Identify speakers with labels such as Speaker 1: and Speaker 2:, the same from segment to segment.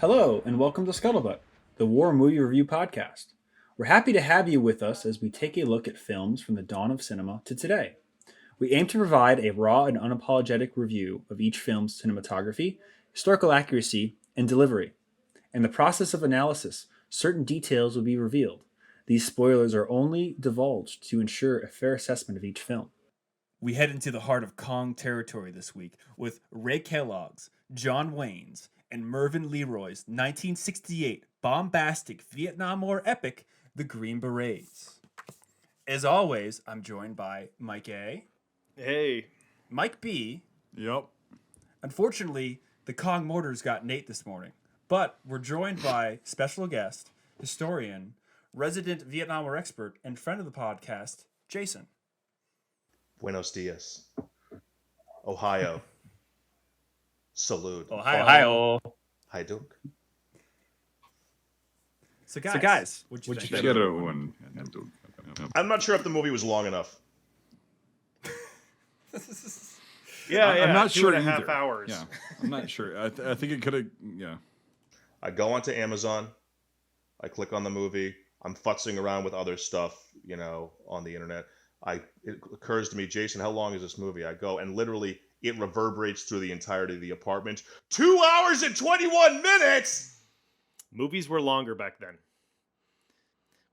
Speaker 1: Hello, and welcome to Scuttlebutt, the War Movie Review Podcast. We're happy to have you with us as we take a look at films from the dawn of cinema to today. We aim to provide a raw and unapologetic review of each film's cinematography, historical accuracy, and delivery. In the process of analysis, certain details will be revealed. These spoilers are only divulged to ensure a fair assessment of each film. We head into the heart of Kong territory this week with Ray Kellogg's, John Wayne's, and Mervyn Leroy's 1968 bombastic Vietnam War epic, The Green Berets. As always, I'm joined by Mike A.
Speaker 2: Hey.
Speaker 1: Mike B.
Speaker 3: Yep.
Speaker 1: Unfortunately, the Kong mortars got Nate this morning, but we're joined by special guest, historian, resident Vietnam War expert, and friend of the podcast, Jason.
Speaker 4: Buenos dias. Ohio. Salute.
Speaker 2: Ohio.
Speaker 4: Hi, Duke.
Speaker 1: So guys, what'd you think?
Speaker 4: I'm not sure if the movie was long enough.
Speaker 3: I'm not sure
Speaker 2: 2.5
Speaker 3: either.
Speaker 2: hours.
Speaker 3: Yeah, I'm not sure. I think it could have. Yeah.
Speaker 4: I go onto Amazon. I click on the movie. I'm futzing around with other stuff, on the internet. It occurs to me, Jason, how long is this movie? I go, and literally it reverberates through the entirety of the apartment. 2 hours and 21 minutes!
Speaker 2: Movies were longer back then.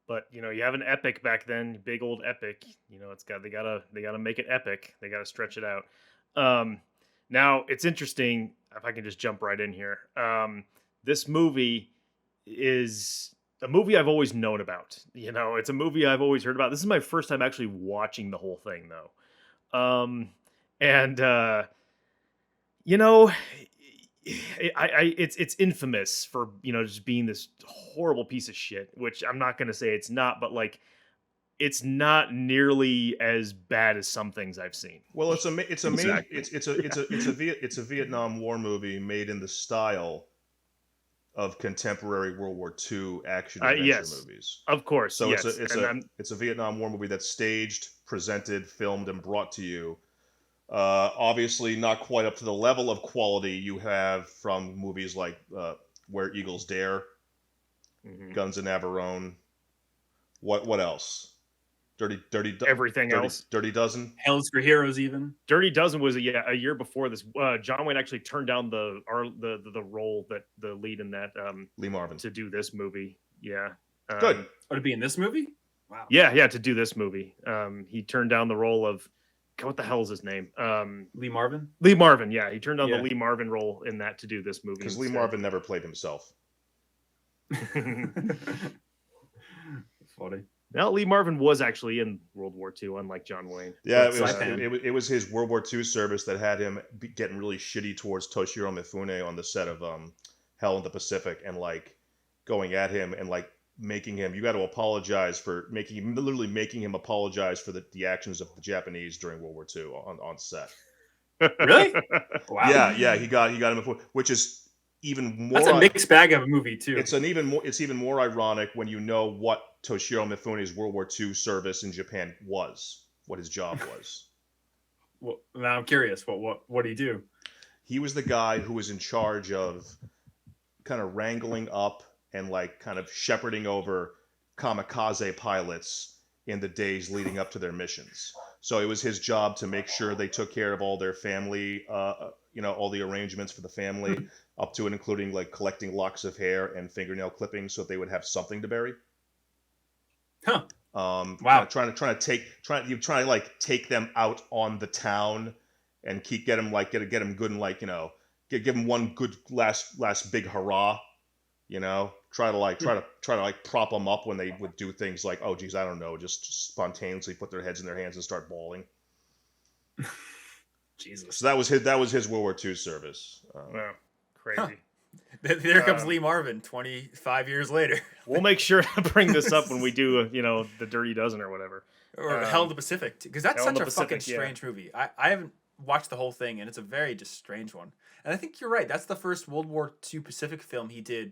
Speaker 2: But, you have an epic back then, big old epic. They gotta make it epic. They gotta stretch it out. Now, it's interesting, if I can just jump right in here. This movie is a movie I've always known about. It's a movie I've always heard about. This is my first time actually watching the whole thing, though. It's infamous for, just being this horrible piece of shit, which I'm not going to say it's not, but it's not nearly as bad as some things I've seen.
Speaker 4: Well, it's a Vietnam War movie made in the style of contemporary World War II action adventure movies.
Speaker 2: Of course.
Speaker 4: So
Speaker 2: yes.
Speaker 4: it's a Vietnam War movie that's staged, presented, filmed, and brought to you. Obviously not quite up to the level of quality you have from movies like Where Eagles Dare, Guns of Navarone. What else?
Speaker 2: Everything else.
Speaker 4: Dirty Dozen.
Speaker 1: Hell's for Heroes, even.
Speaker 2: Dirty Dozen was a year before this. John Wayne actually turned down the role that the lead in that
Speaker 4: Lee Marvin
Speaker 2: to do this movie. Yeah.
Speaker 4: Good.
Speaker 1: To be in this movie? Wow.
Speaker 2: Yeah, to do this movie. He turned down the role of what the hell is his name?
Speaker 1: Lee Marvin.
Speaker 2: Lee Marvin. Yeah, he turned down the Lee Marvin role in that to do this movie
Speaker 4: because Lee Marvin never played himself.
Speaker 1: Funny.
Speaker 2: Now, Lee Marvin was actually in World War II, unlike John Wayne.
Speaker 4: Yeah, it was his World War II service that had him getting really shitty towards Toshiro Mifune on the set of Hell in the Pacific, and going at him and making him, you got to apologize for literally making him apologize for the actions of the Japanese during World War II on set.
Speaker 1: Really? Wow.
Speaker 4: Yeah, he got him, which is even more.
Speaker 1: That's a mixed bag of a movie too.
Speaker 4: It's even more ironic when you know what Toshiro Mifune's World War II service in Japan was, what his job was.
Speaker 1: Well, now I'm curious. What did he do?
Speaker 4: He was the guy who was in charge of kind of wrangling up and kind of shepherding over kamikaze pilots in the days leading up to their missions. So it was his job to make sure they took care of all their family, all the arrangements for the family, up to and including collecting locks of hair and fingernail clippings so that they would have something to bury.
Speaker 1: Huh.
Speaker 4: Wow. Trying to take them out on the town and get them good and give them one good last big hurrah. Try to prop them up when they would do things like, oh geez, I don't know, just spontaneously put their heads in their hands and start bawling.
Speaker 1: Jesus.
Speaker 4: So that was his World War II service.
Speaker 2: Wow, crazy.
Speaker 1: Huh. There comes Lee Marvin 25 years later.
Speaker 2: We'll make sure to bring this up when we do, the Dirty Dozen or whatever.
Speaker 1: Or Hell in the Pacific, because that's such a fucking strange movie. I haven't watched the whole thing, and it's a very just strange one. And I think you're right. That's the first World War II Pacific film he did,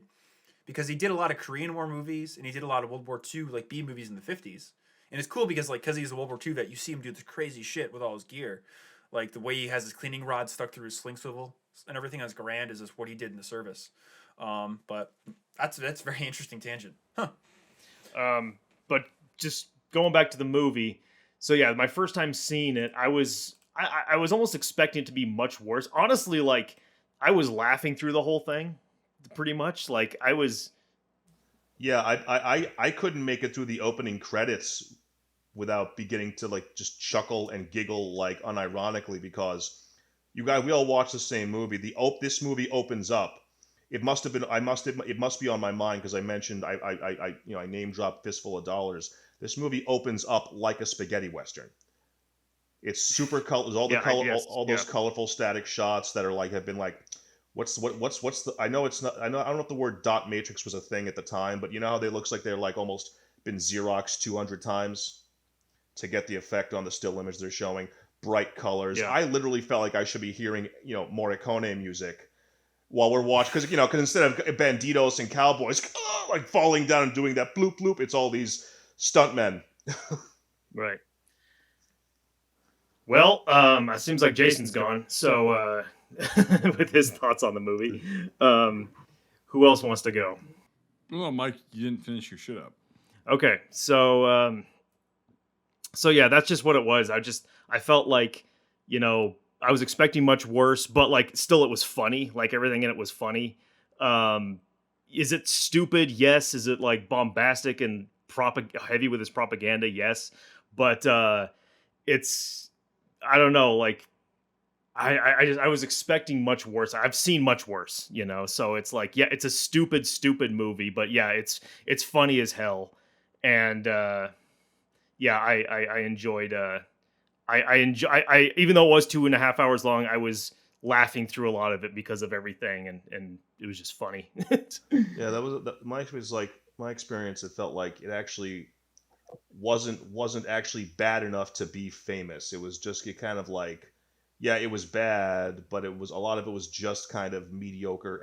Speaker 1: because he did a lot of Korean War movies, and he did a lot of World War II B movies in the 50s. And it's cool because he's a World War II vet, you see him do this crazy shit with all his gear. The way he has his cleaning rod stuck through his sling swivel and everything as grand is just what he did in the service. But that's a very interesting tangent. Huh.
Speaker 2: But just going back to the movie, so yeah, my first time seeing it, I was almost expecting it to be much worse. Honestly, like I was laughing through the whole thing, pretty much. Like I was.
Speaker 4: Yeah, I couldn't make it through the opening credits without beginning to like just chuckle and giggle like unironically because we all watched the same movie. This movie opens up. It must have been it must be on my mind because I mentioned I name dropped Fistful of Dollars. This movie opens up like a spaghetti western. It's super color, all those colorful static shots that are like have been like what's the I know it's not I don't know if the word dot matrix was a thing at the time, but you know how they looks like they're like almost been Xeroxed 200 times to get the effect on the still image they're showing. Bright colors.
Speaker 2: Yeah.
Speaker 4: I literally felt like I should be hearing, Morricone music while we're watching because instead of banditos and cowboys like falling down and doing that bloop bloop, it's all these stuntmen.
Speaker 2: Right. Well, it seems like Jason's gone. So, with his thoughts on the movie, who else wants to go?
Speaker 3: Well, Mike, you didn't finish your shit up.
Speaker 2: Okay, so yeah, that's just what it was. I felt like, I was expecting much worse, but like still it was funny. Like everything in it was funny. Is it stupid? Yes. Is it like bombastic and heavy with his propaganda? Yes. But it's, I don't know, like I was expecting much worse. I've seen much worse, so it's like, yeah, it's a stupid movie, but yeah, it's funny as hell. And yeah, I enjoyed I even though it was 2.5 hours long, I was laughing through a lot of it because of everything, and it was just funny.
Speaker 4: Yeah, my experience. It felt like it actually wasn't actually bad enough to be famous. It was just kind of like, yeah, it was bad, but a lot of it was just kind of mediocre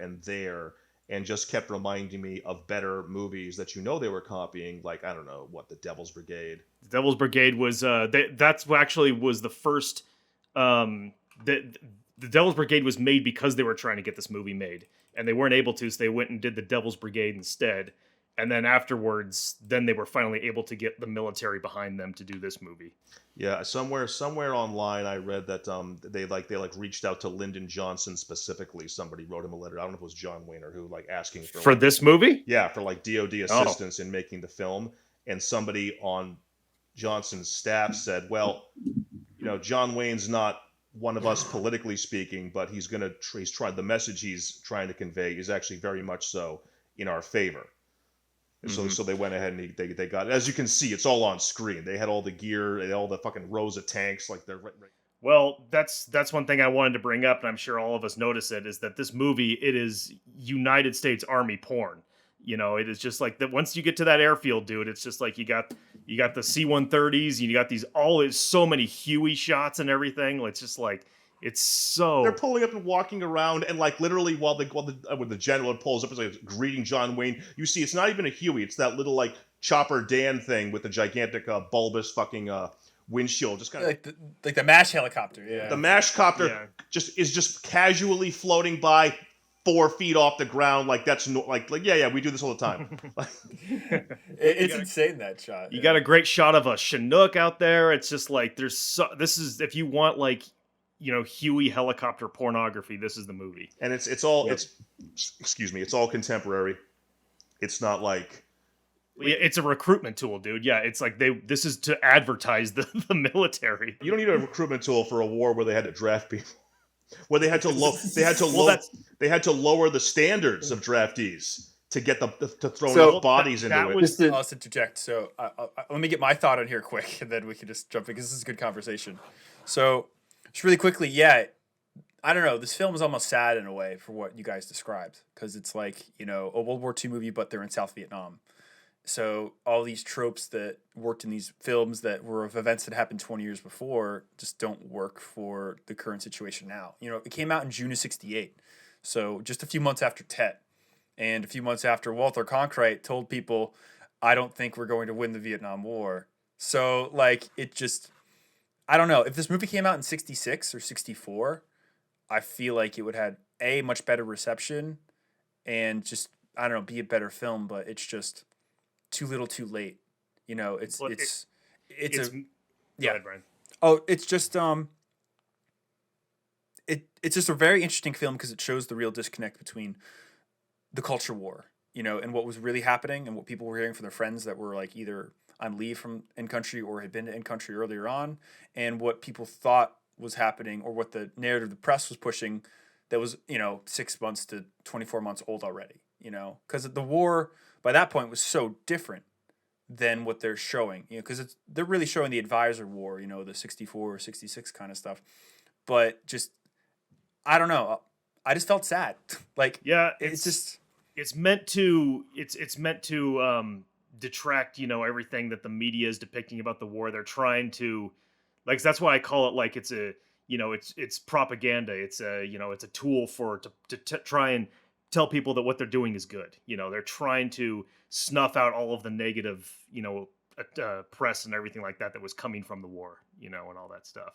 Speaker 4: and just kept reminding me of better movies that they were copying, like, I don't know, The Devil's Brigade.
Speaker 2: The Devil's Brigade was that's what actually was the first the Devil's Brigade was made because they were trying to get this movie made, and they weren't able to, so they went and did the Devil's Brigade instead. And then afterwards, they were finally able to get the military behind them to do this movie. Yeah,
Speaker 4: somewhere online I read that they reached out to Lyndon Johnson specifically. Somebody wrote him a letter. I don't know if it was John Wayne or who, asking for
Speaker 2: this movie.
Speaker 4: Yeah, for DOD assistance in making the film. And somebody on Johnson's staff said, "Well, John Wayne's not one of us politically speaking, but he's tried the message he's trying to convey is actually very much so in our favor." So they went ahead and they got, as you can see, it's all on screen. They had all the gear, they had all the fucking rows of tanks, like they're.
Speaker 2: Well, that's one thing I wanted to bring up, and I'm sure all of us notice it, is that this movie, it is United States Army porn. It is just like that. Once you get to that airfield, dude, it's just like you got the C-130s, you got so many Huey shots and everything. It's just like. It's so
Speaker 4: they're pulling up and walking around, and when the general pulls up, it's like greeting John Wayne. You see, it's not even a Huey; it's that little Chopper Dan thing with the gigantic bulbous fucking windshield, just kind of
Speaker 1: like the MASH helicopter. Yeah,
Speaker 4: the MASH copter just casually floating by 4 feet off the ground. Like that's yeah, we do this all the time.
Speaker 1: It's insane, that shot.
Speaker 2: You got a great shot of a Chinook out there. It's just like this is if you want Huey helicopter pornography, this is the movie.
Speaker 4: And it's all all contemporary. It's not like
Speaker 2: it's a recruitment tool, dude. Yeah, it's like this is to advertise the military.
Speaker 4: You don't need a recruitment tool for a war where they had to draft people. Where they had to lower the standards of draftees to get to throw enough bodies into it.
Speaker 1: I'll interject. So let me get my thought on here quick, and then we can just jump in, because this is a good conversation. So just really quickly, yeah, I don't know. This film is almost sad in a way for what you guys described, because it's like, a World War II movie, but they're in South Vietnam. So all these tropes that worked in these films that were of events that happened 20 years before just don't work for the current situation now. It came out in June of '68, so just a few months after Tet, and a few months after Walter Cronkite told people, "I don't think we're going to win the Vietnam War." So it just. I don't know. If this movie came out in '66 or '64, I feel like it would have much better reception, and just, I don't know, be a better film, but it's just too little too late. You know, it's
Speaker 2: Well,
Speaker 1: it's
Speaker 2: it's
Speaker 1: a
Speaker 2: Go
Speaker 1: yeah.
Speaker 2: ahead, Brian.
Speaker 1: Oh, it's just it's just a very interesting film because it shows the real disconnect between the culture war, you know, and what was really happening and what people were hearing from their friends that were like either on leave from in country or had been in country earlier on, and what people thought was happening or what the narrative the press was pushing that was, you know, 6 months to 24 months old already, you know, because the war by that point was so different than what they're showing, you know, because they're really showing the advisor war, you know, the 64 or 66 kind of stuff, but just I don't know. I just felt sad. Like
Speaker 2: Yeah,
Speaker 1: it's just
Speaker 2: it's meant to detract, you know, everything that the media is depicting about the war. They're trying to, like, that's why I call it like it's a, you know, it's propaganda. It's a, you know, it's a tool for to try and tell people that what they're doing is good. You know, they're trying to snuff out all of the negative, you know, press and everything like that that was coming from the war, you know, and all that stuff.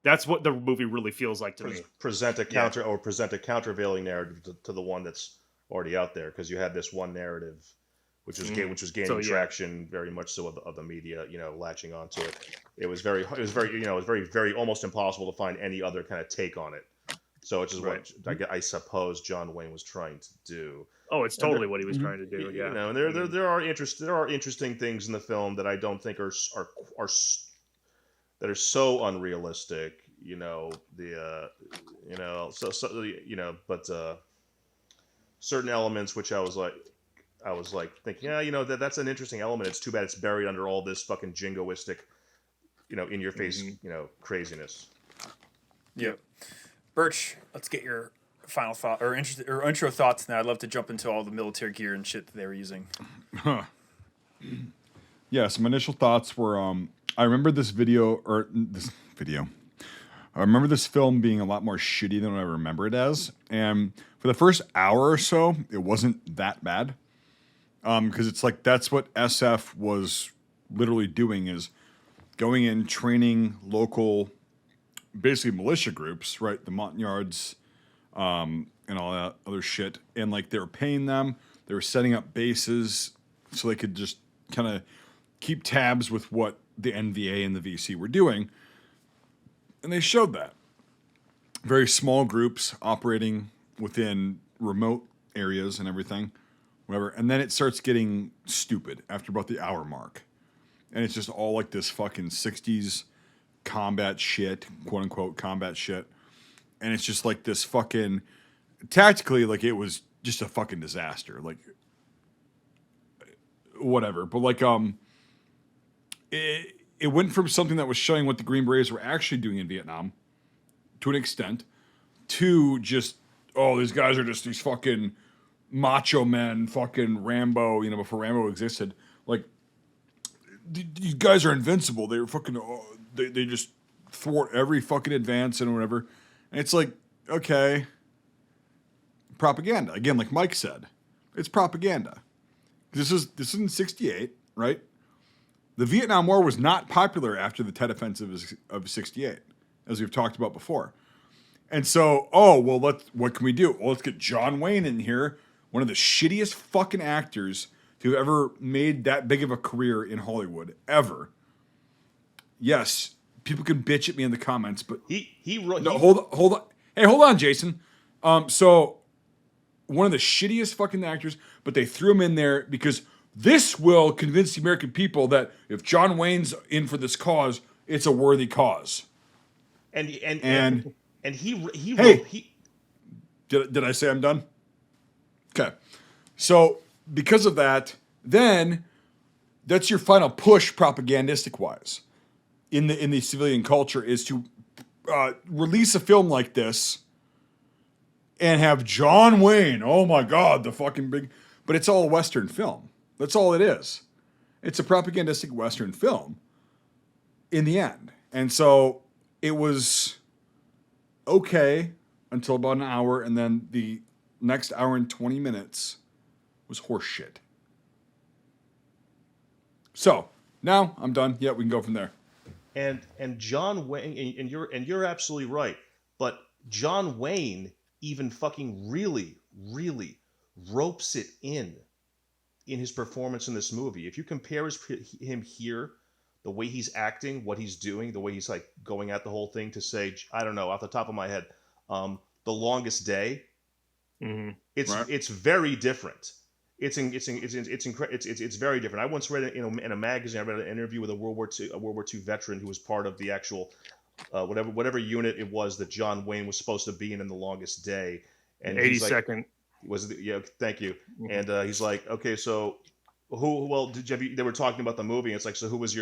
Speaker 2: That's what the movie really feels like to me.
Speaker 4: Present a countervailing narrative to the one that's already out there, because you had this one narrative which was gaining traction very much so of the media, you know, latching onto it. It was very very almost impossible to find any other kind of take on it. So which is what I suppose John Wayne was trying to do.
Speaker 2: Oh, it's totally what he was trying to do. Yeah,
Speaker 4: you know, and there are interesting things in the film that I don't think are that are so unrealistic, you know, but certain elements which I was like thinking, yeah, you know, that's an interesting element. It's too bad it's buried under all this fucking jingoistic, you know, in your face, you know, craziness.
Speaker 1: yeah. Birch, let's get your final thought or intro thoughts now. I'd love to jump into all the military gear and shit that they were using.
Speaker 3: Yeah, so my initial thoughts were I remember this I remember this film being a lot more shitty than I remember it as. And for the first hour or so, it wasn't that bad. Because it's like that's what SF was literally doing, is going in, training local, basically militia groups, right? The Montagnards, and all that other shit. And like they were paying them, they were setting up bases so they could just kind of keep tabs with what the NVA and the VC were doing. And they showed that. Very small groups operating within remote areas and everything, whatever. And then it starts getting stupid after about the hour mark. And it's just all like this fucking 60s combat shit, quote unquote combat shit. And it's just like this fucking, tactically, like it was just a fucking disaster. Like, whatever. But like, it went from something that was showing what the Green Berets were actually doing in Vietnam, to an extent, to just, oh, these guys are just these fucking macho men, fucking Rambo, you know, before Rambo existed. Like, these guys are invincible. They're fucking, they just thwart every fucking advance and whatever. And it's like, okay, propaganda. Again, like Mike said, it's propaganda. This is in 68, right? The Vietnam War was not popular after the Tet Offensive of 68, as we've talked about before. And so, what can we do? Well, let's get John Wayne in here, one of the shittiest fucking actors to have ever made that big of a career in Hollywood, ever. Yes, people can bitch at me in the comments, but hold on. Hey, hold on, Jason. So one of the shittiest fucking actors, but they threw him in there because this will convince the American people that if John Wayne's in for this cause, it's a worthy cause.
Speaker 4: And he
Speaker 3: Did I say I'm done? Okay. So because of that, then that's your final push propagandistic wise in the civilian culture, is to release a film like this and have John Wayne. Oh my God, the fucking big, but it's all a Western film. That's all it is. It's a propagandistic Western film in the end. And so it was okay until about an hour, and then the next hour and 20 minutes was horse shit. So now I'm done. Yeah, we can go from there.
Speaker 4: And John Wayne, and you're absolutely right. But John Wayne even fucking really ropes it in his performance in this movie. If you compare him here, the way he's acting, what he's doing, the way he's like going at the whole thing, to say, I don't know, off the top of my head, The Longest Day, it's very different. It's very different. I once read in a magazine. I read an interview with a World War II veteran who was part of the actual whatever unit it was that John Wayne was supposed to be in The Longest Day, and
Speaker 2: 82nd
Speaker 4: thank you. And he's like, okay, so who? Well, they were talking about the movie. And it's like, so who was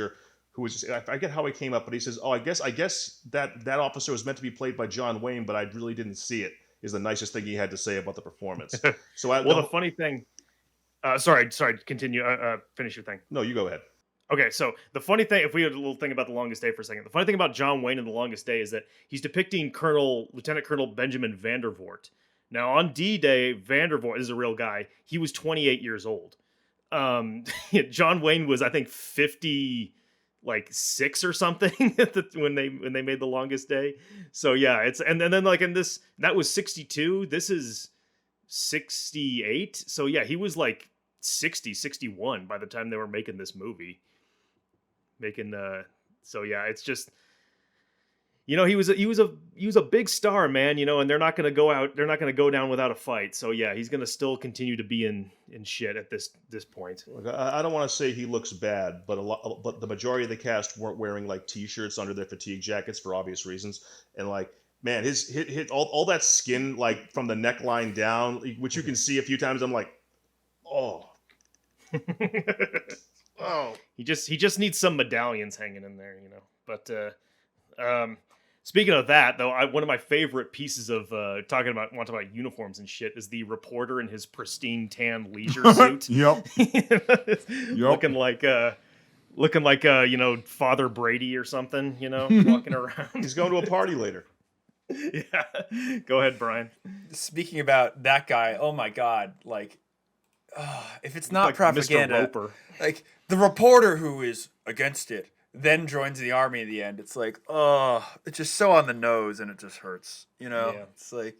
Speaker 4: I forget how he came up, but he says, oh, I guess that officer was meant to be played by John Wayne, but I really didn't see it. Is the nicest thing he had to say about the performance. So
Speaker 2: the funny thing. Sorry. Continue. Finish your thing.
Speaker 4: No, you go ahead.
Speaker 2: Okay, so the funny thing, if we had a little thing about The Longest Day for a second, the funny thing about John Wayne in The Longest Day is that he's depicting Lieutenant Colonel Benjamin Vandervoort. Now, on D-Day, Vandervoort is a real guy. He was 28 years old. John Wayne was, I think, 56 or something when they made The Longest Day. So yeah, and then like in this, that was 62. This is 68. So yeah, he was like 60, 61 by the time they were making this movie. So yeah, it's just, he was a big star, man, and they're not going to go down without a fight. So yeah, he's going to still continue to be in shit at this point.
Speaker 4: I don't want to say he looks bad, but the majority of the cast weren't wearing like t-shirts under their fatigue jackets for obvious reasons. And like, man, his all that skin, like from the neckline down, which you can see a few times. I'm like, oh. Oh,
Speaker 2: he just needs some medallions hanging in there, But speaking of that, though, one of my favorite pieces of talking about uniforms and shit is the reporter in his pristine tan leisure suit.
Speaker 3: Yep.
Speaker 2: Looking like Father Brady or something, walking around.
Speaker 4: He's going to a party later.
Speaker 2: Yeah. Go ahead, Brian.
Speaker 1: Speaking about that guy, oh my God, like, if it's not like propaganda, like the reporter who is against it then joins the army in the end, it's like, it's just so on the nose and it just hurts, Yeah. It's like,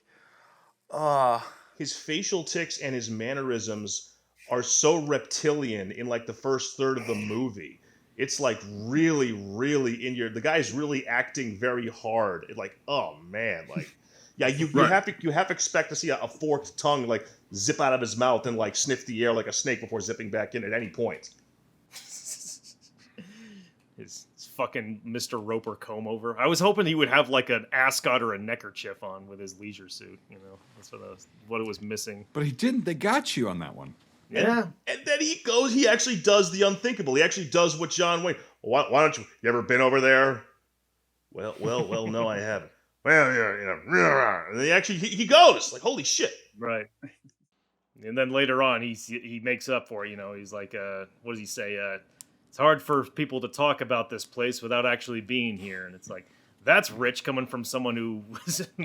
Speaker 4: his facial tics and his mannerisms are so reptilian in like the first third of the movie. It's like really, really the guy's really acting very hard. It's like, oh man, like, yeah, you have to expect to see a forked tongue like zip out of his mouth and like sniff the air like a snake before zipping back in at any point.
Speaker 2: His fucking Mr. Roper comb over. I was hoping he would have like an ascot or a neckerchief on with his leisure suit. That's what it was missing.
Speaker 3: But he didn't. They got you on that one.
Speaker 2: Yeah.
Speaker 4: And then he actually does the unthinkable. He actually does what John Wayne. Why don't you ever been over there? Well, no, I haven't. Well, yeah. And he goes like, holy shit.
Speaker 2: Right. And then later on, he makes up for it. He's like, what does he say? It's hard for people to talk about this place without actually being here. And it's like, that's rich coming from someone who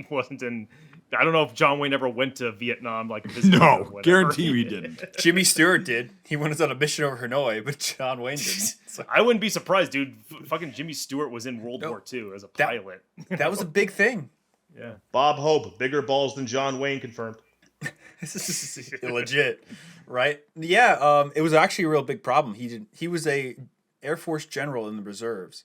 Speaker 2: wasn't in. I don't know if John Wayne ever went to Vietnam, like visiting.
Speaker 3: No, guarantee he didn't.
Speaker 1: Jimmy Stewart did. He went on a mission over Hanoi, but John Wayne didn't.
Speaker 2: Like, I wouldn't be surprised, dude. Fucking Jimmy Stewart was in World War II as a pilot.
Speaker 1: That was a big thing.
Speaker 2: Yeah.
Speaker 4: Bob Hope, bigger balls than John Wayne, confirmed.
Speaker 1: This is legit, right? Yeah, it was actually a real big problem. He was a Air Force general in the reserves,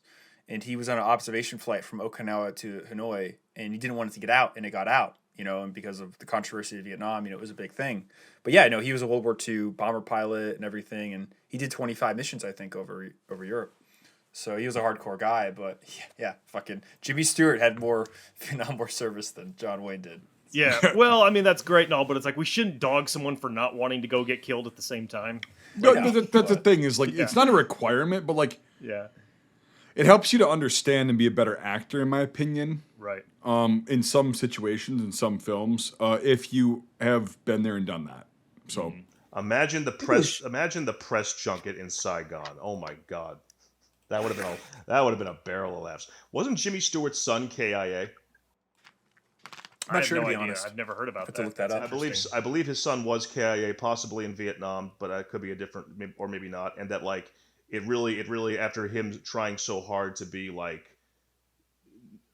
Speaker 1: and he was on an observation flight from Okinawa to Hanoi, and he didn't want it to get out, and it got out, and because of the controversy of Vietnam, it was a big thing. But yeah, he was a World War II bomber pilot and everything, and he did 25 missions, I think, over Europe. So he was a hardcore guy, but yeah, fucking Jimmy Stewart had more Vietnam War service than John Wayne did.
Speaker 2: Yeah, well, I mean, that's great and all, but it's like we shouldn't dog someone for not wanting to go get killed at the same time.
Speaker 3: No, that's the thing is, like, it's not a requirement, but, like, it helps you to understand and be a better actor, in my opinion.
Speaker 2: Right.
Speaker 3: In some situations, in some films, if you have been there and done that. So
Speaker 4: imagine the press junket in Saigon. Oh my God, that would have been a barrel of laughs. Wasn't Jimmy Stewart's son KIA?
Speaker 1: I'm not sure, to be honest.
Speaker 2: I've never heard about that.
Speaker 1: To look that up.
Speaker 4: I believe his son was KIA, possibly in Vietnam, but it could be a different, or maybe not. And that, like, it really after him trying so hard to be like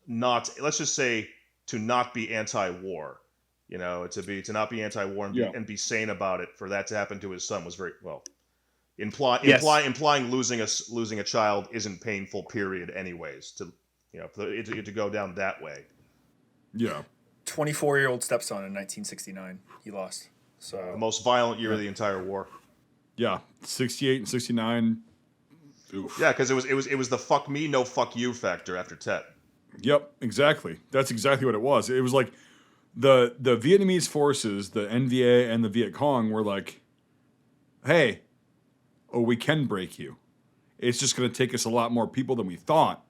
Speaker 4: not, let's just say, to not be anti-war, You know, to not be anti-war and be sane about it, for that to happen to his son was very well. Implying losing a child isn't painful. Period. Anyways, to for it to go down that way.
Speaker 3: Yeah.
Speaker 1: 24-year-old stepson in 1969. He lost. So
Speaker 4: The most violent year of the entire war.
Speaker 3: Yeah. 68 and 69. Oof.
Speaker 4: Yeah, because it was the fuck me, no fuck you factor after Tet.
Speaker 3: Yep, exactly. That's exactly what it was. It was like the Vietnamese forces, the NVA and the Viet Cong were like, hey, we can break you. It's just going to take us a lot more people than we thought,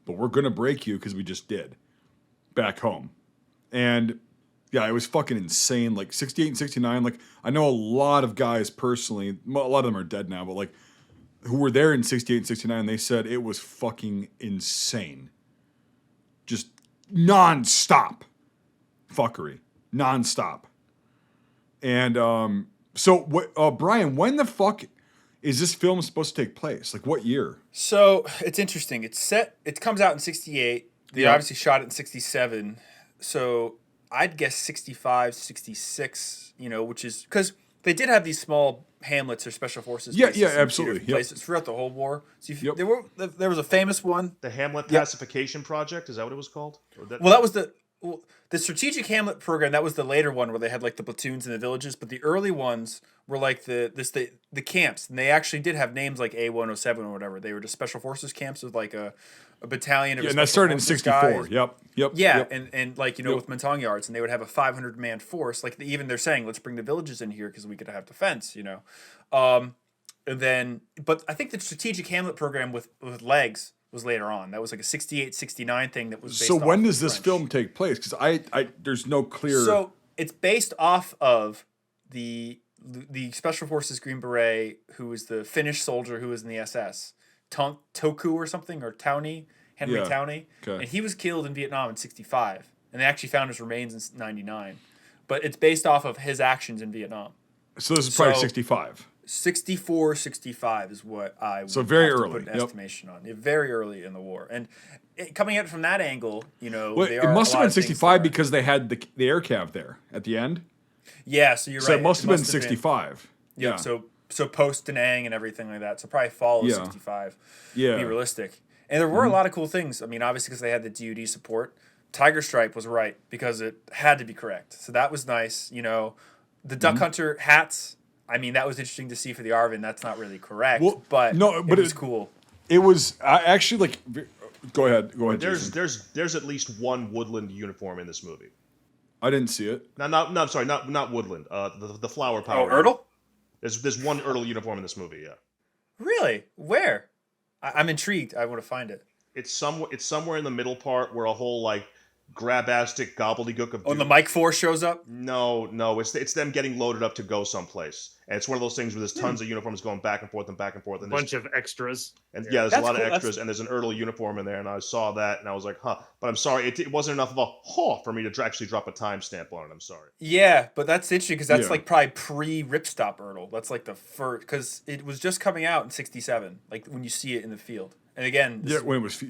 Speaker 3: but we're going to break you because we just did back home. And yeah, it was fucking insane. Like 68 and 69, like I know a lot of guys personally, a lot of them are dead now, but like who were there in 68 and 69, they said it was fucking insane. Just non-stop fuckery. Non-stop. And so what Brian, when the fuck is this film supposed to take place? Like what year?
Speaker 1: So it's interesting. It comes out in 68. They obviously shot it in 67. So I'd guess 65, 66, which is because they did have these small hamlets or special forces.
Speaker 3: Yeah, absolutely.
Speaker 1: Places throughout the whole war. So there was a famous one.
Speaker 4: The Hamlet Pacification Project, is that what it was called?
Speaker 1: That was the strategic Hamlet program. That was the later one where they had like the platoons in the villages. But the early ones were like the camps, and they actually did have names like A107 or whatever. They were just special forces camps with like a battalion of
Speaker 3: and that started in 64.
Speaker 1: Guys.
Speaker 3: Yep.
Speaker 1: And like with Montagnards, and they would have a 500-man force. Like even they're saying, let's bring the villages in here because we could have defense. And then, but I think the strategic Hamlet program with legs was later on. That was like a 68, 69 thing that was based
Speaker 3: So when
Speaker 1: off
Speaker 3: does this
Speaker 1: French.
Speaker 3: film take place? Because I there's no clear.
Speaker 1: So it's based off of the Special Forces Green Beret, who was the Finnish soldier who was in the SS, Toku or something, or Towney, Henry Towney.
Speaker 3: Okay.
Speaker 1: And he was killed in Vietnam in 65. And they actually found his remains in 99. But it's based off of his actions in Vietnam.
Speaker 3: So this is probably 65.
Speaker 1: 64, 65 is what I would
Speaker 3: very
Speaker 1: have to
Speaker 3: early.
Speaker 1: put an estimation on. Very early in the war. And coming at it from that angle,
Speaker 3: Well, it must have been 65 because they had the air cav there at the end.
Speaker 1: Yeah, so you're right.
Speaker 3: So it must have been 65.
Speaker 1: Yeah. So post Da Nang and everything like that. So probably fall of 65.
Speaker 3: Yeah.
Speaker 1: Be realistic. And there were a lot of cool things. I mean, obviously because they had the DoD support. Tiger Stripe was right because it had to be correct. So that was nice. The Duck Hunter hats. I mean, that was interesting to see for the Arvin. That's not really correct, but it was cool.
Speaker 3: It was actually like. Go ahead.
Speaker 4: There's at least one Woodland uniform in this movie.
Speaker 3: I didn't see it.
Speaker 4: Not Woodland. The flower power.
Speaker 1: Oh, Ertl?
Speaker 4: There's one Ertl uniform in this movie. Yeah.
Speaker 1: Really? Where? I'm intrigued. I want to find it.
Speaker 4: It's somewhere in the middle part where a whole like grabastic gobbledygook of.
Speaker 1: The Mike Force shows up.
Speaker 4: No, it's them getting loaded up to go someplace, and it's one of those things where there's tons of uniforms going back and forth and back and forth, and
Speaker 2: a bunch of extras.
Speaker 4: And there's a lot of extras, and there's an Ertl uniform in there, and I saw that, and I was like, huh. But I'm sorry, it wasn't enough of a for me to actually drop a timestamp on it. I'm sorry.
Speaker 1: Yeah, but that's interesting because that's like probably pre-Ripstop Ertl. That's like the first, because it was just coming out in 67, like when you see it in the field. And again,
Speaker 3: when it was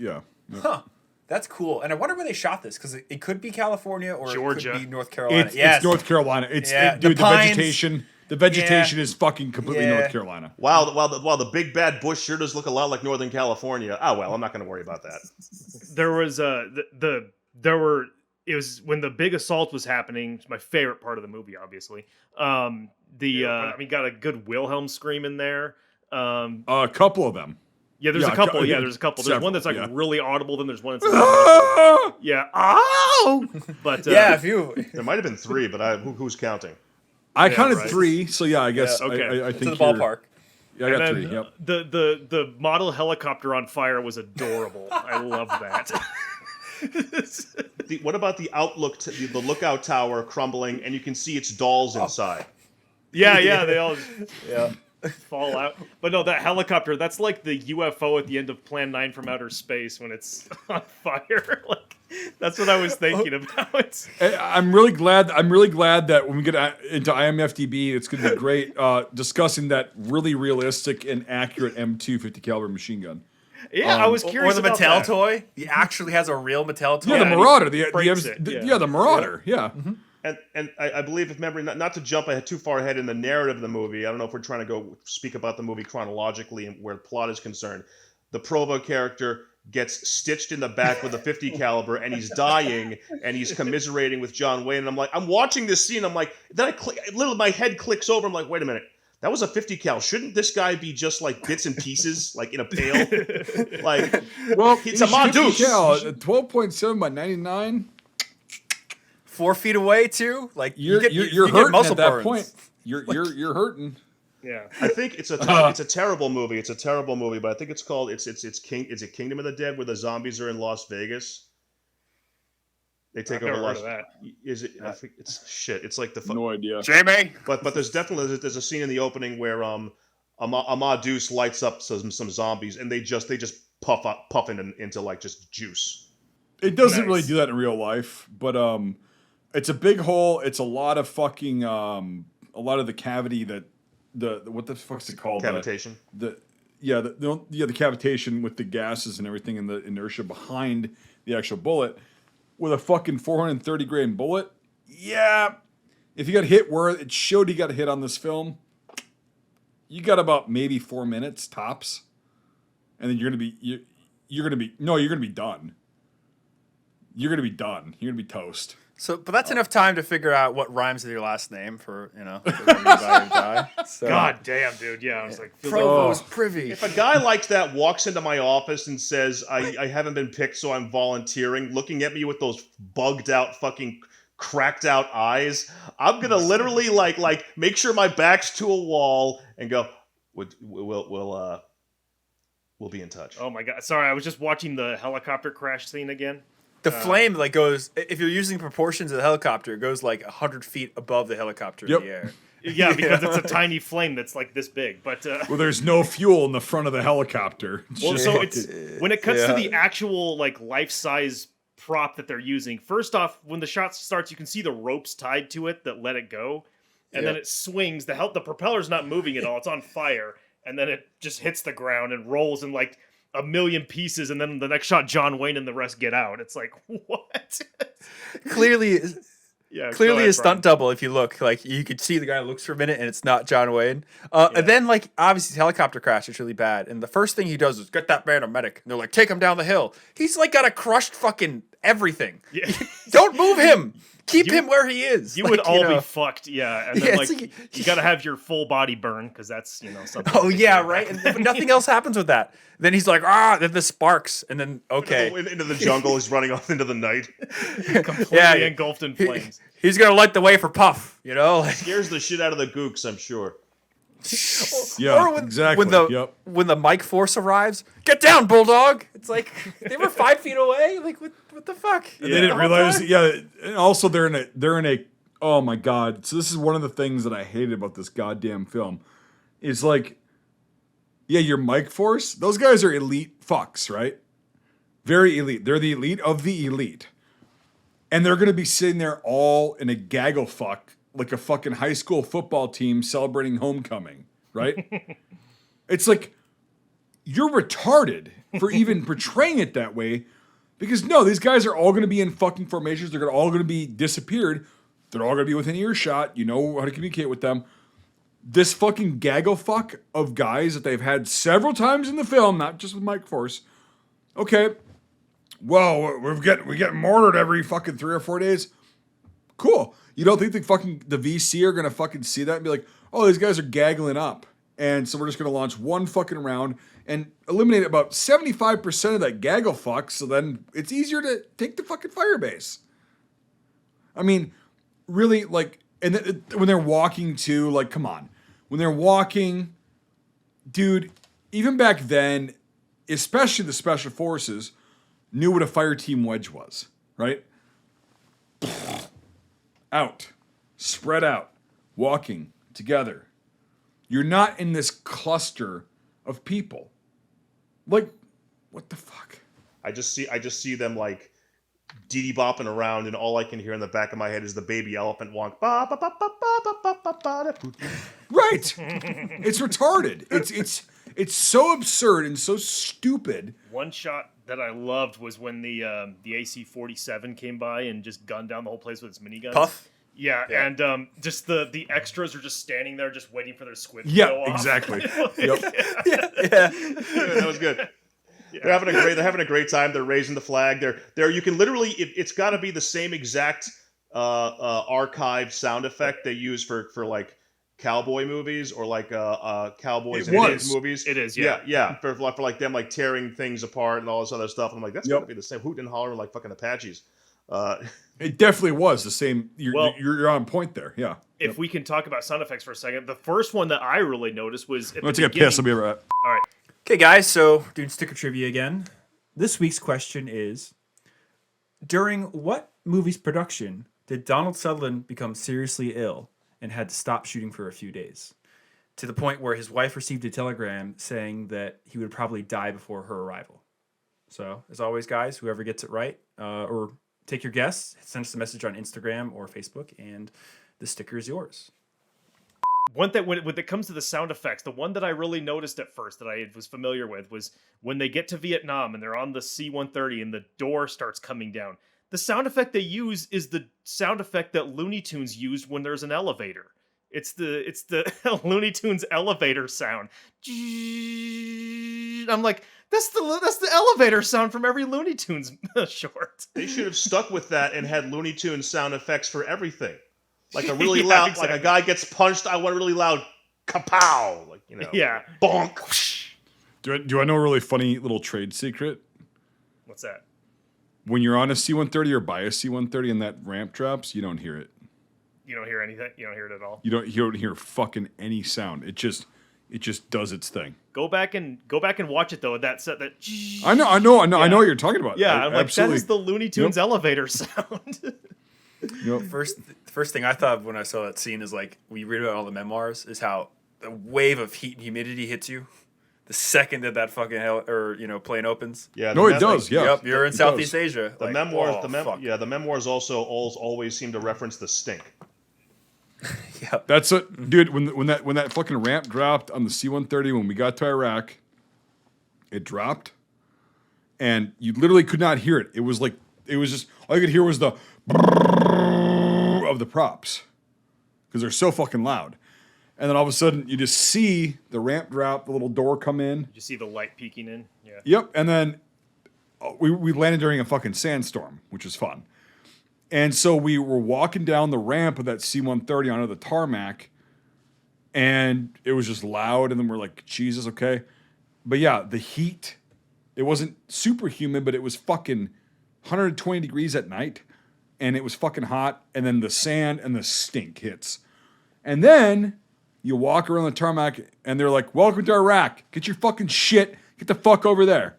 Speaker 1: Huh. That's cool. And I wonder where they shot this, because it could be California or
Speaker 2: Georgia.
Speaker 1: It could be North Carolina.
Speaker 3: It's North Carolina. Dude, the vegetation is fucking completely North Carolina.
Speaker 4: Wow, while the big bad bush sure does look a lot like Northern California. Oh well, I'm not going to worry about that.
Speaker 2: There was it was when the big assault was happening. It's my favorite part of the movie, obviously. Got a good Wilhelm scream in there.
Speaker 3: A couple of them.
Speaker 2: Yeah, there's a couple. There's a couple. There's one that's like really audible. Then there's one that's like, But
Speaker 1: a few.
Speaker 4: There might have been three, but who's counting?
Speaker 3: I counted three, so I guess
Speaker 2: okay.
Speaker 3: I think
Speaker 1: to the ballpark.
Speaker 3: Yeah, I got three. Yep.
Speaker 2: The model helicopter on fire was adorable. I love that.
Speaker 4: What about the outlook? The lookout tower crumbling, and you can see its dolls inside.
Speaker 2: Yeah, they all fall out. But no, that helicopter, that's like the UFO at the end of Plan 9 from Outer Space when it's on fire. Like, that's what I was thinking about.
Speaker 3: I'm really glad that when we get into IMFDB, it's going to be great discussing that really realistic and accurate M2 50 caliber machine gun.
Speaker 2: Yeah, I was curious
Speaker 1: or the
Speaker 2: about
Speaker 1: Mattel
Speaker 2: that.
Speaker 1: toy. He actually has a real Mattel toy.
Speaker 3: Yeah, the Marauder. The
Speaker 2: the
Speaker 3: Marauder. Yeah.
Speaker 4: And And I believe, if memory, not to jump ahead too far ahead in the narrative of the movie, I don't know if we're trying to go speak about the movie chronologically and where the plot is concerned. The Provo character gets stitched in the back with a 50 caliber, and he's dying, and he's commiserating with John Wayne. And I'm like, I'm watching this scene. I'm like, then literally my head clicks over. I'm like, wait a minute. That was a 50 cal. Shouldn't this guy be just like bits and pieces, like in a pail? Like,
Speaker 3: Well,
Speaker 4: it's a Mondoose.
Speaker 3: 12.7 by 99.
Speaker 5: 4 feet away too. Like
Speaker 3: You're
Speaker 5: you
Speaker 3: hurting
Speaker 5: muscle
Speaker 3: at that
Speaker 5: burns.
Speaker 3: point. You're hurting.
Speaker 2: Yeah.
Speaker 4: I think it's a terrible movie. It's a terrible movie, but I think it's called it's Kingdom of the Dead, where the zombies are in Las Vegas. They take
Speaker 2: I've
Speaker 4: over
Speaker 2: never
Speaker 4: Las.
Speaker 2: heard of that.
Speaker 4: Is it? I think it's shit. It's like the.
Speaker 3: No idea.
Speaker 5: Jamie.
Speaker 4: But there's definitely there's a scene in the opening where Amadeus lights up some zombies, and they just puff into like just juice.
Speaker 3: It doesn't
Speaker 2: Nice.
Speaker 3: really do that in real life, but it's a big hole. It's a lot of fucking a lot of the cavity that the what the fuck's it called?
Speaker 4: Cavitation.
Speaker 3: The cavitation with the gases and everything and the inertia behind the actual bullet with a fucking 430 grain bullet. Yeah, if you got hit where it showed you got hit on this film, you got about maybe 4 minutes tops, and then you're gonna be done. You're gonna be done. You're gonna be toast.
Speaker 5: So, but that's enough time to figure out what rhymes with your last name for for when you die. So,
Speaker 2: God damn, dude. Yeah, I was like, feels like
Speaker 5: Provost Privy.
Speaker 4: If a guy like that walks into my office and says, I haven't been picked, so I'm volunteering, looking at me with those bugged out, fucking cracked out eyes, I'm gonna literally like make sure my back's to a wall and go, we'll be in touch.
Speaker 2: oh my God. Sorry, I was just watching the helicopter crash scene again.
Speaker 5: The flame like goes. If you're using proportions of the helicopter, it goes like 100 feet above the helicopter
Speaker 3: Yep.
Speaker 5: in the air.
Speaker 2: Yeah, because it's a tiny flame that's like this big. But
Speaker 3: Well, there's no fuel in the front of the helicopter. It's
Speaker 2: well,
Speaker 3: just
Speaker 2: so
Speaker 3: fucking-
Speaker 2: it's when it cuts to the actual like life-size prop that they're using. First off, when the shot starts, you can see the ropes tied to it that let it go, and then it swings. The propeller's not moving at all; it's on fire, and then it just hits the ground and rolls in like a million pieces. And then the next shot, John Wayne and the rest get out. It's like what?
Speaker 5: Clearly,
Speaker 2: Yeah,
Speaker 5: clearly
Speaker 2: go ahead,
Speaker 5: a stunt
Speaker 2: Brian.
Speaker 5: double. If you look, like you could see the guy looks for a minute and it's not John Wayne. And then like obviously the helicopter crash is really bad. And the first thing he does is get that man a medic. And they're like, take him down the hill. He's like got a crushed fucking everything.
Speaker 2: Yeah.
Speaker 5: Don't move him. Keep him where he is.
Speaker 2: You
Speaker 5: Like,
Speaker 2: would all
Speaker 5: know.
Speaker 2: be fucked, yeah. And then,
Speaker 5: Yeah,
Speaker 2: like,
Speaker 5: it's like-
Speaker 2: you got to have your full body burn because that's, something.
Speaker 5: Oh
Speaker 2: that
Speaker 5: yeah,
Speaker 2: they do.
Speaker 5: right. And but nothing else happens with that. Then he's like, then the sparks, and then okay,
Speaker 4: Into the jungle, he's running off into the night.
Speaker 2: Completely
Speaker 5: Yeah.
Speaker 2: engulfed in flames.
Speaker 5: he's gonna light the way for Puff. Like,
Speaker 4: Scares the shit out of the gooks, I'm sure.
Speaker 3: yeah,
Speaker 5: or
Speaker 3: exactly.
Speaker 5: When the Mike Force arrives, get down, Bulldog. It's like they were 5 feet away. Like what the fuck?
Speaker 3: And they didn't realize. Yeah, and also they're in a. Oh my god! So this is one of the things that I hated about this goddamn film, is like, yeah, your Mike Force. Those guys are elite fucks, right? Very elite. They're the elite of the elite, and they're gonna be sitting there all in a gaggle fuck like a fucking high school football team celebrating homecoming, right? It's like you're retarded for even portraying it that way. Because no, these guys are all going to be in fucking formations. They're all going to be disappeared. They're all going to be within earshot. You know how to communicate with them. This fucking gaggle fuck of guys that they've had several times in the film, not just with Mike Force. Okay, well, we get mortared every fucking 3 or 4 days. Cool. You don't think the VC are going to fucking see that and be like, oh, these guys are gaggling up. And so we're just going to launch one fucking round and eliminate about 75% of that gaggle fuck, so then it's easier to take the fucking firebase. I mean, really, like, and when they're walking too, like, come on. When they're walking, dude, even back then, especially the special forces, knew what a fire team wedge was, right? Out. Spread out. Walking together. You're not in this cluster of people. Like, what the fuck?
Speaker 4: I just see them like dee bopping around, and all I can hear in the back of my head is the baby elephant walk. Ba, ba, ba, ba, ba, ba, ba, ba, ba, da,
Speaker 3: Right. It's retarded. It's so absurd and so stupid.
Speaker 2: One shot that I loved was when the AC-47 came by and just gunned down the whole place with its miniguns.
Speaker 5: Puff?
Speaker 2: Yeah, and just the extras are just standing there, just waiting for their squib to
Speaker 3: Yeah,
Speaker 2: go off.
Speaker 3: exactly. Yep.
Speaker 5: Yeah.
Speaker 4: That was good. They're having a great time. They're raising the flag. They're you can literally it's got to be the same exact archived sound effect they use for like cowboy movies or like cowboys and Indians movies.
Speaker 2: It is, yeah.
Speaker 4: Yeah. For like them like tearing things apart and all this other stuff. I'm like, that's gotta be the same hooting and hollering like fucking Apaches.
Speaker 3: It definitely was the same. You're on point there. Yeah.
Speaker 2: If we can talk about sound effects for a second, the first one that I really noticed was at
Speaker 3: Let's
Speaker 2: the
Speaker 3: take a piss. I'll be right.
Speaker 2: All right.
Speaker 5: Okay, guys, so doing sticker trivia again. This week's question is, during what movie's production did Donald Sutherland become seriously ill and had to stop shooting for a few days? To the point where his wife received a telegram saying that he would probably die before her arrival. So, as always, guys, whoever gets it right, or take your guess, send us a message on Instagram or Facebook, and the sticker is yours.
Speaker 2: One that when it comes to the sound effects, the one that I really noticed at first that I was familiar with was when they get to Vietnam and they're on the C-130 and the door starts coming down. The sound effect they use is the sound effect that Looney Tunes used when there's an elevator. It's the Looney Tunes elevator sound. I'm like, that's the elevator sound from every Looney Tunes short.
Speaker 4: They should have stuck with that and had Looney Tunes sound effects for everything. Like a really loud, exactly. Like a guy gets punched, I want a really loud kapow, like, you know, bonk.
Speaker 3: Do I know a really funny little trade secret?
Speaker 2: What's that?
Speaker 3: When you're on a C-130 or by a C-130 and that ramp drops, you don't hear it.
Speaker 2: You don't hear anything. You don't hear it at all.
Speaker 3: You don't hear fucking any sound. It just does its thing.
Speaker 2: Go back and watch it though. That.
Speaker 3: I know what you're talking about.
Speaker 2: Yeah, I'm like, that is the Looney Tunes elevator sound.
Speaker 5: First thing I thought when I saw that scene is like, we read about all the memoirs, is how the wave of heat and humidity hits you the second that fucking plane opens.
Speaker 4: Yeah,
Speaker 3: it does. Yeah,
Speaker 5: yep, you're in Southeast Asia.
Speaker 4: The memoirs also always seem to reference the stink.
Speaker 5: Yep.
Speaker 3: That's it, dude. When that fucking ramp dropped on the C-130 when we got to Iraq, it dropped, and you literally could not hear it. It was just all you could hear was the of the props because they're so fucking loud. And then all of a sudden you just see the ramp drop, the little door come in.
Speaker 2: You see the light peeking in. Yeah.
Speaker 3: Yep. And then we landed during a fucking sandstorm, which was fun. And so we were walking down the ramp of that C-130 onto the tarmac, and it was just loud. And then we're like, Jesus, okay. But yeah, the heat, it wasn't super humid, but it was fucking 120 degrees at night. And it was fucking hot, and then the sand and the stink hits. And then you walk around the tarmac, and they're like, welcome to Iraq. Get your fucking shit. Get the fuck over there.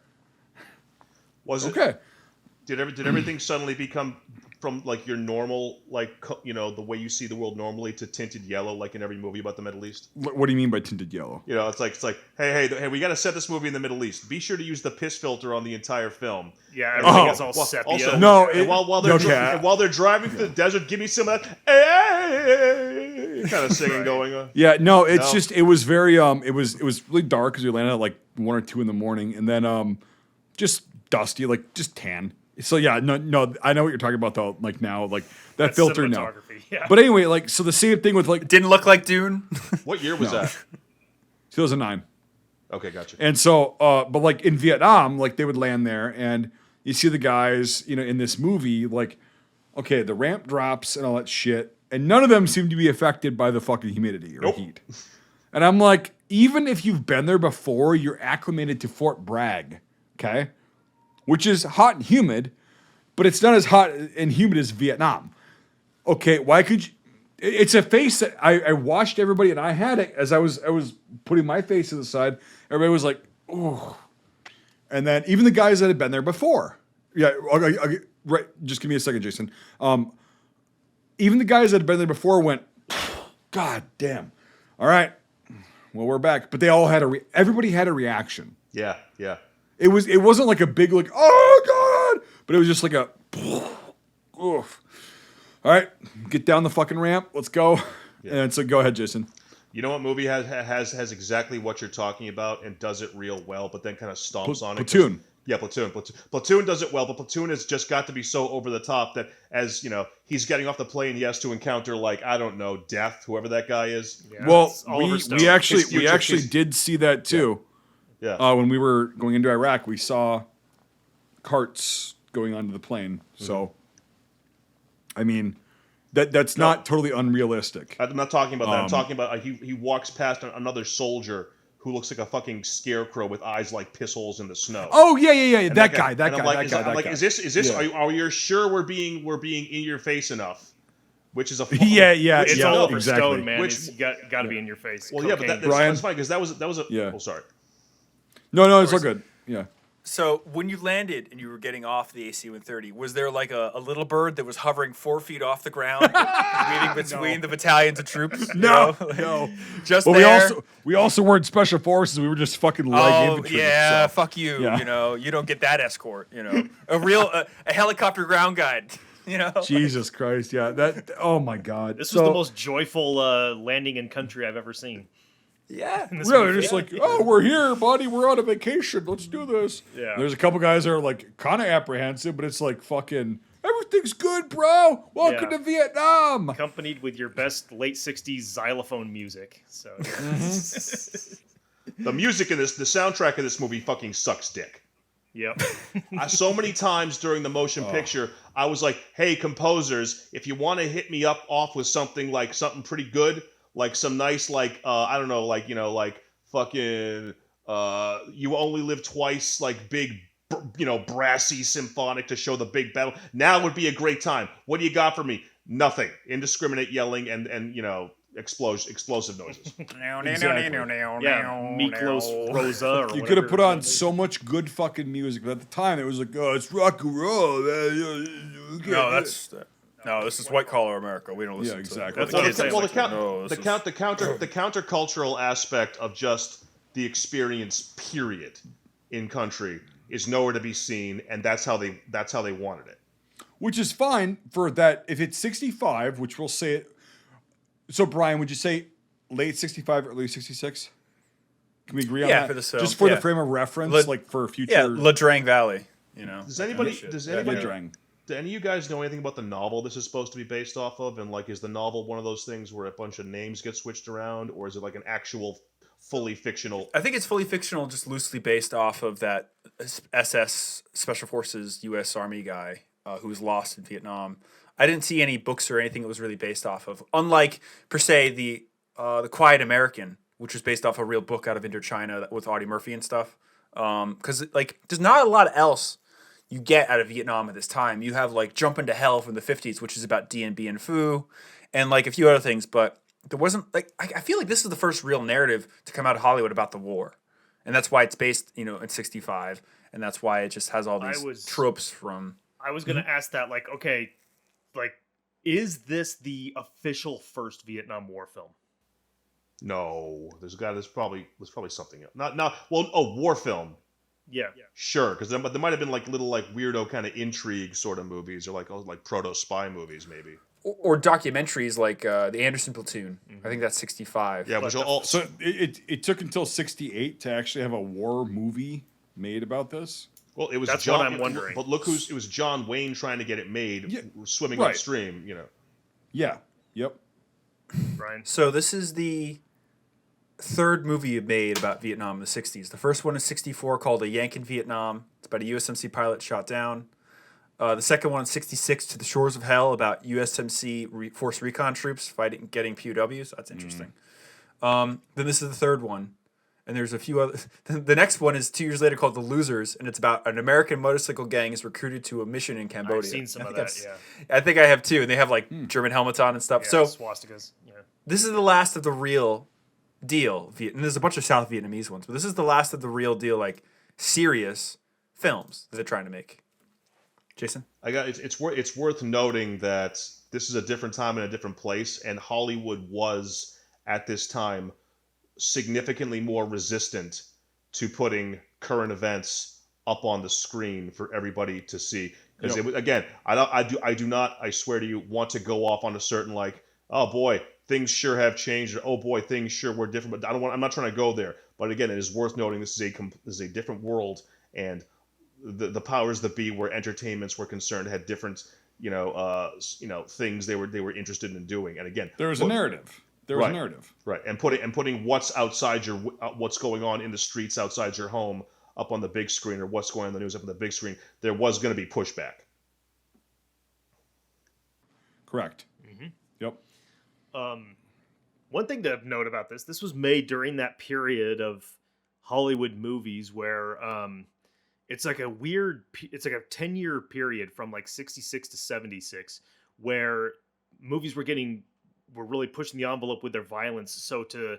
Speaker 4: Was it?
Speaker 3: Okay.
Speaker 4: Did everything suddenly become from like your normal, like, you know, the way you see the world normally to tinted yellow, like in every movie about the Middle East?
Speaker 3: What do you mean by tinted yellow?
Speaker 4: You know, it's like, hey, we got to set this movie in the Middle East. Be sure to use the piss filter on the entire film.
Speaker 2: Yeah, everything is all sepia.
Speaker 4: Also,
Speaker 3: no,
Speaker 4: while they're driving through the desert, give me some of that kind of singing going on.
Speaker 3: Yeah, no, it's just it was very it was really dark because we landed at like 1 or 2 in the morning, and then just dusty, like just tan. So yeah, no, I know what you're talking about though. Like now, like that filter, no.
Speaker 2: Yeah.
Speaker 3: But anyway, like so the same thing with like
Speaker 5: it didn't look like Dune.
Speaker 4: What year was that?
Speaker 3: 2009.
Speaker 4: Okay, gotcha.
Speaker 3: And so, but like in Vietnam, like they would land there, and you see the guys, you know, in this movie, like, okay, the ramp drops and all that shit, and none of them seem to be affected by the fucking humidity or heat. And I'm like, even if you've been there before, you're acclimated to Fort Bragg, okay? Which is hot and humid, but it's not as hot and humid as Vietnam. Okay, why could you? It's a face that I watched everybody, and I had it as I was putting my face to the side. Everybody was like, oh. And then even the guys that had been there before. Yeah, okay, right. Just give me a second, Jason. Even the guys that had been there before went, God damn. All right, well, we're back. But they all had everybody had a reaction.
Speaker 4: Yeah.
Speaker 3: It wasn't like a big like, oh God, but it was just like a oof. All right, get down the fucking ramp. Let's go. Yeah. And so go ahead, Jason.
Speaker 4: You know what movie has exactly what you're talking about and does it real well, but then kind of stomps on it?
Speaker 3: Platoon.
Speaker 4: Yeah, Platoon does it well, but Platoon has just got to be so over the top that as he's getting off the plane, he has to encounter like I don't know, death, whoever that guy is.
Speaker 2: Yeah,
Speaker 3: Well,
Speaker 2: it's Oliver Stone.
Speaker 3: we actually
Speaker 4: His future-
Speaker 3: did see that too.
Speaker 4: Yeah.
Speaker 3: When we were going into Iraq, we saw carts going onto the plane. So, I mean, that's not totally unrealistic.
Speaker 4: I'm not talking about that. I'm talking about he walks past another soldier who looks like a fucking scarecrow with eyes like piss holes in the snow.
Speaker 3: Oh yeah.
Speaker 4: And
Speaker 3: That guy.
Speaker 4: and I'm like, is this?
Speaker 3: Yeah.
Speaker 4: Are you sure we're being in your face enough? Which is a
Speaker 3: Yeah.
Speaker 2: It's Oliver
Speaker 3: exactly.
Speaker 2: Stone, man.
Speaker 4: Which-
Speaker 2: It's got to be in your face.
Speaker 4: Well, yeah, but
Speaker 2: Cocaine.
Speaker 4: that's fine because that was a.
Speaker 3: Yeah.
Speaker 4: Oh, sorry.
Speaker 3: No, it's all good. Yeah.
Speaker 5: So when you landed and you were getting off the AC-130, was there like a little bird that was hovering 4 feet off the ground, weaving between the battalions of troops?
Speaker 3: No.
Speaker 5: Just
Speaker 3: Well,
Speaker 5: there.
Speaker 3: we also weren't special forces. We were just fucking light infantry.
Speaker 5: yeah,
Speaker 3: so-
Speaker 5: fuck you.
Speaker 3: Yeah.
Speaker 5: You don't get that escort. A helicopter ground guide.
Speaker 3: Jesus Christ, yeah. That. Oh my God.
Speaker 2: This was the most joyful landing in country I've ever seen.
Speaker 5: Yeah.
Speaker 2: in this
Speaker 3: Really,
Speaker 2: movie.
Speaker 3: they're just like, oh, we're here, buddy. We're on a vacation. Let's do this.
Speaker 2: Yeah.
Speaker 3: There's a couple guys that are like kind of apprehensive, but it's like fucking everything's good, bro. Welcome
Speaker 2: Yeah.
Speaker 3: to Vietnam.
Speaker 2: Accompanied with your best late '60s xylophone music. So
Speaker 4: The music in the soundtrack of this movie fucking sucks dick.
Speaker 2: yep.
Speaker 4: So many times during the motion picture, I was like, "Hey, composers, if you want to hit me off with something pretty good, like some nice I don't know, like fucking You Only Live Twice, like big, brassy symphonic to show the big battle. Now would be a great time. What do you got for me? Nothing. Indiscriminate yelling and explosive noises.
Speaker 2: Yeah, Miklos Rosa. Or
Speaker 3: You could have
Speaker 2: whatever
Speaker 3: put
Speaker 2: his
Speaker 3: on
Speaker 2: name is.
Speaker 3: so much good fucking music, but at the time it was like, oh, it's rock and roll.
Speaker 5: No, this is white collar America. We don't listen
Speaker 3: Yeah,
Speaker 5: to
Speaker 3: exactly.
Speaker 2: That's what I'm saying.
Speaker 4: The countercultural aspect of just the experience, period, in country is nowhere to be seen, and that's how they wanted it.
Speaker 3: Which is fine for that. If it's 65, which we'll say it. So, Brian, would you say late 65, early 66? Can we agree on
Speaker 5: Yeah,
Speaker 3: that?
Speaker 5: for the film,
Speaker 3: Just for
Speaker 5: yeah.
Speaker 3: the frame of reference, like for future.
Speaker 5: Yeah, La Drang Valley.
Speaker 4: Does anybody
Speaker 3: Drang.
Speaker 4: do any of you guys know anything about the novel this is supposed to be based off of? And is the novel one of those things where a bunch of names get switched around, or is it like an actual fully fictional?
Speaker 5: I think it's fully fictional, just loosely based off of that SS Special Forces U.S. Army guy who was lost in Vietnam. I didn't see any books or anything it was really based off of. Unlike, per se, the Quiet American, which was based off a real book out of Indochina with Audie Murphy and stuff. Because there's not a lot else you get out of Vietnam at this time. You have Jump into Hell from the 50s, which is about Dien Bien Phu, and a few other things. But there wasn't I feel like this is the first real narrative to come out of Hollywood about the war, and that's why it's based in 65, and that's why it just has all these tropes from.
Speaker 2: I was gonna ask that, okay, is this the official first Vietnam War film?
Speaker 4: No, there's probably something else. War film.
Speaker 2: Yeah.
Speaker 4: Sure, because there might have been little weirdo kind of intrigue sort of movies, or proto spy movies maybe.
Speaker 5: Or documentaries like the Anderson Platoon. I think that's 65.
Speaker 4: Yeah, which all
Speaker 3: So it took until 68 to actually have a war movie made about this.
Speaker 4: well, it was
Speaker 2: That's
Speaker 4: John.
Speaker 2: what I'm wondering.
Speaker 4: But look it was John Wayne trying to get it made,
Speaker 3: Yeah,
Speaker 4: swimming
Speaker 3: right.
Speaker 4: upstream.
Speaker 3: Yeah. Yep.
Speaker 2: Brian.
Speaker 5: So this is the third movie made about Vietnam in the 60s. The first one is 64 called A Yank in Vietnam. It's about a USMC pilot shot down. The second one is 66 To the Shores of Hell about USMC force recon troops getting POWs. That's interesting. Then this is the third one. And there's a few other. The next one is 2 years later called The Losers, and it's about an American motorcycle gang is recruited to a mission in Cambodia.
Speaker 2: I've seen some of that, yeah.
Speaker 5: I think I have too, and they have German helmets on and stuff.
Speaker 2: Yeah,
Speaker 5: So
Speaker 2: swastikas. Yeah.
Speaker 5: this is the last of the real deal. And there's a bunch of South Vietnamese ones, but this is the last of the real deal, serious films that they're trying to make. Jason?
Speaker 4: It's worth noting that this is a different time and a different place, and Hollywood was at this time significantly more resistant to putting current events up on the screen for everybody to see. Because again, I do not, I swear to you, want to go off on a certain oh boy, things sure have changed, or oh boy, things sure were different. But I'm not trying to go there. But again, it is worth noting this is a different world, and the powers that be, where entertainments were concerned, had different things they were interested in doing. And again,
Speaker 3: There was a narrative. There was a narrative.
Speaker 4: Right, and putting what's outside what's going on in the streets outside your home up on the big screen, or what's going on in the news up on the big screen, there was going to be pushback.
Speaker 3: Correct. Yep.
Speaker 2: One thing to note about this was made during that period of Hollywood movies where it's like a 10-year period from like 66 to 76 where movies were really pushing the envelope with their violence. So to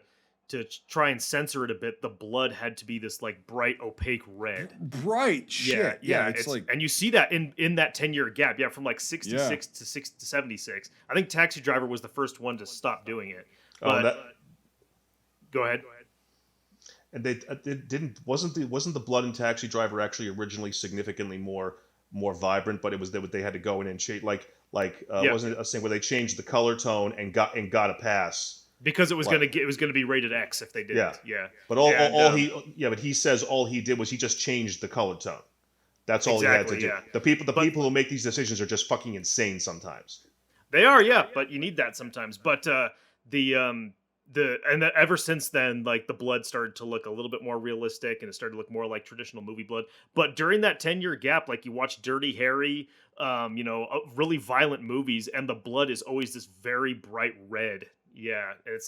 Speaker 2: try and censor it a bit, the blood had to be this like bright opaque red.
Speaker 3: Bright shit. Yeah, it's like,
Speaker 2: and you see that in that 10-year gap. Yeah, from like 66 to 76. I think Taxi Driver was the first one to stop doing it. But go ahead.
Speaker 4: And wasn't the blood in Taxi Driver actually originally significantly more vibrant, but it was they had to go in and change wasn't it a thing where they changed the color tone and got a pass
Speaker 2: because it was going to be rated X if they did. Yeah.
Speaker 4: But he says all he did was he just changed the color tone. That's all he had to do.
Speaker 2: Yeah.
Speaker 4: The people who make these decisions are just fucking insane sometimes.
Speaker 2: They are, yeah, but you need that sometimes. But ever since then, like the blood started to look a little bit more realistic, and it started to look more like traditional movie blood. But during that 10-year gap, like you watch Dirty Harry, really violent movies, and the blood is always this very bright red. Yeah, it's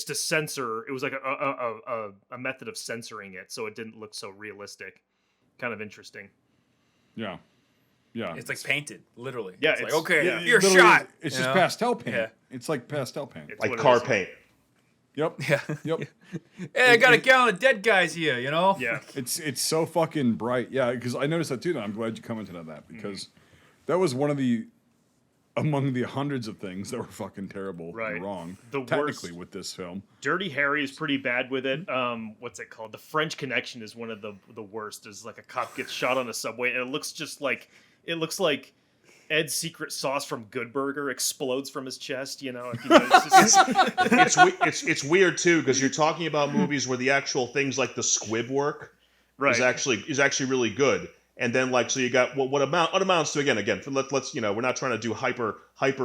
Speaker 2: to censor. It was like a method of censoring it, so it didn't look so realistic. Kind of interesting.
Speaker 3: Yeah. Yeah.
Speaker 5: It's like painted, literally.
Speaker 2: Yeah,
Speaker 5: it's like, okay,
Speaker 3: Yeah,
Speaker 5: you're
Speaker 3: literally,
Speaker 5: shot.
Speaker 3: It's just pastel paint.
Speaker 5: Yeah.
Speaker 3: It's like pastel paint.
Speaker 2: It's
Speaker 4: Like
Speaker 2: what it
Speaker 4: car
Speaker 2: is.
Speaker 4: paint.
Speaker 3: Yep.
Speaker 5: Yeah.
Speaker 3: Yep.
Speaker 5: Hey, I got a gallon of dead guys here, you know?
Speaker 2: Yeah.
Speaker 3: It's so fucking bright. Yeah, because I noticed that too. And I'm glad you commented on that because that was one of among the hundreds of things that were fucking terrible
Speaker 2: Right.
Speaker 3: and wrong.
Speaker 2: The
Speaker 3: technically
Speaker 2: worst.
Speaker 3: with this film.
Speaker 2: Dirty Harry is pretty bad with it. What's it called? The French Connection is one of the worst. Is like a cop gets shot on a subway, and it looks like Ed's secret sauce from Good Burger explodes from his chest. You know, if you notice,
Speaker 4: It's weird too, because you're talking about movies where the actual things like the squib work
Speaker 2: right?
Speaker 4: is actually really good. And then so you got what amounts to again let's we're not trying to do hyper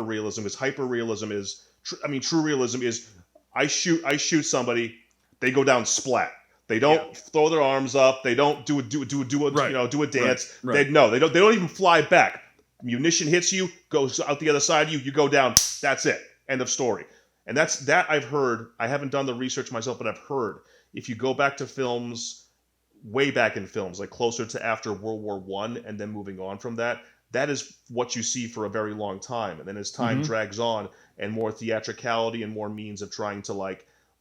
Speaker 4: realism, because hyper realism is true realism is I shoot somebody, they go down splat. They don't throw their arms up, they don't do a dance.
Speaker 3: Right.
Speaker 4: They don't even fly back. Munition hits you, goes out the other side of you, you go down. That's it. End of story. And that I've heard. I haven't done the research myself, but I've heard if you go back to films, way back in films, like closer to after World War I, and then moving on from that, that is what you see for a very long time. And then as time drags on, and more theatricality and more means of trying to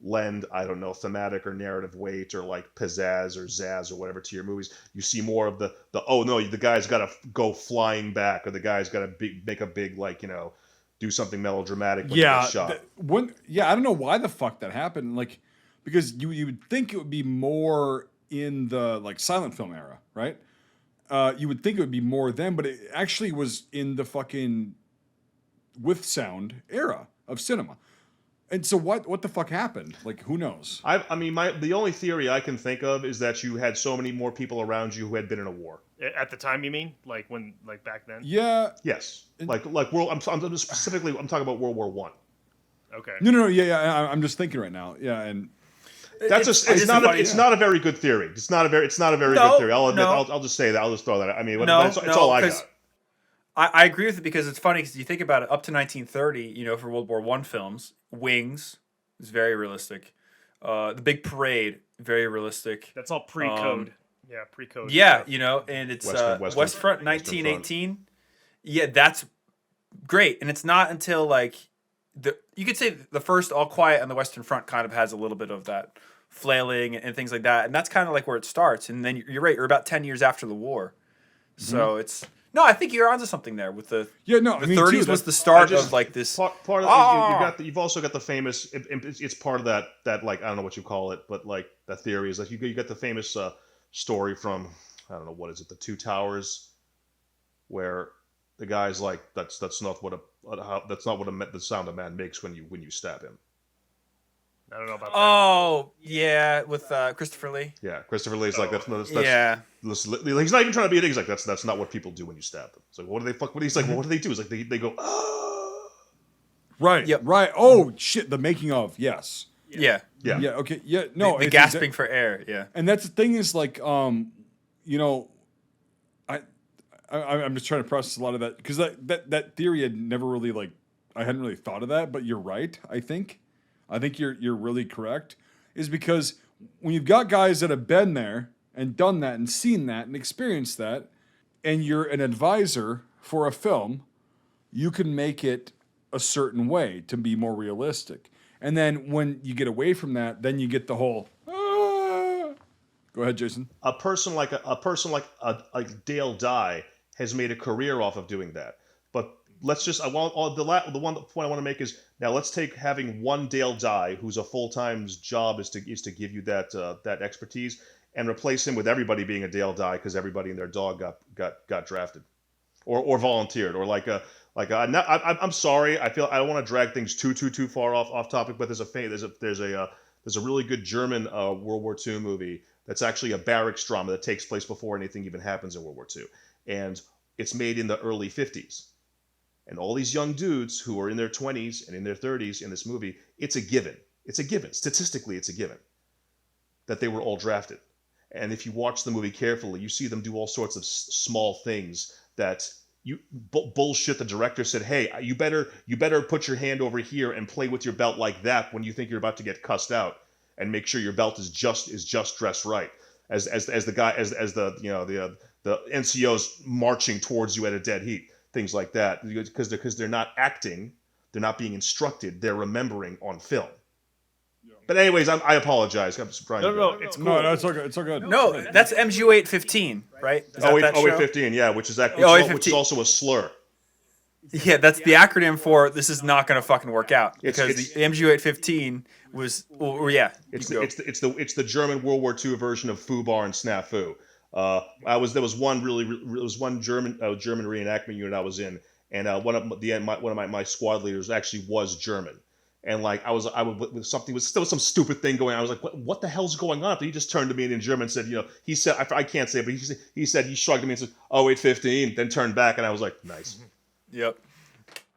Speaker 4: lend, I don't know, thematic or narrative weight or pizzazz or zazz or whatever to your movies, you see more of the oh no, the guy's got to go flying back, or the guy's got to make a big do something melodramatic when he gets shot.
Speaker 3: I don't know why the fuck that happened. Because you would think it would be more in the silent film era, right? You would think it would be more then, but it actually was in the fucking with sound era of cinema. And so what the fuck happened? Who knows?
Speaker 4: The only theory I can think of is that you had so many more people around you who had been in a war.
Speaker 2: At the time, you mean? When back then?
Speaker 3: Yeah.
Speaker 4: Yes. I'm talking about World War One.
Speaker 2: Okay.
Speaker 3: No. Yeah. I'm just thinking right now. Yeah, and
Speaker 4: it's not a very good theory. It's not a very good theory. I'll admit. I'll just say that. I'll just throw that out. It's all I got.
Speaker 5: I agree with it because it's funny because you think about it, up to 1930, for World War I films, Wings is very realistic. The Big Parade, very realistic.
Speaker 2: That's all pre-code. Pre-code.
Speaker 5: Yeah, and it's West Front 1918. Yeah, that's great. And it's not until you could say the first All Quiet on the Western Front kind of has a little bit of that flailing and things like that. And that's kind of where it starts. And then you're right, you're about 10 years after the war. So it's... No, I think you're onto something there with the 30s was the start of this.
Speaker 4: Part of you've also got the famous. It's part of that I don't know what you call it, but that theory is you got the famous story from I don't know what is it, the Two Towers, where the guy's that's not what the sound a man makes when you stab him.
Speaker 2: I don't know about that.
Speaker 5: Oh yeah, with Christopher Lee.
Speaker 4: Yeah, Christopher Lee's like that's
Speaker 5: Yeah.
Speaker 4: he's not even trying to be a dick. He's like that's not what people do when you stab them. It's like what do they fuck? What he's like? Well, what do they do? It's like they go.
Speaker 3: Right.
Speaker 5: Yep.
Speaker 3: Right. Oh shit! The making of, yes.
Speaker 5: Yeah.
Speaker 4: Yeah.
Speaker 3: Yeah. Okay. Yeah. No.
Speaker 5: The
Speaker 3: it's
Speaker 5: gasping for air. Yeah.
Speaker 3: And that's the thing is like, you know, I'm just trying to process a lot of that because that theory had never really like I hadn't really thought of that, but you're right. I think you're really correct. Is because when you've got guys that have been there and done that and seen that and experienced that, and you're an advisor for a film, you can make it a certain way to be more realistic. And then when you get away from that, then you get the whole. Ah. Go ahead, Jason.
Speaker 4: A person like Dale Dye has made a career off of doing that. But let's just the one point I want to make is now let's take having one Dale Dye whose a full-time job is to give you that expertise and replace him with everybody being a Dale Dye because everybody and their dog got drafted or volunteered or I'm sorry. I don't want to drag things too far off topic, but there's a really good German World War II movie that's actually a barracks drama that takes place before anything even happens in World War II, and it's made in the early 50s. And all these young dudes who are in their 20s and in their 30s in this movie, it's a given. It's a given. Statistically, it's a given that they were all drafted. And if you watch the movie carefully, you see them do all sorts of small things that bullshit. The director said, "Hey, you better put your hand over here and play with your belt like that when you think you're about to get cussed out, and make sure your belt is just dressed right." As the NCO's marching towards you at a dead heat, things like that, because they're not acting, they're not being instructed, they're remembering on film. But anyways, I apologize. I'm surprised.
Speaker 2: No, it's cool.
Speaker 3: No, it's all good. It's all good.
Speaker 5: No, that's MGU 815, right? Is that that show?
Speaker 4: 0815, yeah, which is also a slur.
Speaker 5: Yeah, that's the acronym for this is not going to fucking work out because
Speaker 4: It's-
Speaker 5: the MGU 815 was yeah.
Speaker 4: It's the German World War II version of Fubar and Snafu. There was one German reenactment unit I was in, and one of my squad leaders actually was German. And like I was with something was still some stupid thing going on. I was like, what the hell's going on? But he just turned to me in German and said, he said, I can't say it, but he said, he shrugged at me and said, 0815, then turned back, and I was like, nice.
Speaker 5: Yep.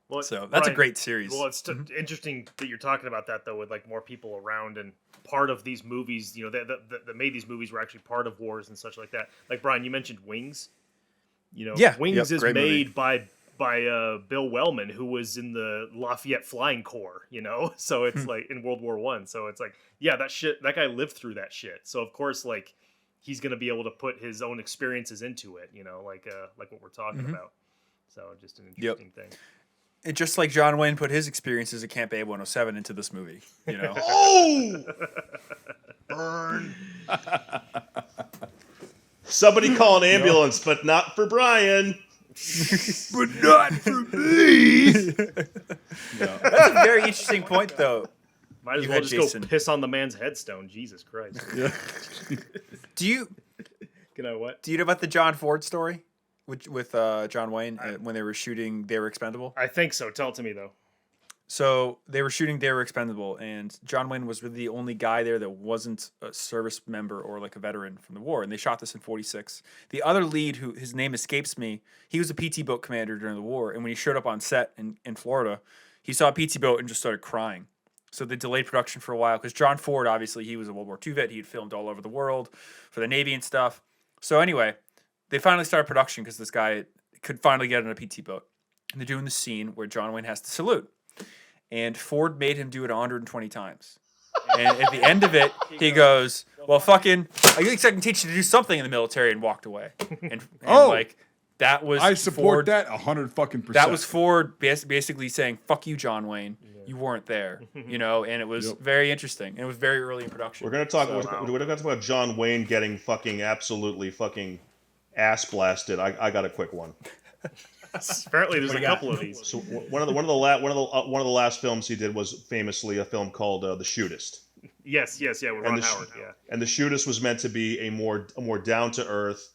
Speaker 2: Well,
Speaker 5: So that's a
Speaker 2: Brian,
Speaker 5: great series.
Speaker 2: Well, it's interesting that you're talking about that though, with like more people around and part of these movies. That made these movies were actually part of wars and such like that. Like Brian, you mentioned Wings.
Speaker 5: Yeah,
Speaker 2: Wings is
Speaker 5: great movie.
Speaker 2: made by Bill Wellman, who was in the Lafayette Flying Corps. So it's like in World War I. So it's like, yeah, that guy lived through that shit. So of course, like he's gonna be able to put his own experiences into it. Like what we're talking about. So just an interesting thing.
Speaker 5: And just like John Wayne put his experiences at Camp A107 into this movie,
Speaker 4: Oh! Burn. Somebody call an ambulance, but not for Brian.
Speaker 3: But not for me.
Speaker 5: That's a very interesting point, though.
Speaker 2: Might as
Speaker 5: You
Speaker 2: well
Speaker 5: had
Speaker 2: just
Speaker 5: Jason.
Speaker 2: go piss on the man's headstone. Jesus Christ.
Speaker 5: Do you
Speaker 2: What?
Speaker 5: know about the John Ford story with John Wayne when they were shooting They Were Expendable?
Speaker 2: I think so. Tell it to me though.
Speaker 5: So they were shooting They Were Expendable, and John Wayne was really the only guy there that wasn't a service member or like a veteran from the war, and they shot this in 46. The other lead, who his name escapes me, he was a PT boat commander during the war, and when he showed up on set in Florida, he saw a PT boat and just started crying. So they delayed production for a while, because John Ford, obviously, he was a World War II vet, he had filmed all over the world for the Navy and stuff. So anyway, they finally started production because this guy could finally get on a PT boat, and they're doing the scene where John Wayne has to salute. And Ford made him do it 120 times. And at the end of it, he goes, well, fucking, I guess I can teach you to do something in the military, and walked away. And like, that was
Speaker 3: I support
Speaker 5: Ford,
Speaker 3: that 100%.
Speaker 5: That was Ford basically saying, fuck you, John Wayne. You weren't there, and it was very interesting. And it was very early in production.
Speaker 4: We're gonna talk about John Wayne getting fucking absolutely fucking ass blasted. I got a quick one.
Speaker 2: Apparently, there's a couple of these.
Speaker 4: So one of the last films he did was famously a film called The Shootist.
Speaker 2: Yes, with Ron Howard. Yeah.
Speaker 4: And The Shootist was meant to be a more down to earth,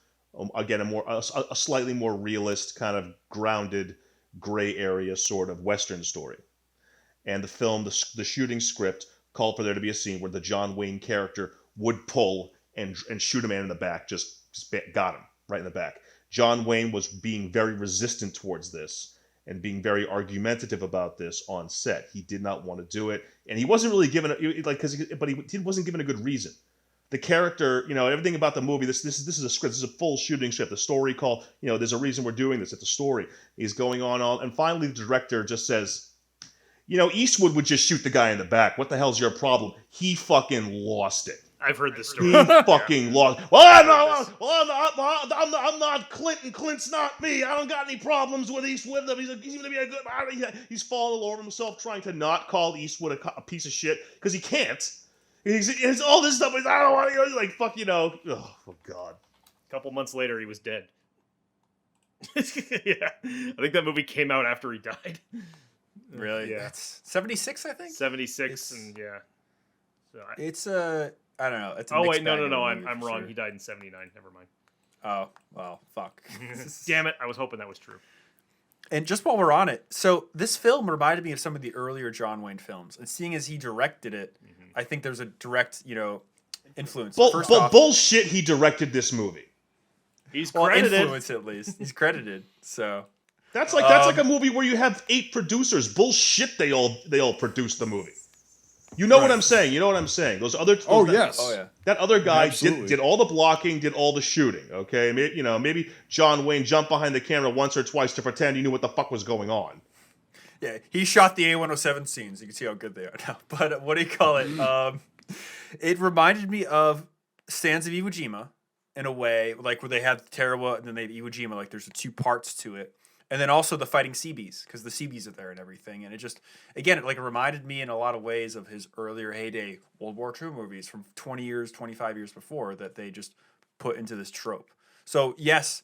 Speaker 4: again a slightly more realist, kind of grounded, gray area sort of Western story. And the film, the shooting script called for there to be a scene where the John Wayne character would pull and shoot a man in the back. Just got him right in the back. John Wayne was being very resistant towards this and being very argumentative about this on set. He did not want to do it, and he wasn't really given but he wasn't given a good reason. The character, everything about the movie. This is a script. This is a full shooting script. The story called, there's a reason we're doing this. It's a story. He's going on, and finally the director just says, Eastwood would just shoot the guy in the back. What the hell's your problem? He fucking lost it.
Speaker 2: I've heard this story.
Speaker 4: He fucking lost. Well, I'm not Clinton. Clint's not me. I don't got any problems with Eastwood. He's going to be a good. He's falling all over himself trying to not call Eastwood a piece of shit because he can't. He's all this stuff. I don't want to go. Like fuck, Oh God.
Speaker 2: A couple months later, he was dead. Yeah, I think that movie came out after he died.
Speaker 5: Really?
Speaker 2: Yeah.
Speaker 5: That's 76, I think.
Speaker 2: 76, and yeah. So
Speaker 5: it's I don't know. It's a
Speaker 2: oh
Speaker 5: mixed
Speaker 2: wait, no,
Speaker 5: bag of a
Speaker 2: I'm
Speaker 5: movie for
Speaker 2: wrong.
Speaker 5: sure.
Speaker 2: He died in 79. Never mind.
Speaker 5: Oh well, fuck.
Speaker 2: Damn it! I was hoping that was true.
Speaker 5: And just while we're on it, so this film reminded me of some of the earlier John Wayne films, and seeing as he directed it, I think there's a direct, influence. First off,
Speaker 4: bullshit. He directed this movie.
Speaker 2: He's
Speaker 5: well,
Speaker 2: credited.
Speaker 5: influence at least. He's credited. So
Speaker 4: that's like a movie where you have 8 producers. Bullshit. They all produced the movie. You know what I'm saying? Those other.
Speaker 3: Yes.
Speaker 5: oh yeah.
Speaker 4: That other guy
Speaker 3: Absolutely.
Speaker 4: did all the blocking, did all the shooting. Okay, maybe John Wayne jumped behind the camera once or twice to pretend he knew what the fuck was going on.
Speaker 5: Yeah, he shot the A107 scenes. You can see how good they are now. But what do you call it? It reminded me of Sands of Iwo Jima in a way, like where they had Tarawa and then they had Iwo Jima. Like there's the 2 parts to it. And then also the fighting Seabees, because the Seabees are there and everything. And it just, again, it reminded me in a lot of ways of his earlier heyday World War II movies from 20 years, 25 years before that they just put into this trope. So yes,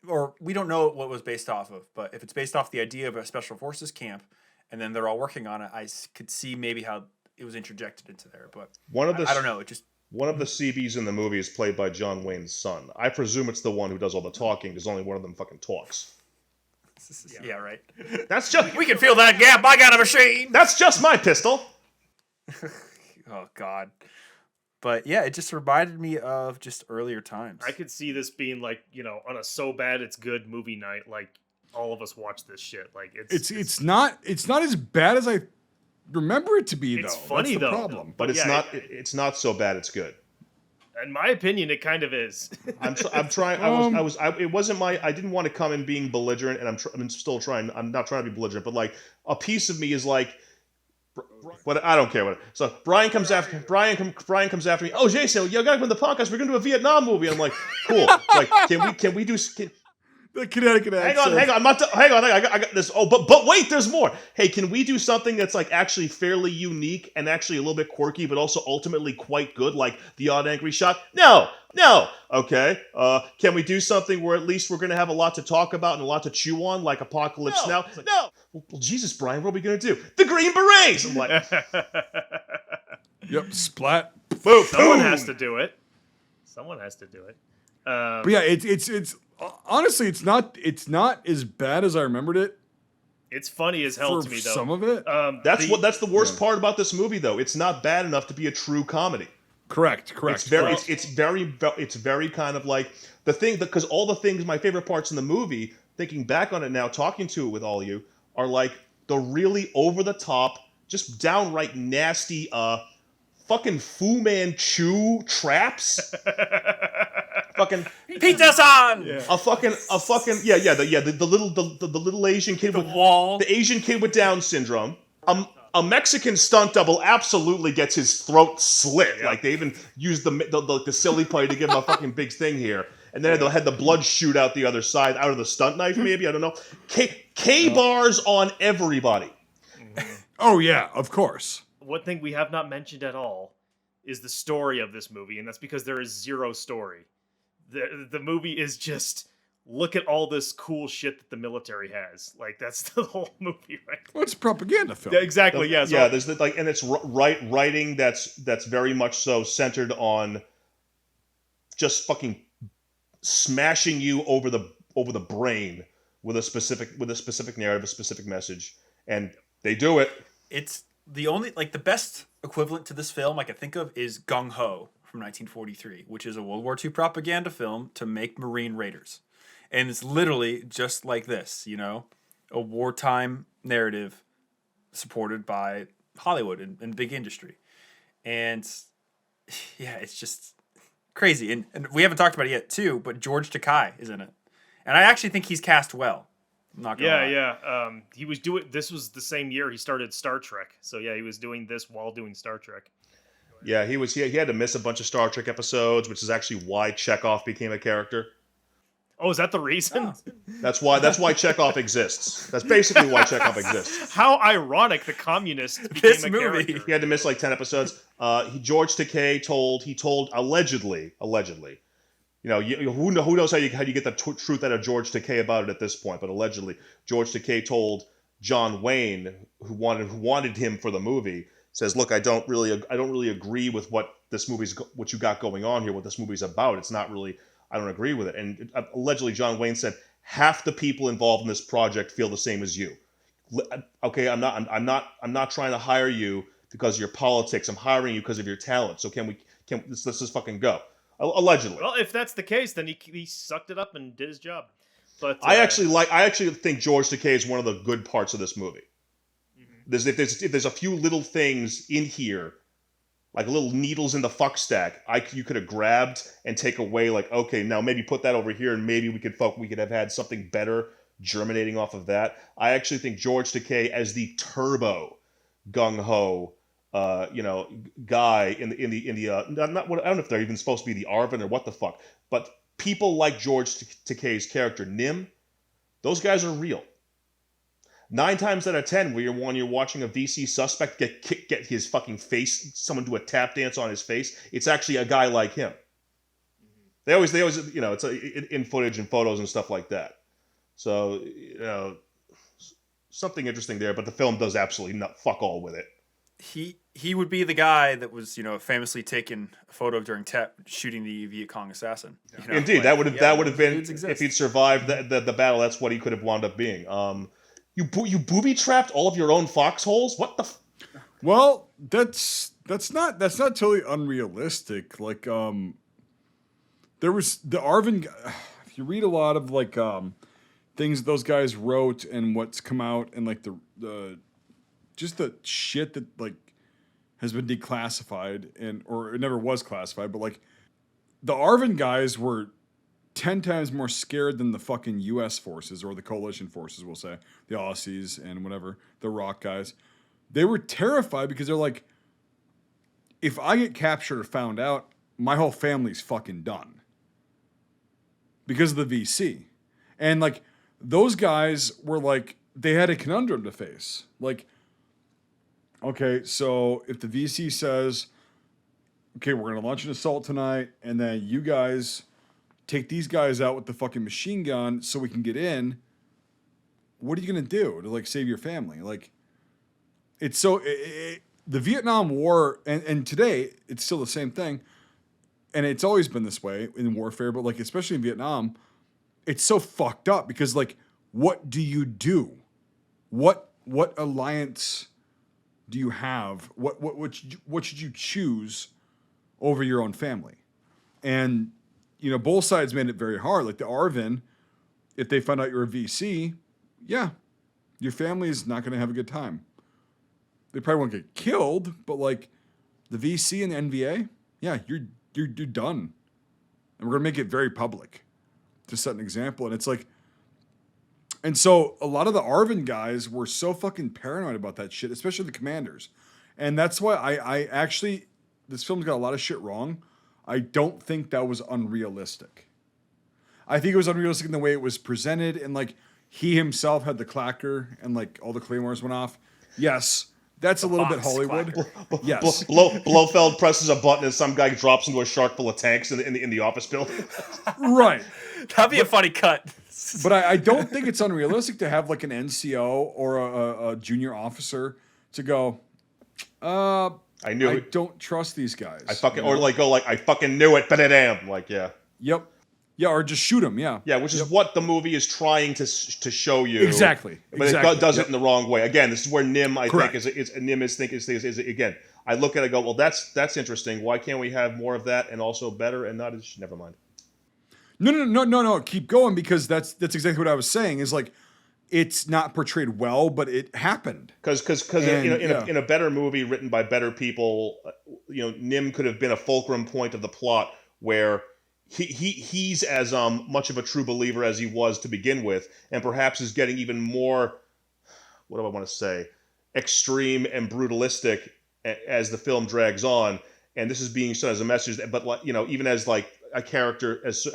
Speaker 5: or we don't know what it was based off of, but if it's based off the idea of a special forces camp and then they're all working on it, I could see maybe how it was interjected into there. But I don't know. It just...
Speaker 4: One of the CBs in the movie is played by John Wayne's son. I presume it's the one who does all the talking because only one of them fucking talks.
Speaker 5: Yeah, right.
Speaker 4: That's just
Speaker 5: We can feel that gap. I got a machine.
Speaker 4: That's just my pistol.
Speaker 5: Oh God. But yeah, it just reminded me of just earlier times.
Speaker 2: I could see this being like, on a so bad it's good movie night. Like all of us watch this shit. Like
Speaker 3: It's not as bad as I remember it to be.
Speaker 2: It's
Speaker 3: though.
Speaker 2: funny,
Speaker 3: That's the
Speaker 2: though.
Speaker 3: problem.
Speaker 4: But
Speaker 2: Yeah,
Speaker 4: it's not so bad it's good.
Speaker 2: in my opinion, it kind of is.
Speaker 4: I'm trying. It wasn't my. I didn't want to come in being belligerent, and I'm still trying. I'm not trying to be belligerent, but like a piece of me is like, what I don't care what. So Brian comes after me. Oh, Jason, you gotta come to the podcast. We're gonna do a Vietnam movie. I'm like, cool. Like, can we do?
Speaker 3: The Connecticut accent.
Speaker 4: Hang on. I got this. Oh, but wait, there's more. Hey, can we do something that's like actually fairly unique and actually a little bit quirky, but also ultimately quite good, like the odd angry shot? No. Okay. Can we do something where at least we're gonna have a lot to talk about and a lot to chew on, like Apocalypse Now? No. Well, Jesus, Brian, what are we gonna do? The Green Berets. I'm like,
Speaker 3: Yep. Splat.
Speaker 4: boom.
Speaker 2: Someone has to do it.
Speaker 3: But yeah, it's honestly it's not as bad as I remembered it.
Speaker 2: It's funny as hell
Speaker 3: for
Speaker 2: to me, though.
Speaker 3: some of it.
Speaker 4: That's the worst part about this movie, though. It's not bad enough to be a true comedy.
Speaker 3: Correct.
Speaker 4: It's very kind of like the thing because all the things, my favorite parts in the movie, thinking back on it now, talking to it with all you, are like the really over the top, just downright nasty, fucking Fu Manchu traps. Fucking
Speaker 5: Pizza-san!
Speaker 2: Yeah.
Speaker 4: a fucking the little Asian kid with
Speaker 5: wall.
Speaker 4: the Asian kid with Down syndrome. A Mexican stunt double absolutely gets his throat slit.
Speaker 2: Yeah.
Speaker 4: Like they even used the silly putty to give him a fucking big thing here. And then they'll had the blood shoot out the other side, out of the stunt knife, maybe. I don't know. K bars on everybody.
Speaker 3: Oh yeah, of course.
Speaker 2: One thing we have not mentioned at all is the story of this movie, and that's because there is zero story. The movie is just look at all this cool shit that the military has. Like that's the whole movie, right?
Speaker 3: Well, it's a propaganda film.
Speaker 2: Yeah, exactly. Yeah. So,
Speaker 4: Yeah, there's and it's writing that's very much so centered on just fucking smashing you over the brain with a specific narrative, a specific message, and they do it.
Speaker 5: It's the only like the best equivalent to this film I can think of is Gung Ho from 1943, which is a World War II propaganda film to make Marine raiders. And it's literally just like this, a wartime narrative supported by Hollywood and big industry. And yeah, it's just crazy. And we haven't talked about it yet too, but George Takei is in it. And I actually think he's cast well. I'm not gonna lie.
Speaker 2: Yeah. He was this was the same year he started Star Trek. So yeah, he was doing this while doing Star Trek.
Speaker 4: Yeah, he had to miss a bunch of Star Trek episodes, which is actually why Chekhov became a character.
Speaker 2: Oh, is that the reason?
Speaker 5: Oh.
Speaker 4: That's why Chekhov exists. That's basically why Chekhov exists.
Speaker 2: How ironic the communist became a character.
Speaker 4: He had to miss like 10 episodes. George Takei told allegedly, who knows how you get the truth out of George Takei about it at this point, but allegedly George Takei told John Wayne, who wanted him for the movie, says, "Look, I don't really agree with what you got going on here, what this movie's about. It's not really, I don't agree with it." And allegedly John Wayne said, "Half the people involved in this project feel the same as you. Okay, I'm not trying to hire you because of your politics. I'm hiring you because of your talent. So let's just fucking go." Allegedly.
Speaker 2: Well, if that's the case, then he sucked it up and did his job. But
Speaker 4: I actually think George Takei is one of the good parts of this movie. Mm-hmm. If there's a few little things in here, like little needles in the fuck stack, you could have grabbed and take away. Like, okay, now maybe put that over here, and maybe we could have had something better germinating off of that. I actually think George Takei as the turbo gung ho, guy in the not what I don't know if they're even supposed to be the Arvin or what the fuck, but people like George Takei's character Nim, those guys are real. 9 times out of 10, when you're watching a VC suspect get his fucking face, someone do a tap dance on his face, it's actually a guy like him. They always it's in footage and photos and stuff like that. So something interesting there, but the film does absolutely not fuck all with it.
Speaker 5: He would be the guy that was famously taken a photo of during TEP shooting the Viet Cong assassin.
Speaker 4: Indeed, that would have been if he'd survived the battle. That's what he could have wound up being. You booby trapped all of your own foxholes. What the?
Speaker 3: Well, that's not totally unrealistic. Like there was the Arvin. If you read a lot of like things those guys wrote and what's come out and like the just the shit that like has been declassified or it never was classified, but like the Arvin guys were 10 times more scared than the fucking U.S. forces or the coalition forces, we'll say, the Aussies and whatever, the Rock guys. They were terrified because they're like, if I get captured or found out, my whole family's fucking done because of the VC. And like those guys were like, they had a conundrum to face. Like, okay, so if the VC says, okay, we're going to launch an assault tonight, and then you guys take these guys out with the fucking machine gun so we can get in, what are you going to do to, like, save your family? Like, it's so... the Vietnam War, and today, it's still the same thing, and it's always been this way in warfare, but, like, especially in Vietnam, it's so fucked up because, like, what do you do? What alliance do you have? What should you choose over your own family? And both sides made it very hard. Like the Arvin, if they find out you're a VC, yeah, your family is not going to have a good time. They probably won't get killed, but like the VC and the NVA, yeah, you're done. And we're going to make it very public to set an example. And it's like, and so a lot of the Arvin guys were so fucking paranoid about that shit, especially the commanders. And that's why I actually, this film's got a lot of shit wrong. I don't think that was unrealistic. I think it was unrealistic in the way it was presented, and like he himself had the clacker and like all the claymores went off. Yes, that's a little bit Hollywood. Yes.
Speaker 4: Blofeld presses a button and some guy drops into a shark full of tanks in the office building.
Speaker 3: Right.
Speaker 5: That'd be a funny cut.
Speaker 3: But I don't think it's unrealistic to have like an NCO or a junior officer to go, I don't trust these guys.
Speaker 4: I fucking knew it, but damn, like, yeah.
Speaker 3: Yep. Yeah, or just shoot him. Yeah.
Speaker 4: Yeah, which is what the movie is trying to show you.
Speaker 3: Exactly.
Speaker 4: But it does it in the wrong way. Again, this is where Nim, I
Speaker 3: Correct.
Speaker 4: think, is again. I look at it and go, well, that's interesting. Why can't we have more of that and also better and not as never mind.
Speaker 3: No. Keep going, because that's exactly what I was saying. Is like, it's not portrayed well, but it happened.
Speaker 4: Because in a better movie written by better people, Nim could have been a fulcrum point of the plot where he's as much of a true believer as he was to begin with, and perhaps is getting even more, what do I want to say, extreme and brutalistic as the film drags on. And this is being shown as a message, but even as like a character, as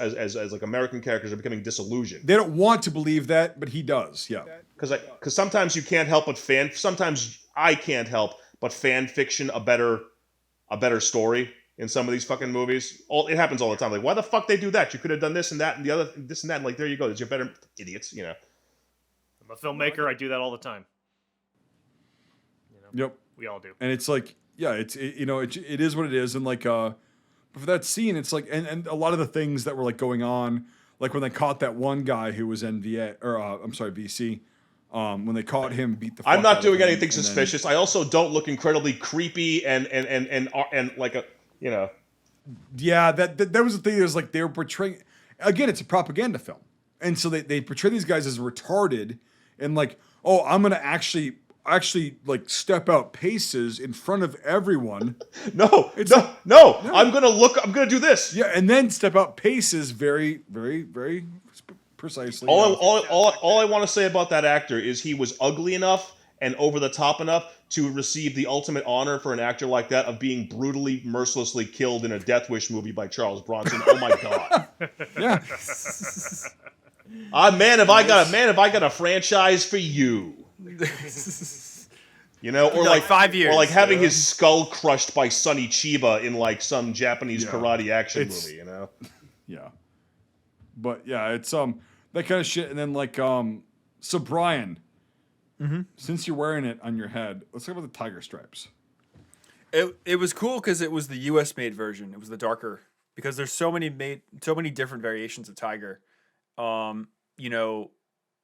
Speaker 4: like American characters are becoming disillusioned.
Speaker 3: They don't want to believe that, but he does. Yeah.
Speaker 4: Because sometimes you can't help but sometimes I can't help but fan fiction a better story in some of these fucking movies. It happens all the time. Like, why the fuck they do that? You could have done this and that and the other, this and that. And like, there you go. You're better idiots,
Speaker 2: I'm a filmmaker. I do that all the time.
Speaker 3: Yep.
Speaker 2: We all do.
Speaker 3: And it's like, yeah, it is what it is. And like, but for that scene, it's like, and a lot of the things that were like going on, like when they caught that one guy who was VC, when they caught him, beat the fuck
Speaker 4: I'm not
Speaker 3: out
Speaker 4: doing
Speaker 3: of him,
Speaker 4: anything suspicious. I also don't look incredibly creepy and like a,
Speaker 3: Yeah, that was the thing. It was like they were portraying, again, it's a propaganda film. And so they portray these guys as retarded and like, oh, I'm going to actually like step out paces in front of everyone.
Speaker 4: No. I'm going to do this.
Speaker 3: Yeah, and then step out paces very, very, very precisely.
Speaker 4: All I want to say about that actor is he was ugly enough and over the top enough to receive the ultimate honor for an actor like that of being brutally, mercilessly killed in a Death Wish movie by Charles Bronson. Oh my God.
Speaker 3: Yeah.
Speaker 4: Man, have I got a franchise for you. Or like 5 years, or like having his skull crushed by Sonny Chiba in like some Japanese karate action movie,
Speaker 3: Yeah. But yeah, it's that kind of shit. And then like so Brian, since you're wearing it on your head, let's talk about the tiger stripes.
Speaker 5: It was cool because it was the U.S. made version. It was the darker, because there's so many different variations of tiger.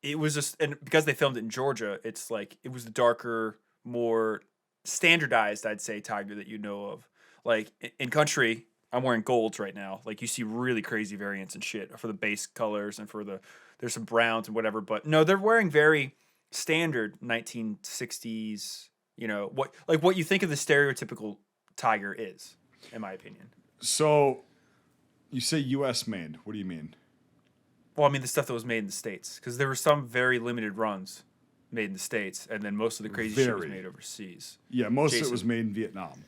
Speaker 5: It was just, and because they filmed it in Georgia, it's like it was the darker, more standardized, I'd say, tiger that you know of. Like in country, I'm wearing golds right now. Like you see really crazy variants and shit for the base colors and there's some browns and whatever. But no, they're wearing very standard 1960s. What you think of the stereotypical tiger is, in my opinion.
Speaker 3: So, you say U.S. made. What do you mean?
Speaker 5: Well, I mean the stuff that was made in the States, because there were some very limited runs made in the States, and then most of the crazy shit was made overseas.
Speaker 3: Yeah, most of it was made in Vietnam.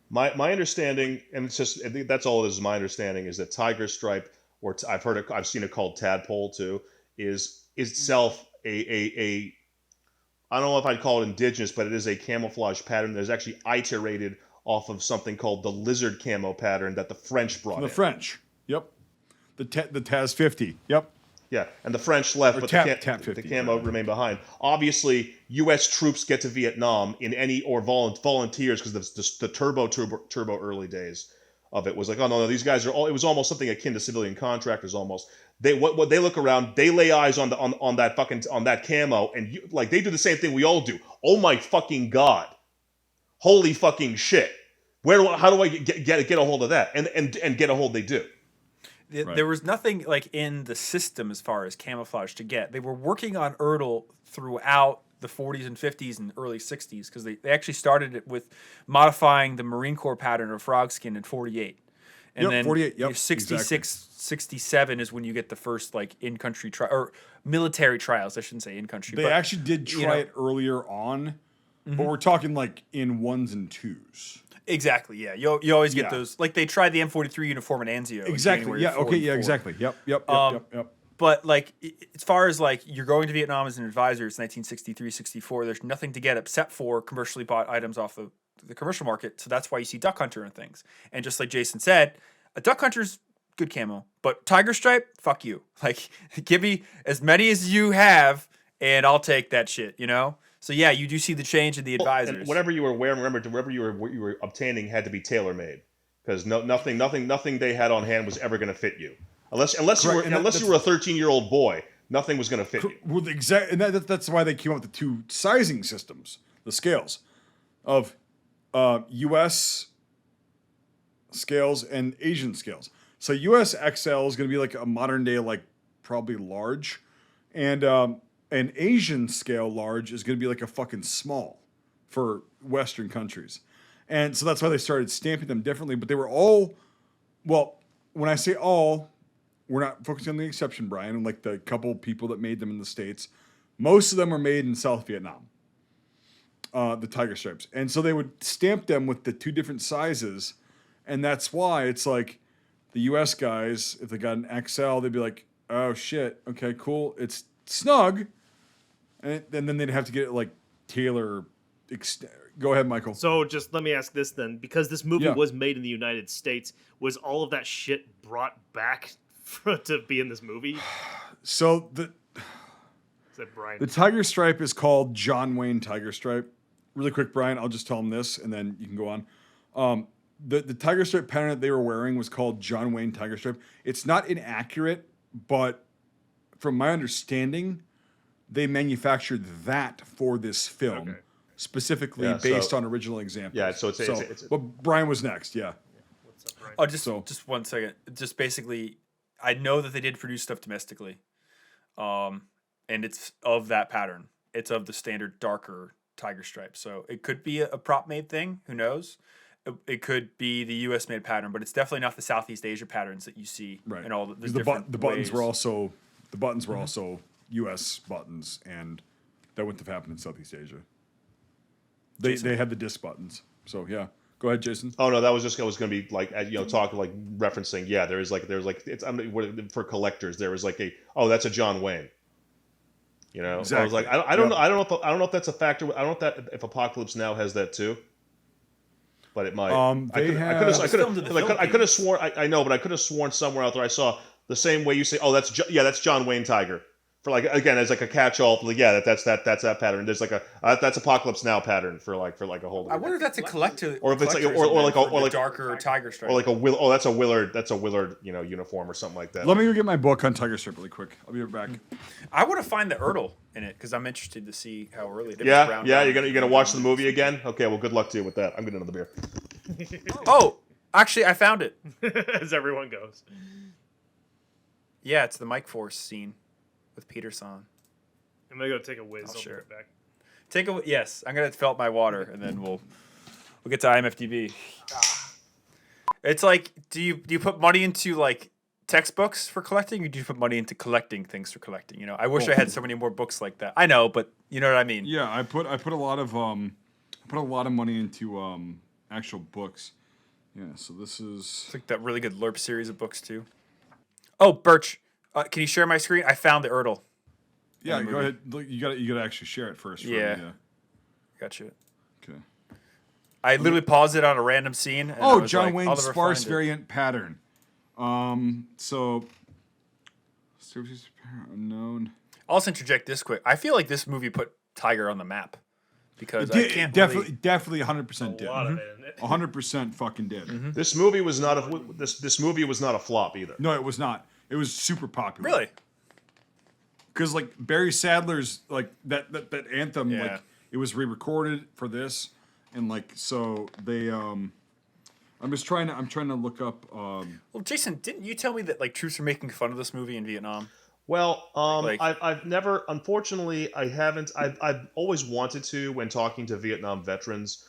Speaker 4: My understanding, and it's just, I think that's all it is. My understanding is that tiger stripe, or I've seen it called tadpole too, is itself a I don't know if I'd call it indigenous, but it is a camouflage pattern that is actually iterated off of something called the lizard camo pattern that the French brought in.
Speaker 3: The French, yep. The Taz 50, yep.
Speaker 4: Yeah, and the French left, but the camo remained behind. Obviously, U.S. troops get to Vietnam or volunteers, because the turbo early days of it was like, oh no, these guys are all. It was almost something akin to civilian contractors almost. They look around, they lay eyes on that camo, and they do the same thing we all do. Oh my fucking God, holy fucking shit! How do I get a hold of that? And get a hold? They do.
Speaker 5: There was nothing like in the system as far as camouflage to get. They were working on Ertl throughout the 40s and 50s and early 60s, because they actually started it with modifying the Marine Corps pattern of frog skin in 48. And then
Speaker 3: 48, yep,
Speaker 5: 66,
Speaker 3: exactly.
Speaker 5: 67 is when you get the first like in-country or military trials. I shouldn't say in-country.
Speaker 3: They actually did try it earlier on, but we're talking like in 1s and 2s.
Speaker 5: Exactly. Yeah. You always get those. Like they tried the M43 uniform in Anzio.
Speaker 3: Exactly. Yeah. Okay. Yeah. Exactly. Yep.
Speaker 5: But like, as far as like you're going to Vietnam as an advisor, it's 1963, 64. There's nothing to get except for commercially bought items off the commercial market. So that's why you see Duck Hunter and things. And just like Jason said, a Duck Hunter's good camo, but Tiger Stripe, fuck you. Like, give me as many as you have, and I'll take that shit. So yeah, you do see the change in the advisors.
Speaker 4: And whatever you were wearing, remember, whatever you were obtaining had to be tailor made, because nothing they had on hand was ever going to fit you. Unless you
Speaker 3: Correct,
Speaker 4: were a 13-year-old boy, nothing was going to fit you.
Speaker 3: Well, and that's why they came up with the two sizing systems, the scales of U.S. scales and Asian scales. So U.S. XL is going to be like a modern day, like probably large, and an Asian scale large is going to be like a fucking small for Western countries, and so that's why they started stamping them differently. But they were all, well, when I say all, we're not focusing on the exception, Brian, like the couple people that made them in the States. Most of them are made in South Vietnam, the tiger stripes. And so they would stamp them with the two different sizes. And that's why it's like the US guys, if they got an XL, they'd be like, oh shit, okay, cool. It's snug. And then they'd have to get it like tailor. Go ahead, Michael.
Speaker 2: So just let me ask this then. Because this movie
Speaker 3: Yeah.
Speaker 2: was made in the United States, was all of that shit brought back to be in this movie?
Speaker 3: So
Speaker 2: Is that Brian?
Speaker 3: the tiger stripe is called John Wayne tiger stripe. Really quick, Brian, I'll just tell them this and then you can go on. The tiger stripe pattern that they were wearing was called John Wayne tiger stripe. It's not inaccurate, but from my understanding, they manufactured that for this film,
Speaker 2: Okay.
Speaker 3: specifically
Speaker 4: Yeah,
Speaker 3: based
Speaker 4: so-
Speaker 3: on original examples.
Speaker 4: Yeah, so it's
Speaker 3: but Brian was next, yeah.
Speaker 2: What's up, Brian?
Speaker 5: Oh, just
Speaker 3: So-
Speaker 5: just 1 second. Just basically, I know that they did produce stuff domestically, and it's of that pattern. It's of the standard darker tiger stripe. So it could be a prop made thing. Who knows? It could be the U.S. made pattern, but it's definitely not the Southeast Asia patterns that you see.
Speaker 3: Right.
Speaker 5: And all the
Speaker 3: 'Cause
Speaker 5: different
Speaker 3: the buttons
Speaker 5: ways.
Speaker 3: were also U.S. buttons, and that wouldn't have happened in Southeast Asia. They had the disc buttons. So yeah, go ahead, Jason.
Speaker 4: Oh no, that was just, I was going to be like, talking like referencing. Yeah, there's like it's for collectors. There was like that's a John Wayne. I was
Speaker 3: Exactly.
Speaker 4: like, I don't
Speaker 3: Yep.
Speaker 4: know, I don't know if that's a factor. I don't know if Apocalypse Now has that too. But it might.
Speaker 3: They have-
Speaker 5: It's filmed in the
Speaker 4: I could have sworn. I know, but I could have sworn somewhere out there I saw the same way you say. Oh, that's John Wayne Tiger. For like, again, as like a catch-all. Like, yeah, that's that pattern. There's like that's Apocalypse Now pattern for like a whole.
Speaker 5: I wonder if that's a collector,
Speaker 4: Or if it's like-
Speaker 5: collector's
Speaker 4: or
Speaker 5: event
Speaker 4: like
Speaker 5: for
Speaker 4: or
Speaker 5: the
Speaker 4: like-
Speaker 5: darker tiger stripe.
Speaker 4: Or like that's a Willard uniform or something like that.
Speaker 3: Let me go get my book on tiger stripe really quick. I'll be right back.
Speaker 5: I want to find the Ertl in it because I'm interested to see how early. If it's
Speaker 4: Yeah,
Speaker 5: ground
Speaker 4: yeah.
Speaker 5: down.
Speaker 4: You're gonna watch the movie again? Okay, well, good luck to you with that. I'm getting another beer.
Speaker 5: Oh, actually, I found it.
Speaker 2: As everyone goes.
Speaker 5: Yeah, it's the Mike Force scene with Peterson.
Speaker 2: I'm gonna go take a whiz. I'll be
Speaker 5: share
Speaker 2: right
Speaker 5: it.
Speaker 2: back.
Speaker 5: Take a yes. I'm gonna fill up my water and then we'll get to IMFDB. It's like, do you put money into like textbooks for collecting, or do you put money into collecting things for collecting? I wish I had so many more books like that. I know, but you know what I mean.
Speaker 3: Yeah, I put a lot of money into actual books. Yeah, so this is
Speaker 5: It's like that really good LERP series of books too. Oh, Birch, can you share my screen? I found the Ertl.
Speaker 3: yeah.
Speaker 5: the
Speaker 3: Go
Speaker 5: movie.
Speaker 3: ahead. Look, you got to actually share it first.
Speaker 5: Yeah. Gotcha.
Speaker 3: Okay.
Speaker 5: I literally paused it on a random scene. And I
Speaker 3: Oh,
Speaker 5: was
Speaker 3: John
Speaker 5: like,
Speaker 3: Wayne
Speaker 5: I'll never
Speaker 3: sparse
Speaker 5: find it.
Speaker 3: variant pattern. So services unknown.
Speaker 5: I'll just interject this quick. I feel like this movie put Tiger on the map because I can't
Speaker 3: Definitely 100% did.
Speaker 2: A lot of it in it.
Speaker 3: 100% fucking did.
Speaker 4: This movie was not this movie was not a flop either.
Speaker 3: No, it was not. It was super popular.
Speaker 5: really.
Speaker 3: Because like Barry Sadler's like that anthem,
Speaker 5: Yeah.
Speaker 3: like it was re-recorded for this, and like so they I'm trying to look up
Speaker 5: Well, Jason, didn't you tell me that like troops were making fun of this movie in Vietnam?
Speaker 4: Well,
Speaker 5: Like-
Speaker 4: I've never, unfortunately, I haven't. I've always wanted to when talking to Vietnam veterans.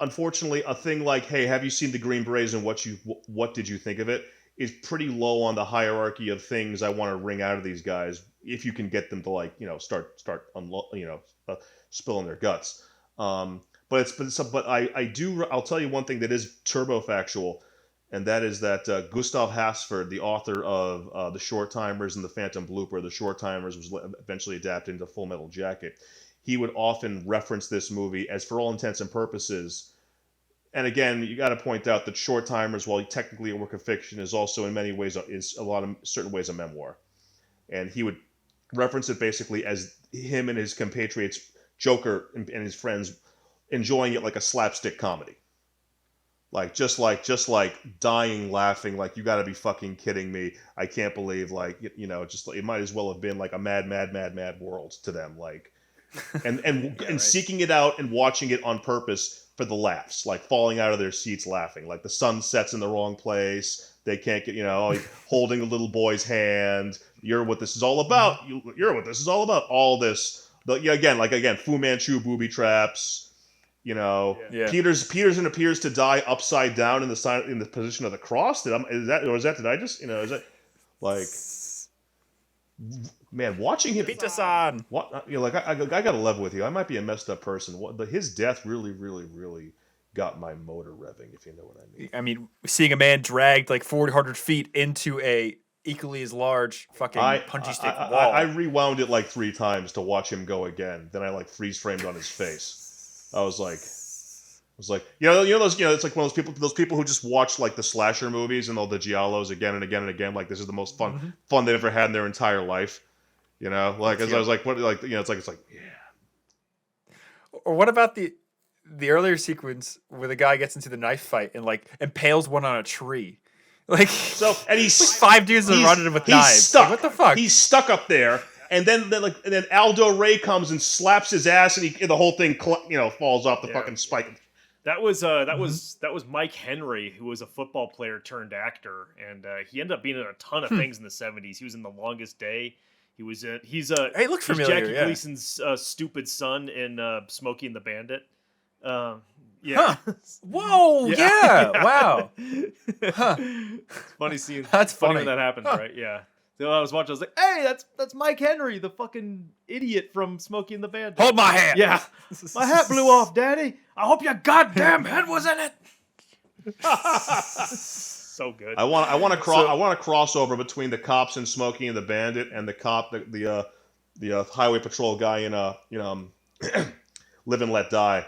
Speaker 4: Unfortunately, a thing like, "Hey, have you seen the Green Berets and what did you think of it?" is pretty low on the hierarchy of things I want to wring out of these guys. If you can get them to start spilling their guts. But I'll tell you one thing that is turbo factual. And that is that Gustav Hasford, the author of The Short Timers and The Phantom Blooper, The Short Timers was eventually adapted into Full Metal Jacket. He would often reference this movie as, for all intents and purposes, and again, you got to point out that Short Timers, while technically a work of fiction, is also in many ways, certain ways a memoir. And he would reference it basically as him and his compatriots, Joker and his friends, enjoying it like a slapstick comedy. like just dying laughing, like you got to be fucking kidding me. I can't believe, like, you know, just it might as well have been like a mad world to them, like, and seeking it out and watching it on purpose for the laughs, like falling out of their seats laughing, like the sun sets in the wrong place, they can't get, you know, holding the little boy's hand. You're what this is all about. You're what this is all about. All this, again, Fu Manchu booby traps. You know, Peterson appears to die upside down in the position of the cross. Did I just, you know, is that like, man, watching him,
Speaker 5: Peter-san.
Speaker 4: What, you know, like I gotta level with you. I might be a messed up person, but his death really got my motor revving, if you know what I mean.
Speaker 5: I mean, seeing a man dragged like 400 feet into a equally as large fucking punchy stick wall.
Speaker 4: I rewound it like 3 times to watch him go again. Then I like freeze framed on his face. I was like, you know those, you know, it's like one of those people who just watch like the slasher movies and all the giallos again and again and again. Like this is the most fun they've ever had in their entire life. You know, like as I was like, what, like, you know, it's like yeah.
Speaker 5: Or what about the earlier sequence where the guy gets into the knife fight and like impales one on a tree? Like,
Speaker 4: so, and he's
Speaker 5: like 5 dudes that running with knives.
Speaker 4: Stuck.
Speaker 5: Like, what the fuck?
Speaker 4: He's stuck up there. And then Aldo Ray comes and slaps his ass, and the whole thing, you know, falls off the fucking spike.
Speaker 2: That was Mike Henry, who was a football player turned actor, and he ended up being in a ton of things in the '70s. He was in The Longest Day. He looks familiar. Jackie Gleason's stupid son in Smokey and the Bandit. Yeah.
Speaker 5: Huh. Whoa. Yeah. Wow. Huh.
Speaker 2: It's funny seeing.
Speaker 5: That's funny
Speaker 2: when that happens, right? Yeah. So I was watching. I was like, "Hey, that's Mike Henry, the fucking idiot from Smokey and the Bandit."
Speaker 5: Hold my hat.
Speaker 2: Yeah, my hat blew off, Daddy. I hope your goddamn head was in it. So good.
Speaker 4: I want a crossover between the cops in Smokey and the Bandit and the cop, the highway patrol guy in Live and Let Die.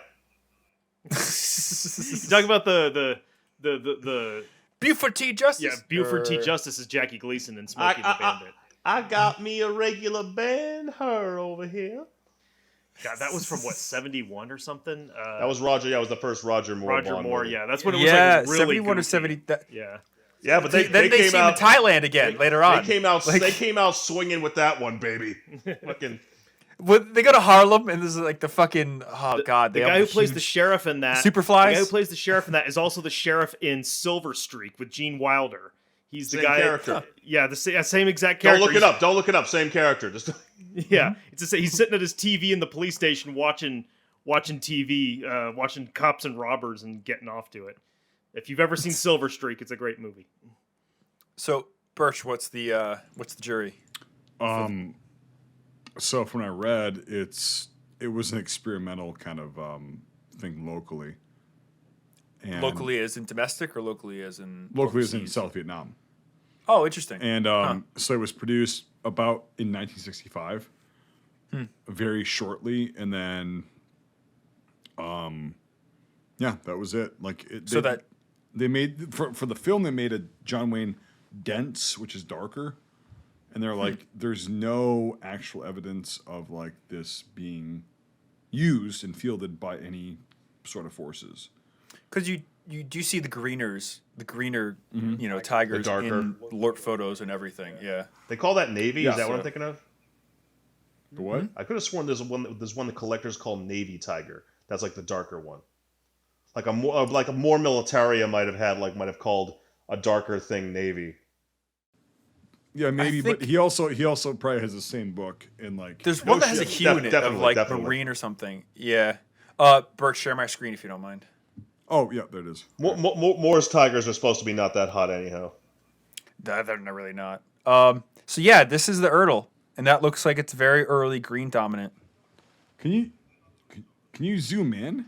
Speaker 2: You talking about the
Speaker 5: Buford T. Justice?
Speaker 2: Yeah, Buford T. Justice is Jackie Gleason in Smokey and the Bandit.
Speaker 4: I got me a regular Ben-Hur over here.
Speaker 2: God, that was from what, 71 or something?
Speaker 4: That was Roger. Yeah, it was the first Roger Moore.
Speaker 2: Roger Moore.
Speaker 4: Movie.
Speaker 2: Yeah, that's when it was like really
Speaker 5: 71
Speaker 2: goofy.
Speaker 5: or 70.
Speaker 2: Yeah.
Speaker 4: Yeah, but they
Speaker 5: came
Speaker 4: out
Speaker 5: in Thailand again later on.
Speaker 4: They came out swinging with that one, baby. Fucking.
Speaker 5: They go to Harlem, and this is like the fucking the
Speaker 2: guy who plays the sheriff in that.
Speaker 5: Superflies.
Speaker 2: The guy who plays the sheriff in that is also the sheriff in Silver Streak with Gene Wilder. He's the
Speaker 4: same
Speaker 2: guy.
Speaker 4: Character.
Speaker 2: Yeah, the same exact character.
Speaker 4: Don't look it up. Same character. Just.
Speaker 2: Yeah, he's sitting at his TV in the police station watching TV, watching cops and robbers and getting off to it. If you've ever seen Silver Streak, it's a great movie.
Speaker 5: So, Birch, what's the jury?
Speaker 3: So from what I read, it was an experimental kind of thing locally. And
Speaker 5: locally as in domestic or locally as in
Speaker 3: locally as in
Speaker 5: overseas?
Speaker 3: South Vietnam.
Speaker 5: Oh, interesting.
Speaker 3: And so it was produced about in 1965, very shortly, and then, that was it. Like they made for the film, they made a John Wayne dense, which is darker, and they're like, there's no actual evidence of like this being used and fielded by any sort of forces.
Speaker 5: Because you do see the greener, tigers in alert photos and everything. Yeah.
Speaker 4: They call that Navy.
Speaker 3: Yeah,
Speaker 4: is that what I'm thinking of?
Speaker 3: The what?
Speaker 4: I could have sworn there's one the collectors call Navy Tiger. That's like the darker one. Like a more Militaria might have called a darker thing Navy.
Speaker 3: Yeah, maybe, but he also probably has the same book in like.
Speaker 5: There's one that has a hue in it of like marine or something. Yeah. Bert, share my screen if you don't mind.
Speaker 3: Oh yeah, there it is.
Speaker 4: Moore's tigers are supposed to be not that hot anyhow.
Speaker 5: They're really not. So yeah, this is the Ertl, and that looks like it's very early green dominant.
Speaker 3: Can you zoom in?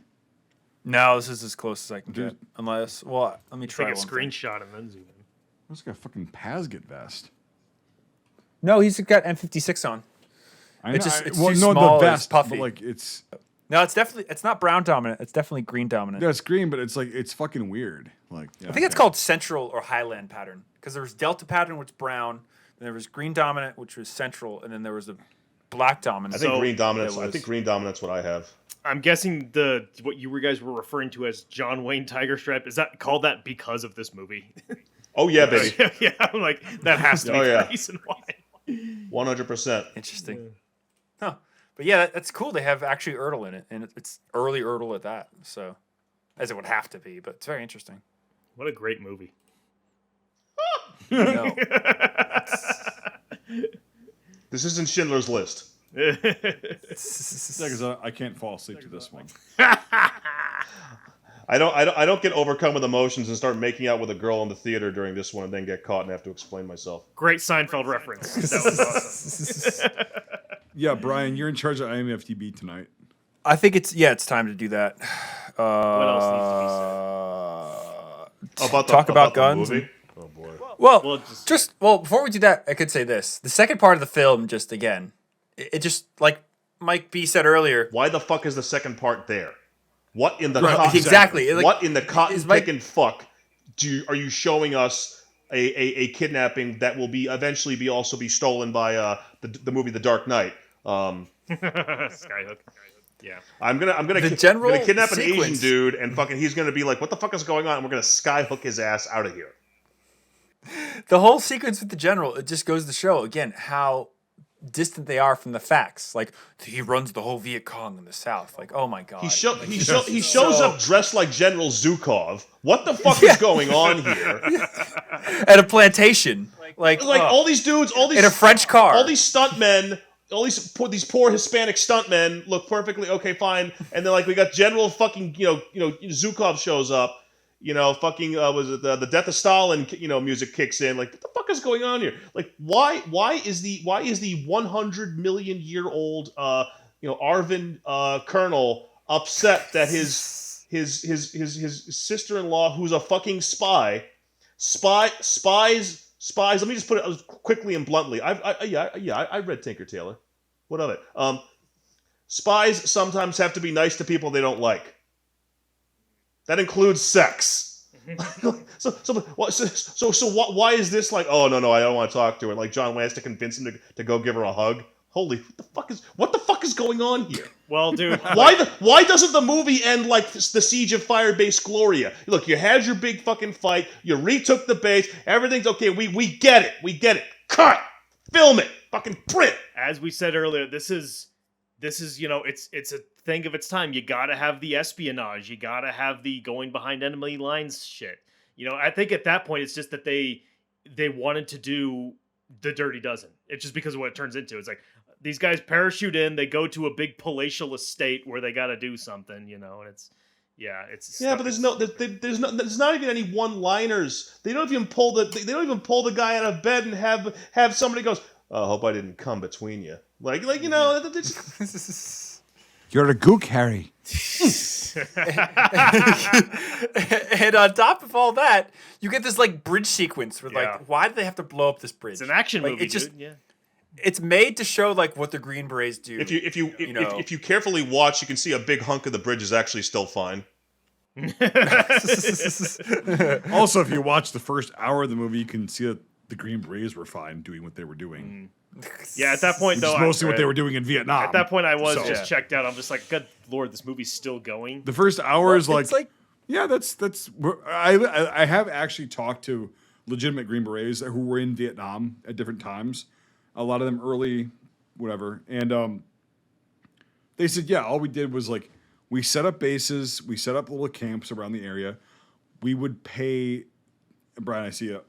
Speaker 5: No, this is as close as I can get. Unless, let me try
Speaker 2: take a screenshot and then zoom in.
Speaker 3: He's got a fucking Pasget vest.
Speaker 5: No, he's got M56 on. It's too small,
Speaker 3: the vest,
Speaker 5: it's puffy.
Speaker 3: but like it's.
Speaker 5: No, it's not brown dominant. It's definitely green dominant.
Speaker 3: Yeah, it's green, but it's like it's fucking weird. Like
Speaker 5: I think it's called central or highland pattern because there was delta pattern, which was brown. Then there was green dominant, which was central, and then there was a black dominant.
Speaker 4: I think green dominance. I think green dominance what I have.
Speaker 2: I'm guessing what you guys were referring to as John Wayne Tiger Stripe, is that called that because of this movie?
Speaker 4: Oh yeah, baby.
Speaker 2: Yeah, I'm like, that has to be the reason why.
Speaker 4: 100%.
Speaker 5: Interesting. Huh. But yeah, that's cool. They have actually Ertl in it, and it's early Ertl at that. So, as it would have to be, but it's very interesting.
Speaker 2: What a great movie.
Speaker 5: No.
Speaker 4: This isn't Schindler's List.
Speaker 3: Yeah, because I can't fall asleep to this one.
Speaker 4: I don't get overcome with emotions and start making out with a girl in the theater during this one and then get caught and have to explain myself.
Speaker 2: Great Seinfeld reference. That was awesome.
Speaker 3: Yeah, Brian, you're in charge of IMFDB tonight.
Speaker 5: I think it's time to do that.
Speaker 2: What else needs to be said?
Speaker 5: Talk about guns.
Speaker 4: The movie? Oh boy.
Speaker 5: Well, before we do that, I could say this: the second part of the film, just again, it just like Mike B said earlier.
Speaker 4: Why the fuck is the second part there? What in the
Speaker 5: Exactly. Like,
Speaker 4: what in the cotton picking fuck are you showing us a kidnapping that will eventually be stolen by the movie The Dark Knight?
Speaker 2: Skyhook. Yeah.
Speaker 4: I'm gonna kidnap an Asian dude and fucking he's gonna be like, what the fuck is going on? And we're gonna skyhook his ass out of here.
Speaker 5: The whole sequence with the general, it just goes to show again how distant they are from the facts. Like, he runs the whole Viet Cong in the South. Like, oh my god.
Speaker 4: He shows up dressed like General Zhukov. What the fuck is going on here?
Speaker 5: At a plantation. Like
Speaker 4: all these dudes,
Speaker 5: in a French car.
Speaker 4: All these stuntmen, all these poor Hispanic stuntmen look perfectly okay, fine. And then like we got General fucking Zhukov shows up. Fucking was it the Death of Stalin? Music kicks in. Like, what the fuck is going on here? Like, why is the 100 million year old Arvin Colonel upset that his sister-in-law, who's a fucking spies. Let me just put it quickly and bluntly. I read Tinker Tailor. What of it? Spies sometimes have to be nice to people they don't like. That includes sex. So why is this like? Oh no, I don't want to talk to her. Like John Wayne has to convince him to go give her a hug. Holy, what the fuck is going on here?
Speaker 2: Well, dude,
Speaker 4: why doesn't the movie end like the Siege of Firebase Gloria? Look, you had your big fucking fight. You retook the base. Everything's okay. We get it. Cut. Film it. Fucking print.
Speaker 2: As we said earlier, this is it's a thing of its time. You gotta have the espionage. You gotta have the going behind enemy lines shit. I think at that point it's just that they wanted to do the Dirty Dozen. It's just because of what it turns into. It's like these guys parachute in, they go to a big palatial estate where they gotta do something, and it's
Speaker 4: but there's not even any one-liners. They don't even pull the guy out of bed and have somebody goes, "Oh, I hope I didn't come between you." Like
Speaker 3: You're a gook, Harry.
Speaker 5: And on top of all that, you get this like bridge sequence where like, why do they have to blow up this bridge?
Speaker 2: It's an action movie,
Speaker 5: it's just,
Speaker 2: dude. Yeah.
Speaker 5: It's made to show like what the Green Berets do.
Speaker 4: If you carefully watch, you can see a big hunk of the bridge is actually still fine.
Speaker 3: Also, if you watch the first hour of the movie, you can see that the Green Berets were fine doing what they were doing.
Speaker 2: Yeah, at that point, though,
Speaker 3: mostly what they were doing in Vietnam.
Speaker 2: At that point, I was just checked out. I'm just like, good lord, this movie's still going.
Speaker 3: The first hour is like, yeah, that's. I have actually talked to legitimate Green Berets who were in Vietnam at different times. A lot of them early, whatever, and they said, yeah, all we did was like we set up bases, we set up little camps around the area. We would pay, Brian, I see you.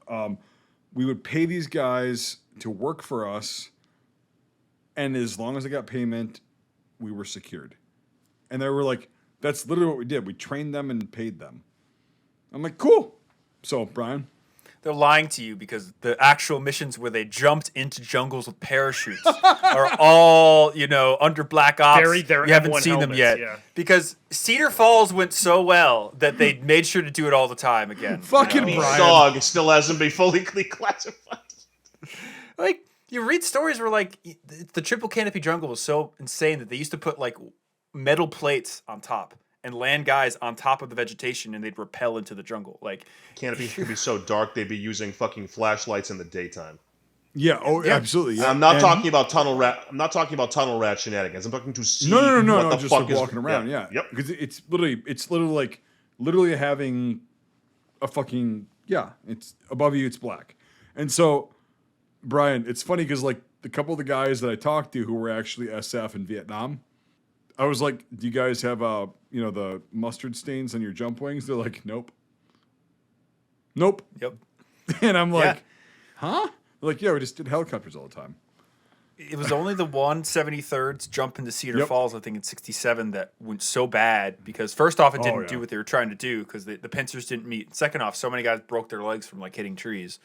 Speaker 3: We would pay these guys to work for us, and as long as they got payment, we were secured. And they were like, that's literally what we did. We trained them and paid them. I'm like, cool. So, Brian?
Speaker 5: They're lying to you because the actual missions where they jumped into jungles with parachutes are all, under Black Ops.
Speaker 2: Buried their
Speaker 5: you haven't
Speaker 2: M1
Speaker 5: seen
Speaker 2: helmets,
Speaker 5: them yet.
Speaker 2: yeah.
Speaker 5: Because Cedar Falls went so well that they made sure to do it all the time again.
Speaker 3: Fucking
Speaker 4: Brian. Dog still hasn't been fully classified.
Speaker 5: Like, you read stories where, like, the triple canopy jungle was so insane that they used to put, like, metal plates on top and land guys on top of the vegetation, and they'd rappel into the jungle. Like,
Speaker 4: Canopy could be so dark they'd be using fucking flashlights in the daytime.
Speaker 3: Yeah. Oh,
Speaker 5: Yeah.
Speaker 3: absolutely. Yeah.
Speaker 4: I'm not
Speaker 3: And-
Speaker 4: talking about tunnel rat. I'm not talking about tunnel rat shenanigans. I'm talking to see
Speaker 3: No,
Speaker 4: what the
Speaker 3: just
Speaker 4: fuck
Speaker 3: like
Speaker 4: is
Speaker 3: walking around. Yeah.
Speaker 4: Yep.
Speaker 3: Because it's literally like literally having a fucking It's above you. It's black, and so Brian, it's funny because like the couple of the guys that I talked to who were actually SF in Vietnam, I was like, "Do you guys have the mustard stains on your jump wings?" They're like, "Nope, nope."
Speaker 5: Yep.
Speaker 3: And I'm like,
Speaker 5: Yeah.
Speaker 3: "Huh?" They're like, "Yeah, we just did helicopters all the time."
Speaker 5: It was only the 173rds jump into Cedar
Speaker 3: Yep.
Speaker 5: Falls, I think in 67, that went so bad because first off, it didn't
Speaker 3: yeah.
Speaker 5: do what they were trying to do because the pincers didn't meet. Second off, so many guys broke their legs from like hitting trees.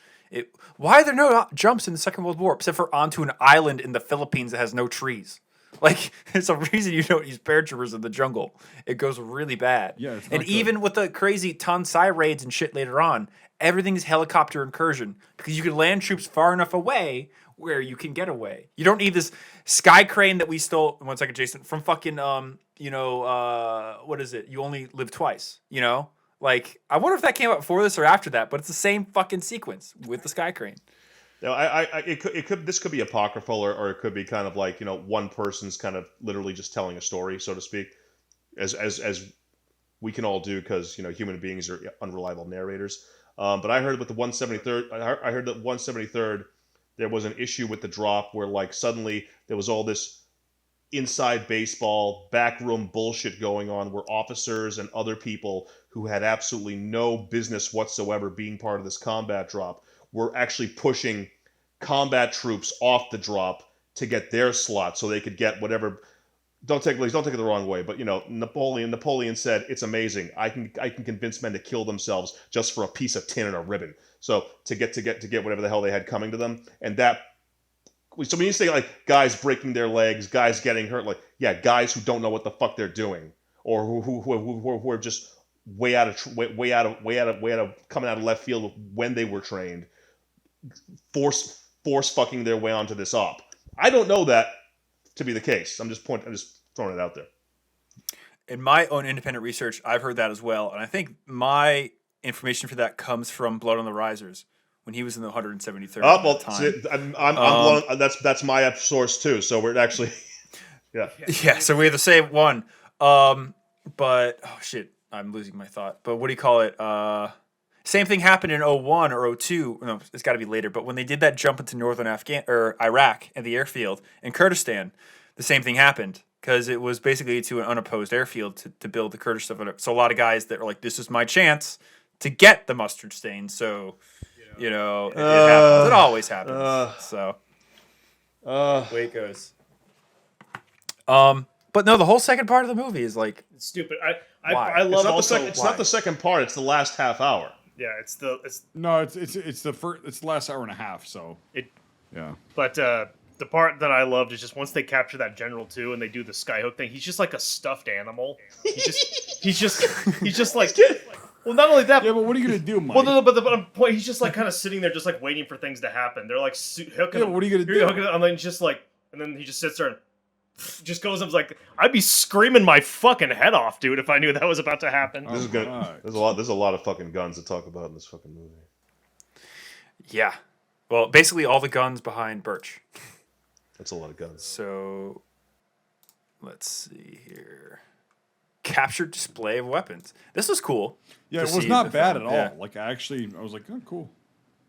Speaker 5: Why are there no jumps in the Second World War except for onto an island in the Philippines that has no trees? Like, there's a reason you don't use paratroopers in the jungle. It goes really bad.
Speaker 3: Yeah, it's not
Speaker 5: and
Speaker 3: good.
Speaker 5: even with the crazy Tonsai raids and shit later on, everything's helicopter incursion because you can land troops far enough away where you can get away. You don't need this sky crane that we stole. 1 second, Jason, from fucking what is it? You Only Live Twice. You know, like I wonder if that came out before this or after that, but it's the same fucking sequence with the sky crane.
Speaker 4: No, it could this could be apocryphal or it could be kind of like one person's kind of literally just telling a story, so to speak, as we can all do because human beings are unreliable narrators. But I heard with the 173rd, I heard that 173rd there was an issue with the drop where like suddenly there was all this inside baseball backroom bullshit going on where officers and other people who had absolutely no business whatsoever being part of this combat drop were actually pushing combat troops off the drop to get their slot so they could get whatever. Don't take it the wrong way, but Napoleon said it's amazing. I can convince men to kill themselves just for a piece of tin and a ribbon. So to get whatever the hell they had coming to them, and that. So when you say like guys breaking their legs, guys getting hurt, like guys who don't know what the fuck they're doing, or who are just way out of coming out of left field when they were trained, force fucking their way onto this op. I don't know that to be the case. I'm just throwing it out there.
Speaker 5: In my own independent research, I've heard that as well, and I think my information for that comes from Blood on the Risers when he was in the 173rd.
Speaker 4: Oh well,
Speaker 5: time.
Speaker 4: I'm blowing, that's my source too. So we're actually,
Speaker 5: Yeah, so we have the same one. But oh shit, I'm losing my thought. But what do you call it? Same thing happened in 01 or 02. No, it's got to be later. But when they did that jump into northern Iraq at the airfield in Kurdistan, the same thing happened because it was basically to an unopposed airfield to build the Kurdish stuff. So a lot of guys that were like, "This is my chance to get the mustard stain." So, it happens. It always happens. So, way it goes. But no, the whole second part of the movie is like
Speaker 2: Stupid.
Speaker 5: Why?
Speaker 2: I love
Speaker 4: it's not the second part. It's the last half hour.
Speaker 2: Yeah, it's the
Speaker 3: last hour and a half. So yeah.
Speaker 2: But the part that I loved is just once they capture that general too, and they do the skyhook thing. He's just like a stuffed animal. He's just like. Well, not only that.
Speaker 3: Yeah, but what are you gonna do, Mike?
Speaker 2: Well, no, but the point, he's just like kind of sitting there, just like waiting for things to happen. They're like hooking.
Speaker 3: Yeah, what are you gonna do?
Speaker 2: Hooking, and then just like, and then he just sits there and just goes. I was like, I'd be screaming my fucking head off, dude, if I knew that was about to happen.
Speaker 4: This is good. There's a lot of fucking guns to talk about in this fucking movie.
Speaker 5: yeah. Well, basically all the guns behind Birch.
Speaker 4: That's a lot of guns.
Speaker 5: So let's see here. Captured display of weapons. This was cool.
Speaker 3: Yeah,
Speaker 5: to
Speaker 3: it was
Speaker 5: see
Speaker 3: not
Speaker 5: the
Speaker 3: bad
Speaker 5: film.
Speaker 3: at all.
Speaker 5: Yeah.
Speaker 3: Like I was like, oh, cool.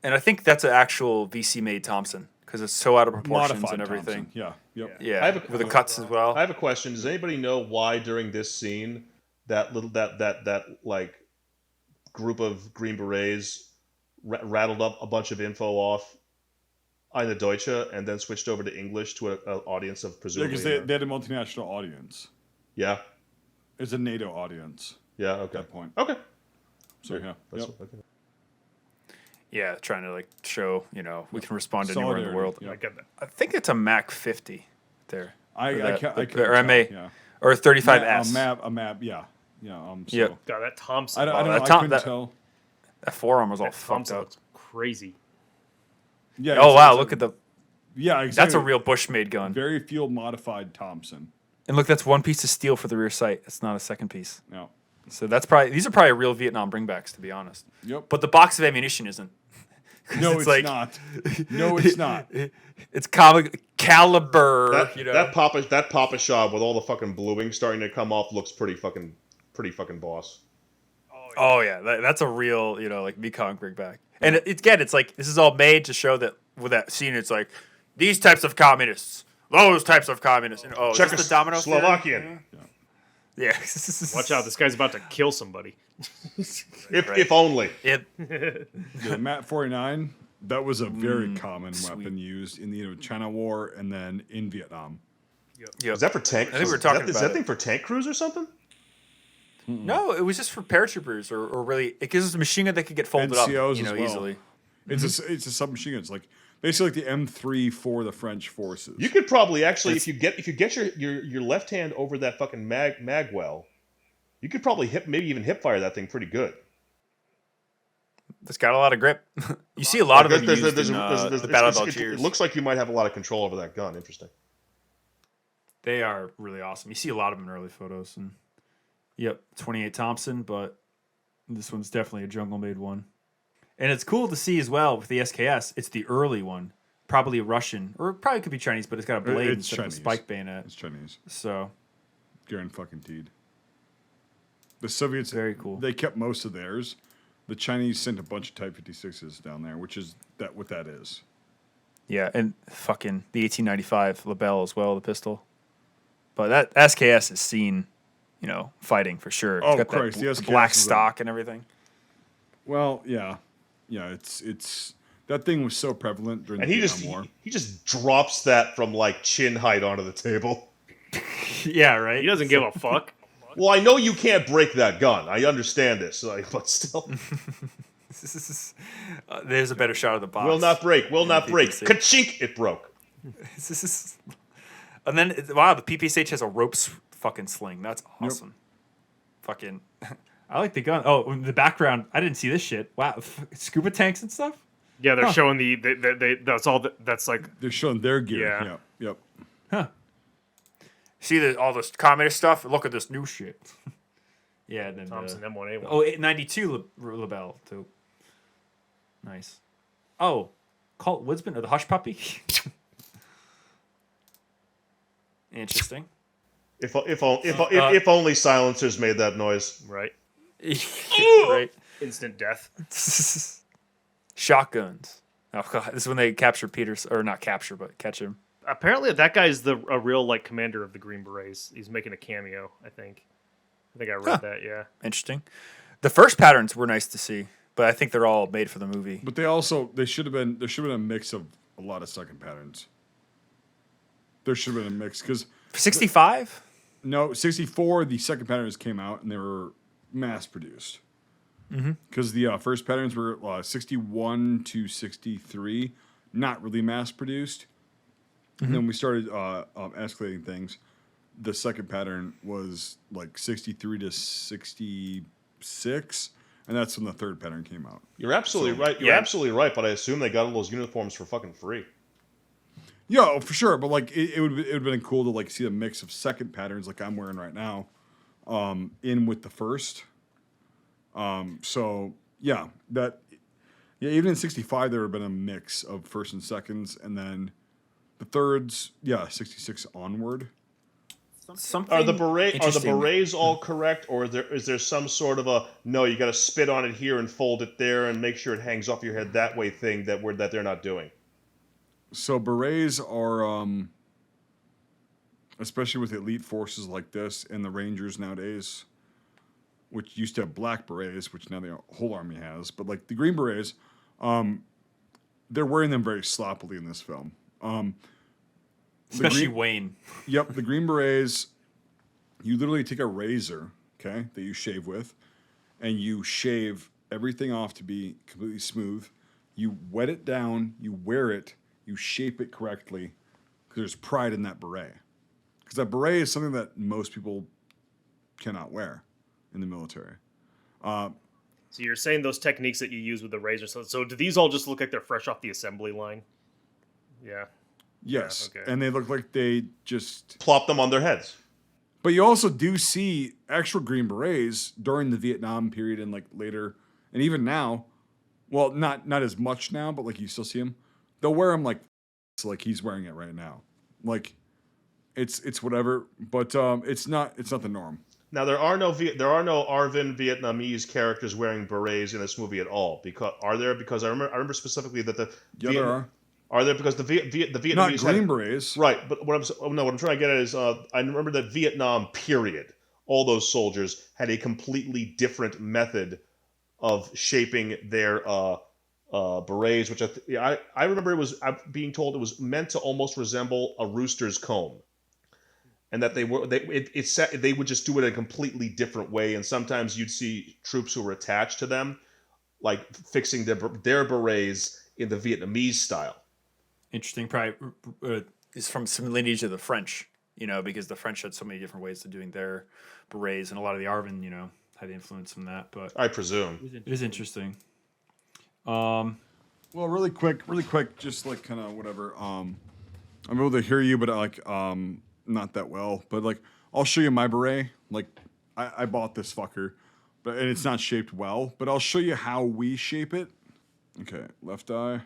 Speaker 5: And I think that's an actual VC made Thompson because it's so out of proportions
Speaker 3: Modified
Speaker 5: and everything.
Speaker 3: Thompson. Yeah. Yep.
Speaker 5: Yeah,
Speaker 4: I have
Speaker 5: with the cuts as well.
Speaker 4: I have a question. Does anybody know why during this scene that like group of Green Berets rattled up a bunch of info off Eine Deutsche and then switched over to English to an audience of
Speaker 3: Yeah,
Speaker 4: presumably.
Speaker 3: because they had a multinational audience.
Speaker 4: Yeah.
Speaker 3: It's a NATO audience
Speaker 4: Yeah.
Speaker 3: at
Speaker 4: Okay.
Speaker 3: that point.
Speaker 4: Okay.
Speaker 3: So yeah.
Speaker 4: That's
Speaker 3: Yep.
Speaker 4: okay.
Speaker 5: Yeah, trying to like show, we can respond to anywhere in the world.
Speaker 3: Yeah.
Speaker 2: I get that.
Speaker 5: I think it's a Mac 50 there.
Speaker 3: I can't
Speaker 5: or MA
Speaker 3: tell, yeah.
Speaker 5: or 35S.
Speaker 3: A map, yeah. Yeah. So
Speaker 5: Yep.
Speaker 2: God, that Thompson.
Speaker 3: I don't know.
Speaker 5: that
Speaker 3: I
Speaker 5: Tom-
Speaker 3: couldn't
Speaker 5: that-
Speaker 3: tell.
Speaker 5: That forearm was all
Speaker 2: That
Speaker 5: fucked
Speaker 2: Thompson
Speaker 5: up.
Speaker 2: looks crazy.
Speaker 3: Yeah.
Speaker 5: Oh wow,
Speaker 3: it's
Speaker 5: look at the
Speaker 3: Yeah, exactly.
Speaker 5: that's a real Bushmade gun.
Speaker 3: very field modified Thompson.
Speaker 5: And look, that's one piece of steel for the rear sight. It's not a second piece.
Speaker 3: No.
Speaker 5: So these are probably real Vietnam bringbacks, to be honest.
Speaker 3: Yep.
Speaker 5: But the box of ammunition isn't.
Speaker 3: No, it's not. No, it's not.
Speaker 5: It's comic caliber.
Speaker 4: That Papa shot with all the fucking bluing starting to come off looks pretty fucking boss.
Speaker 5: Oh yeah, that's a real, like me conquering back. And it's like this is all made to show that with that scene, it's like these types of communists, those types of communists.
Speaker 4: Check
Speaker 5: the domino
Speaker 4: Slovakian.
Speaker 5: Yeah.
Speaker 2: Watch out, this guy's about to kill somebody.
Speaker 4: If only.
Speaker 3: The Mat 49, that was a very common weapon used in the China War and then in Vietnam.
Speaker 5: Yep.
Speaker 4: Is that for tank?
Speaker 5: I think we were talking
Speaker 4: is
Speaker 5: about
Speaker 4: that
Speaker 5: it.
Speaker 4: thing for tank crews or something?
Speaker 5: No, it was just for paratroopers or really it gives us a machine gun that could get folded
Speaker 3: NCOs
Speaker 5: up,
Speaker 3: as well.
Speaker 5: easily.
Speaker 3: It's a submachine gun. It's like basically like the M3 for the French forces.
Speaker 4: You could probably actually, if you get your left hand over that fucking mag well, you could probably maybe even hip fire that thing pretty good.
Speaker 5: It's got a lot of grip. You see a lot of them used in the Battle of Algiers.
Speaker 4: It looks like you might have a lot of control over that gun. Interesting.
Speaker 5: They are really awesome. You see a lot of them in early photos. And 28 Thompson, but this one's definitely a jungle-made one. And it's cool to see as well with the SKS. It's the early one, probably Russian, or it probably could be Chinese, but it's got a blade
Speaker 3: It's
Speaker 5: instead
Speaker 3: Chinese.
Speaker 5: of a spike bayonet.
Speaker 3: It's Chinese.
Speaker 5: So
Speaker 3: Guaranteed. The Soviets,
Speaker 5: very cool.
Speaker 3: They kept most of theirs. The Chinese sent a bunch of Type 56s down there, which is what that is.
Speaker 5: Yeah, and fucking the 1895 Lebel as well, the pistol. But that SKS is seen, fighting for sure. It's got
Speaker 3: Christ,
Speaker 5: that
Speaker 3: the SKS
Speaker 5: black
Speaker 3: is
Speaker 5: stock and everything.
Speaker 3: Well, yeah. It's that thing was so prevalent during
Speaker 4: And
Speaker 3: the
Speaker 4: he
Speaker 3: Vietnam War.
Speaker 4: he just drops that from like chin height onto the table.
Speaker 5: Yeah, right.
Speaker 2: He doesn't give a fuck.
Speaker 4: Well, I know you can't break that gun. I understand this, but still,
Speaker 5: There's a better shot of the box.
Speaker 4: will not break. Will not break.
Speaker 5: PPC.
Speaker 4: Ka-chink! It broke.
Speaker 5: And then, wow, the PPSH has a rope fucking sling. That's awesome. Fucking, I like the gun. Oh, in the background, I didn't see this shit. Wow, scuba tanks and stuff.
Speaker 2: Yeah, they're showing that's all. That's like
Speaker 3: They're showing their gear.
Speaker 2: Yeah.
Speaker 3: Yep.
Speaker 5: Huh. See all this communist stuff? Look at this new shit. Yeah, and then
Speaker 2: Thompson M1A1.
Speaker 5: Oh, 92 Lebel too. Nice. Oh, Colt Woodsman or the Hush Puppy. Interesting.
Speaker 4: If only silencers made that noise.
Speaker 2: Right.
Speaker 5: Right.
Speaker 2: Instant death.
Speaker 5: Shotguns. Oh god, this is when they capture Peters, or not capture, but catch him.
Speaker 2: Apparently, that guy's a real commander of the Green Berets. He's making a cameo. I think I read that. Yeah.
Speaker 5: Interesting. The first patterns were nice to see, but I think they're all made for the movie.
Speaker 3: But there should have been a mix of a lot of second patterns. There should have been a mix because
Speaker 5: 65?
Speaker 3: No, 64. The second patterns came out and they were mass produced. Because the first patterns were 61 to 63, not really mass produced. And then we started escalating things. The second pattern was like 63 to 66, and that's when the third pattern came out.
Speaker 4: You're absolutely right. You're absolutely right. But I assume they got all those uniforms for fucking free.
Speaker 3: Yeah, for sure. But like, it would have been cool to like see a mix of second patterns, like I'm wearing right now, in with the first. So yeah, even in 65 there would have been a mix of first and seconds, and then the thirds, 66 onward.
Speaker 5: Something
Speaker 4: Are the berets all
Speaker 5: Mm-hmm.
Speaker 4: correct, or is there some sort of a no? You got to spit on it here and fold it there and make sure it hangs off your head that way thing that they're not doing.
Speaker 3: So berets are, especially with elite forces like this and the Rangers nowadays, which used to have black berets, which now the whole army has. But like the Green Berets, they're wearing them very sloppily in this film.
Speaker 5: Especially Wayne.
Speaker 3: Yep, the Green Berets, you literally take a razor, okay, that you shave with, and you shave everything off to be completely smooth. You wet it down, you wear it, you shape it correctly, because there's pride in that beret. Because that beret is something that most people cannot wear in the military.
Speaker 2: So you're saying those techniques that you use with the razor. So do these all just look like they're fresh off the assembly line? Yeah.
Speaker 3: Yes,
Speaker 2: Yeah, okay.
Speaker 3: and they look like they just...
Speaker 4: Plop them on their heads.
Speaker 3: But you also do see actual Green Berets during the Vietnam period and like later, and even now, Well, not as much now, but like you still see them. They'll wear them like he's wearing it right now. Like it's whatever, but it's not the norm.
Speaker 4: Now there are no Arvin Vietnamese characters wearing berets in this movie at all. Because are there? Because I remember specifically that
Speaker 3: There are.
Speaker 4: Are there because the Vietnamese
Speaker 3: Not Green Berets.
Speaker 4: Right, but what I'm trying to get at is I remember that Vietnam period, all those soldiers had a completely different method of shaping their berets, which I remember being told it was meant to almost resemble a rooster's comb, and that they would just do it in a completely different way, and sometimes you'd see troops who were attached to them like fixing their berets in the Vietnamese style.
Speaker 5: Interesting. Probably is from some lineage of the French, because the French had so many different ways of doing their berets, and a lot of the Arvin, had influence from that. But
Speaker 4: I presume
Speaker 5: it is interesting.
Speaker 3: Well, really quick, just like kind of whatever. I'm able to hear you, but like not that well. But like, I'll show you my beret. Like, I bought this fucker, and it's not shaped well. But I'll show you how we shape it. Okay, left eye.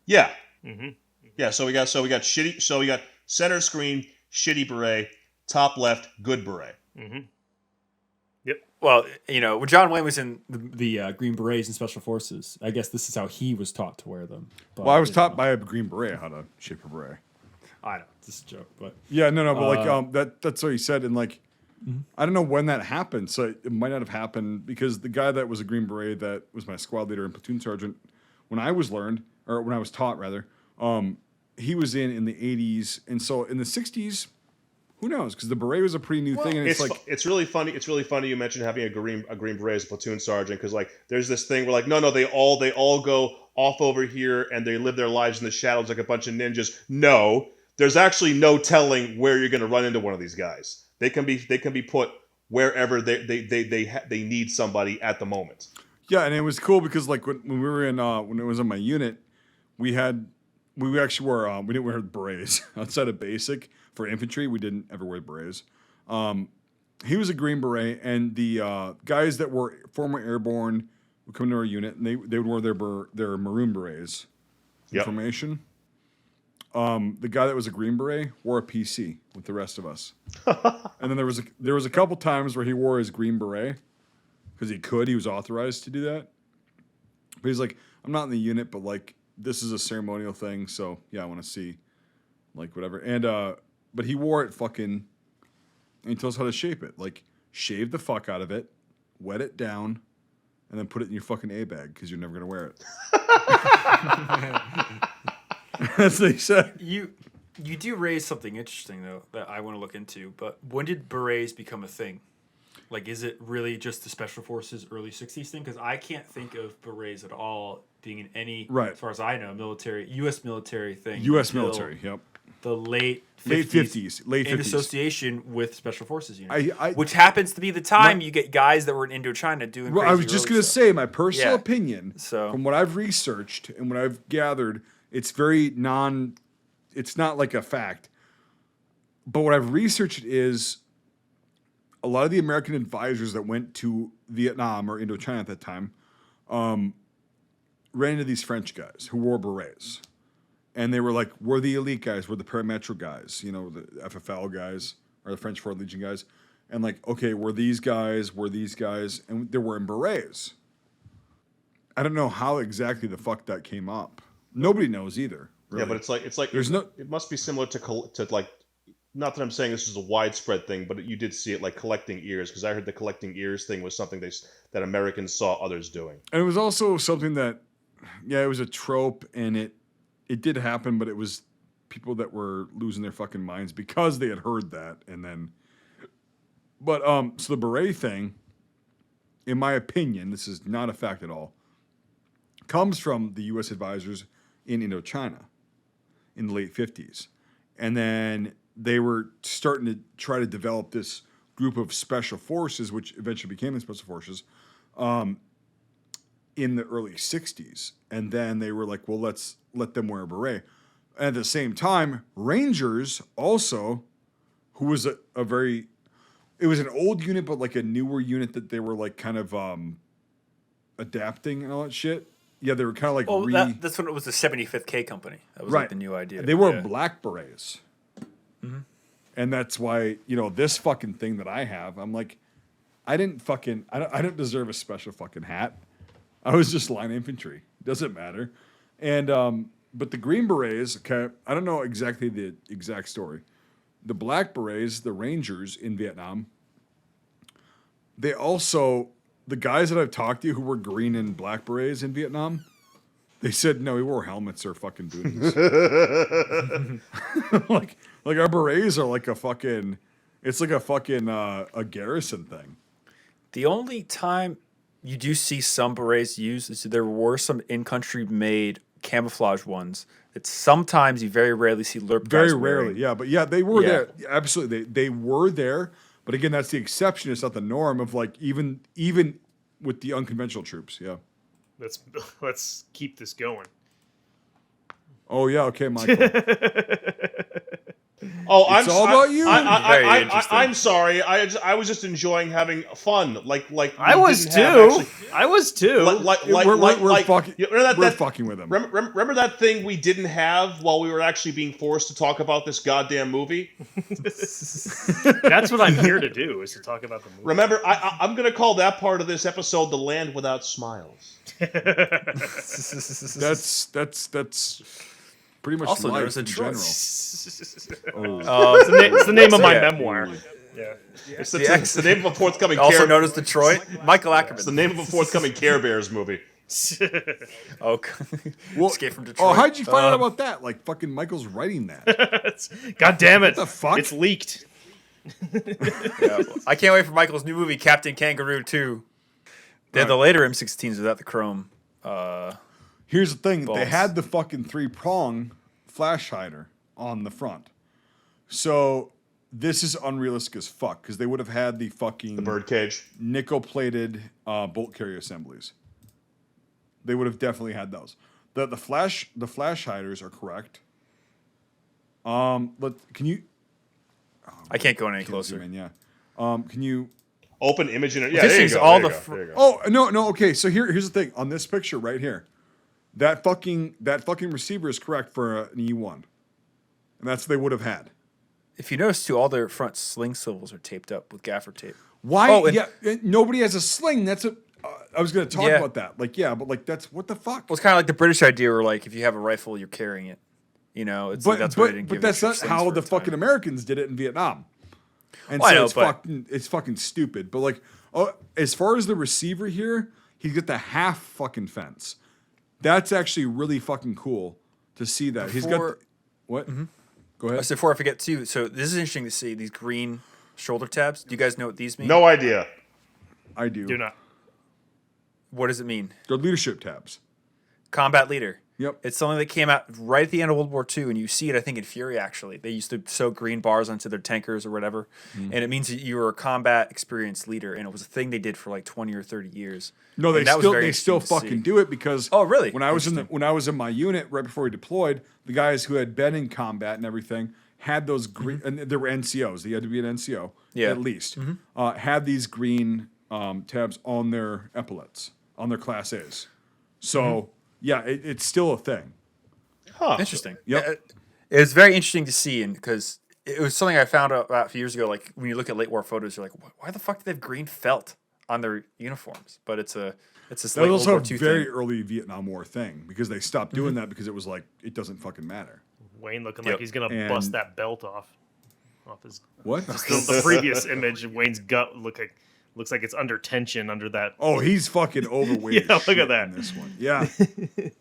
Speaker 4: Yeah. Mm-hmm. Yeah. So we got shitty. So we got center screen, shitty beret. Top left, good beret.
Speaker 2: Mm-hmm. Yep.
Speaker 5: Well, when John Wayne was in the Green Berets and Special Forces, I guess this is how he was taught to wear them. But,
Speaker 3: Well, I was taught by a Green Beret how to shape a beret.
Speaker 5: I know, this is a joke, but
Speaker 3: Yeah, no, but like that's what he said, and like I don't know when that happened, so it might not have happened because the guy that was a Green Beret that was my squad leader and platoon sergeant when I was taught rather, he was in the 80s, and so in the 60s, who knows? Because the beret was a pretty new thing, and
Speaker 4: it's really funny. It's really funny you mentioned having a Green Beret as a platoon sergeant because like there's this thing where like no, they all go off over here and they live their lives in the shadows like a bunch of ninjas. No, there's actually no telling where you're going to run into one of these guys. They can be put wherever they need somebody at the moment.
Speaker 3: Yeah, and it was cool because like when we were in when it was in my unit, we actually wore we didn't wear berets outside of basic for infantry. We didn't ever wear berets. He was a Green Beret, and the guys that were former airborne would come to our unit, and they would wear their maroon berets.
Speaker 4: Yep.
Speaker 3: Information. The guy that was a Green Beret wore a PC with the rest of us, and then there was a couple times where he wore his Green Beret because he was authorized to do that. But he's like, I'm not in the unit, but like this is a ceremonial thing, so yeah, I want to see, like whatever. And but he wore it fucking, and he told us how to shape it. Like shave the fuck out of it, wet it down, and then put it in your fucking A bag because you're never gonna wear it. That's what he said.
Speaker 5: You do raise something interesting though that I want to look into. But when did berets become a thing? Like, is it really just the Special Forces early 60s thing? Because I can't think of berets at all being in any,
Speaker 3: right,
Speaker 5: as far as I know, U.S. military thing.
Speaker 3: U.S. military, yep.
Speaker 5: The late
Speaker 3: 50s.
Speaker 5: In association with Special Forces units.
Speaker 3: I
Speaker 5: which happons to be the time you get guys that were in Indochina doing crazy
Speaker 3: I was just going to say, my personal opinion,
Speaker 5: so
Speaker 3: from what I've researched and what I've gathered, it's very it's not like a fact. But what I've researched is a lot of the American advisors that went to Vietnam or Indochina at that time ran into these French guys who wore berets. And they were like, we're the elite guys, we're the parametric guys, the FFL guys, or the French Foreign Legion guys. And like, okay, we're these guys, and they're wearing berets. I don't know how exactly the fuck that came up. Nobody knows either. Really.
Speaker 4: Yeah, but it's like it must be similar to like, not that I'm saying this is a widespread thing, but you did see it like collecting ears, because I heard the collecting ears thing was something that Americans saw others doing.
Speaker 3: And it was also something that, it was a trope, and it did happen, but it was people that were losing their fucking minds because they had heard that, and then. But so the beret thing, in my opinion, this is not a fact at all, comes from the U.S. advisors in Indochina in the late 50s, and then they were starting to try to develop this group of special forces, which eventually became the Special Forces, in the early 60s. And then they were like, well, let's let them wear a beret. And at the same time, Rangers also, who was it was an old unit, but like a newer unit that they were like kind of adapting and all that shit. Yeah, they were kind of like
Speaker 5: Well, that's when it was the 75th K company. That was like the new idea.
Speaker 3: They wore black berets. And that's why, this fucking thing that I have, I'm like, I don't deserve a special fucking hat. I was just line infantry. Doesn't matter. And, but the Green Berets, okay, I don't know exactly the exact story. The Black Berets, the Rangers in Vietnam, they also, the guys that I've talked to who were green and black berets in Vietnam, they said, no, we wore helmets or fucking booties. like our berets are like a fucking, it's like a fucking, a garrison thing.
Speaker 5: The only time you do see some berets used is there were some in-country made camouflage ones that sometimes you very rarely see LERP guys
Speaker 3: Very
Speaker 5: wearing.
Speaker 3: rarely, yeah. But yeah, they were there. Absolutely. They were there. But again, that's the exception. It's not the norm of like even with the unconventional troops. Yeah.
Speaker 2: Let's keep this going.
Speaker 3: Oh yeah. Okay, Michael.
Speaker 4: Oh,
Speaker 3: It's all about you.
Speaker 4: I'm sorry. I was just enjoying having fun. Like
Speaker 2: I was too.
Speaker 3: We're fucking. We're fucking with them.
Speaker 4: Remember that thing we didn't have while we were actually being forced to talk about this goddamn movie?
Speaker 2: That's what I'm here to do, is to talk about the movie.
Speaker 4: Remember, I'm going to call that part of this episode "The Land Without Smiles."
Speaker 3: That's pretty much
Speaker 5: Also
Speaker 3: life
Speaker 5: known as a
Speaker 3: in
Speaker 5: choice.
Speaker 3: general.
Speaker 2: It's the name of my memoir. Yeah.
Speaker 4: It's the name of a forthcoming
Speaker 5: Also known as Detroit. Michael Ackerman.
Speaker 4: It's the name of a forthcoming Care Bears movie.
Speaker 5: Oh,
Speaker 3: Well,
Speaker 5: Escape from Detroit.
Speaker 3: Oh, how'd you find out about that? Like fucking Michael's writing that.
Speaker 2: God damn it!
Speaker 3: What the fuck?
Speaker 2: It's leaked.
Speaker 5: Yeah, well, I can't wait for Michael's new movie, Captain Kangaroo 2. They had the later M16s without the chrome.
Speaker 3: Here's the thing:
Speaker 5: Balls.
Speaker 3: they had the fucking 3-prong flash hider on the front, so this is unrealistic as fuck because they would have had the fucking
Speaker 4: Birdcage.
Speaker 3: nickel-plated bolt carrier assemblies. They would have definitely had those. The flash hiders are correct. Can you?
Speaker 5: I can't go any
Speaker 3: Zoom
Speaker 5: closer.
Speaker 3: in, yeah. Can you?
Speaker 4: Open image. Yeah,
Speaker 5: This
Speaker 4: there you
Speaker 5: is
Speaker 4: go.
Speaker 5: all
Speaker 4: there
Speaker 5: the
Speaker 4: you go, there you go.
Speaker 3: Oh no. Okay, so here's the thing. On this picture right here, that fucking receiver is correct for an E1, and that's what they would have had.
Speaker 5: If you notice, too, all their front sling swivels are taped up with gaffer tape.
Speaker 3: Why?
Speaker 5: Oh, and-
Speaker 3: yeah, nobody has a sling. That's a. I was going to talk
Speaker 5: Yeah.
Speaker 3: about that. Like, yeah, but like that's what the fuck.
Speaker 5: Well, it's kind of like the British idea where, like, if you have a rifle, you're carrying it. You know, that's why they didn't give
Speaker 3: that's not
Speaker 5: slings
Speaker 3: how
Speaker 5: for
Speaker 3: the
Speaker 5: a time.
Speaker 3: fucking Americans did it in Vietnam. And
Speaker 5: Well, I
Speaker 3: so
Speaker 5: know,
Speaker 3: it's fucking stupid. But like, as far as the receiver here, he's got the half fucking fence. That's actually really fucking cool to see that. He's got
Speaker 5: Before-
Speaker 3: what? Go ahead.
Speaker 5: So before I forget, too, so this is interesting to see, these green shoulder tabs. Do you guys know what these mean?
Speaker 4: No idea.
Speaker 3: I do.
Speaker 2: Do not.
Speaker 5: What does it mean?
Speaker 3: They're leadership tabs.
Speaker 5: Combat leader.
Speaker 3: Yep.
Speaker 5: It's something that came out right at the end of World War II, and you see it, I think, in Fury, actually. They used to sew green bars onto their tankers or whatever, and it means that you were a combat experienced leader, and it was a thing they did for like 20 or 30 years.
Speaker 3: No, they
Speaker 5: And that was
Speaker 3: still
Speaker 5: very
Speaker 3: they still
Speaker 5: interesting to
Speaker 3: fucking
Speaker 5: see.
Speaker 3: do it because
Speaker 5: Oh, really?
Speaker 3: when I was in my unit right before we deployed, the guys who had been in combat and everything had those green and there were NCOs. They had to be an NCO at least. Had these green tabs on their epaulets, on their Class A's. So yeah, it's still a thing.
Speaker 4: Huh.
Speaker 5: Interesting.
Speaker 3: Yep.
Speaker 5: It was very interesting to see, and because it was something I found out about a few years ago. Like when you look at late war photos, you're like, why the fuck do they have green felt on their uniforms? But it's this
Speaker 3: That
Speaker 5: late
Speaker 3: was
Speaker 5: World
Speaker 3: also
Speaker 5: War
Speaker 3: a
Speaker 5: II
Speaker 3: very
Speaker 5: thing.
Speaker 3: early Vietnam War thing because they stopped doing that because it was like it doesn't fucking matter.
Speaker 2: Wayne looking
Speaker 5: Yep.
Speaker 2: like he's gonna
Speaker 3: And-
Speaker 2: bust that belt off his.
Speaker 3: What?
Speaker 2: The previous image, Wayne's gut looks like it's under tension under that.
Speaker 3: Oh, he's fucking overweight.
Speaker 2: Yeah,
Speaker 3: as
Speaker 2: look at
Speaker 3: shit
Speaker 2: that.
Speaker 3: in this one. Yeah.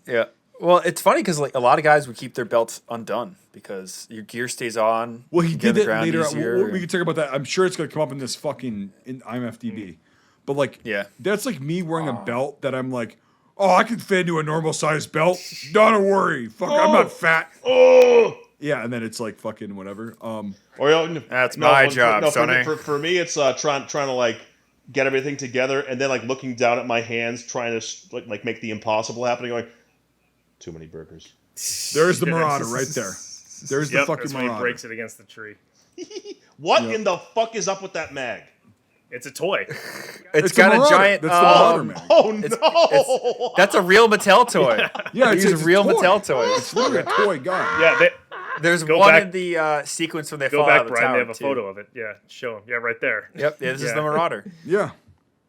Speaker 5: Yeah. Well, it's funny because like a lot of guys would keep their belts undone because your gear stays on.
Speaker 3: Well,
Speaker 5: you
Speaker 3: he
Speaker 5: can get
Speaker 3: did
Speaker 5: on the
Speaker 3: that
Speaker 5: ground
Speaker 3: later.
Speaker 5: easier.
Speaker 3: We can talk about that. I'm sure it's going to come up in this fucking in IMFDB. But like,
Speaker 5: Yeah.
Speaker 3: that's like me wearing a belt that I'm like, oh, I can fit into a normal size belt. Don't worry, fuck, I'm not fat.
Speaker 4: Oh.
Speaker 3: Yeah, and then it's like fucking whatever.
Speaker 4: Or,
Speaker 5: That's my job,
Speaker 4: for
Speaker 5: Sonny.
Speaker 4: For me, it's trying to like get everything together and then like looking down at my hands, trying to like make the impossible happen. Going, too many burgers.
Speaker 3: There's the Marauder right there. There's the
Speaker 2: Yep,
Speaker 3: fucking
Speaker 2: that's when he
Speaker 3: Marauder.
Speaker 2: breaks it against the tree.
Speaker 4: What in the fuck is up with that mag?
Speaker 2: It's a toy.
Speaker 5: It's
Speaker 3: a
Speaker 5: got a
Speaker 3: Marauder.
Speaker 5: giant.
Speaker 3: That's the Marauder, man.
Speaker 4: Oh no!
Speaker 5: That's a real Mattel toy.
Speaker 3: Yeah,
Speaker 5: It's
Speaker 3: it's
Speaker 5: a real
Speaker 3: toy.
Speaker 5: Mattel toy.
Speaker 3: It's literally a toy gun.
Speaker 2: Yeah,
Speaker 5: There's
Speaker 2: Go
Speaker 5: one
Speaker 2: back-
Speaker 5: in the sequence when they
Speaker 2: go
Speaker 5: fall
Speaker 2: back,
Speaker 5: out of the
Speaker 2: Brian.
Speaker 5: tower.
Speaker 2: They have a
Speaker 5: too.
Speaker 2: photo of it. Yeah, show them. Yeah, right there.
Speaker 5: Yep, yeah, this is
Speaker 2: Yeah.
Speaker 5: the Marauder.
Speaker 3: Yeah.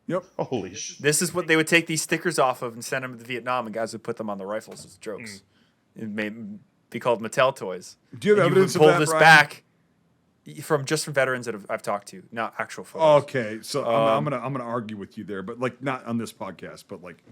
Speaker 3: Yep.
Speaker 4: Holy shit!
Speaker 5: This is what they would take these stickers off of and send them to Vietnam, and guys would put them on the rifles as jokes. It may be called Mattel toys.
Speaker 3: Do you have
Speaker 5: And
Speaker 3: evidence
Speaker 5: you would
Speaker 3: of
Speaker 5: pull
Speaker 3: that,
Speaker 5: this
Speaker 3: Brian?
Speaker 5: back from veterans that I've talked to, not actual photos.
Speaker 3: Okay, so I'm gonna argue with you there, but like not on this podcast, but like,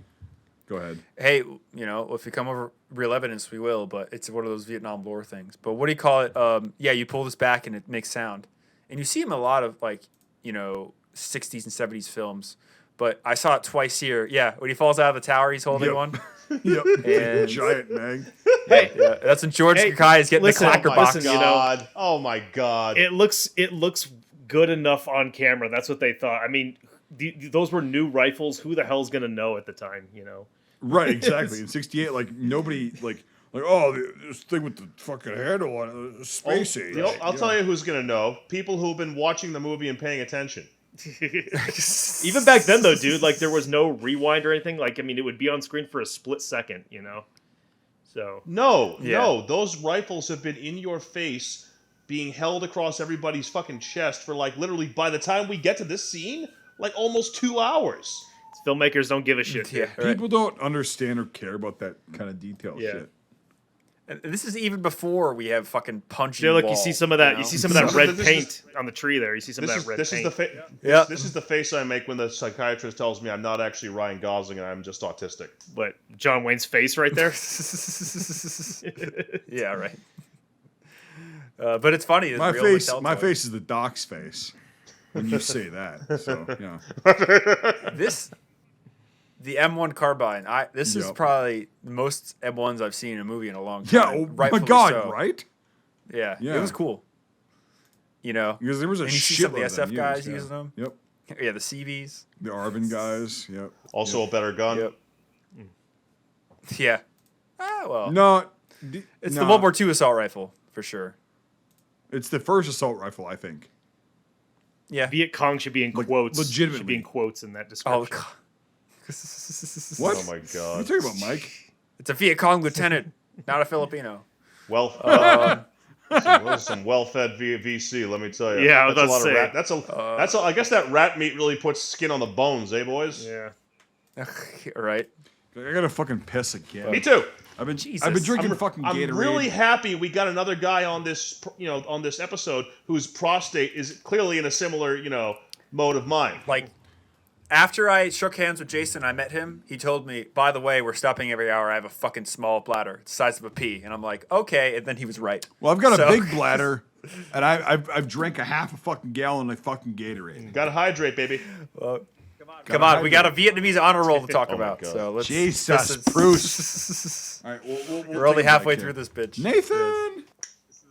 Speaker 3: go ahead.
Speaker 5: Hey, if you come over real evidence, we will. But it's one of those Vietnam lore things. But what do you call it? Yeah, you pull this back and it makes sound, and you see him in a lot of 60s and 70s films. But I saw it twice here. Yeah, when he falls out of the tower, he's holding
Speaker 3: Yep.
Speaker 5: one.
Speaker 3: Yep.
Speaker 5: And-
Speaker 3: Giant Meg.
Speaker 2: Hey,
Speaker 5: Yeah, that's when George Takei is getting
Speaker 2: listen,
Speaker 5: the clacker
Speaker 4: Oh my
Speaker 5: box.
Speaker 2: listen, you know,
Speaker 4: god! Oh my god!
Speaker 2: it looks good enough on camera. That's what they thought. I mean, those were new rifles. Who the hell's gonna know at the time?
Speaker 3: Right, exactly. In '68, like nobody like oh this thing with the fucking handle on it, spacey.
Speaker 4: I'll tell you who's gonna know. People who've been watching the movie and paying attention.
Speaker 2: Even back then, though, dude, there was no rewind or anything. It would be on screen for a split second. So
Speaker 4: No, those rifles have been in your face, being held across everybody's fucking chest for literally by the time we get to this scene, almost 2 hours.
Speaker 2: filmmakers don't give a shit.
Speaker 5: Yeah,
Speaker 2: Dude.
Speaker 5: right.
Speaker 3: People don't understand or care about that kind of detail
Speaker 2: Yeah.
Speaker 3: shit.
Speaker 5: And this is even before we have fucking punchy.
Speaker 2: Yeah, look, you
Speaker 5: walls,
Speaker 2: see some of that. You
Speaker 5: know?
Speaker 2: see some of that
Speaker 4: This
Speaker 2: red
Speaker 4: is-
Speaker 2: paint on the tree there. You see some of that red
Speaker 4: This
Speaker 2: paint.
Speaker 4: is the
Speaker 5: Yeah.
Speaker 4: This is the face I make when the psychiatrist tells me I'm not actually Ryan Gosling and I'm just autistic.
Speaker 2: What, John Wayne's face right there?
Speaker 5: Yeah, right. But it's funny. It's
Speaker 3: My
Speaker 5: real
Speaker 3: face,
Speaker 5: Mattel
Speaker 3: my
Speaker 5: toy.
Speaker 3: face is the doc's face when you say that. So yeah,
Speaker 5: The M1 carbine. This is
Speaker 3: Yep.
Speaker 5: probably the most M1s I've seen in a movie in a long
Speaker 3: yeah.
Speaker 5: time.
Speaker 3: Oh my
Speaker 5: Rightfully
Speaker 3: god,
Speaker 5: so.
Speaker 3: right?
Speaker 5: Yeah,
Speaker 3: Yeah.
Speaker 5: it was cool.
Speaker 3: Because there was a
Speaker 5: And you see
Speaker 3: shit
Speaker 5: some of the SF guys using them.
Speaker 3: Yep.
Speaker 5: Yeah, the CVs.
Speaker 3: The Arvin guys. Yep.
Speaker 4: Also a better gun.
Speaker 5: Yep. Yeah. Well,
Speaker 3: No,
Speaker 5: it's
Speaker 3: no,
Speaker 5: the World War II assault rifle for sure.
Speaker 3: It's the first assault rifle, I think.
Speaker 5: Yeah.
Speaker 2: Viet Cong should be in quotes. Should
Speaker 3: legitimately.
Speaker 2: be in quotes in that
Speaker 5: Oh,
Speaker 2: description.
Speaker 5: God.
Speaker 3: What?
Speaker 4: Oh my
Speaker 3: What
Speaker 4: god.
Speaker 3: are you talking about, Mike?
Speaker 5: It's a Viet Cong lieutenant, not a Filipino.
Speaker 4: Well, some well-fed VC, let me tell you.
Speaker 2: Yeah, I was
Speaker 4: that's a
Speaker 2: about
Speaker 4: lot
Speaker 2: to
Speaker 4: of
Speaker 2: say.
Speaker 4: rat. That's a. I guess that rat meat really puts skin on the bones, eh, boys?
Speaker 2: Yeah.
Speaker 5: Right.
Speaker 3: I gotta fucking piss again.
Speaker 4: Me too.
Speaker 3: I've been
Speaker 5: Jesus.
Speaker 3: drinking fucking Gatorade.
Speaker 4: I'm really happy we got another guy on this, on this episode whose prostate is clearly in a similar, mode of mind.
Speaker 5: Like, after I shook hands with Jason, I met him. He told me, by the way, we're stopping every hour. I have a fucking small bladder, it's the size of a pea. And I'm like, okay. And then he was right.
Speaker 3: Well, I've got a
Speaker 5: So-
Speaker 3: big bladder, and I've drank a half a fucking gallon of fucking Gatorade.
Speaker 4: Gotta hydrate, baby.
Speaker 5: Come on, we got a Vietnamese honor roll to talk
Speaker 4: Oh my
Speaker 5: about.
Speaker 4: God.
Speaker 5: So let's.
Speaker 3: Jesus, Bruce. All right, we'll
Speaker 5: We're only
Speaker 3: take a
Speaker 5: halfway
Speaker 3: break
Speaker 5: through
Speaker 3: here.
Speaker 5: this bitch.
Speaker 3: Nathan.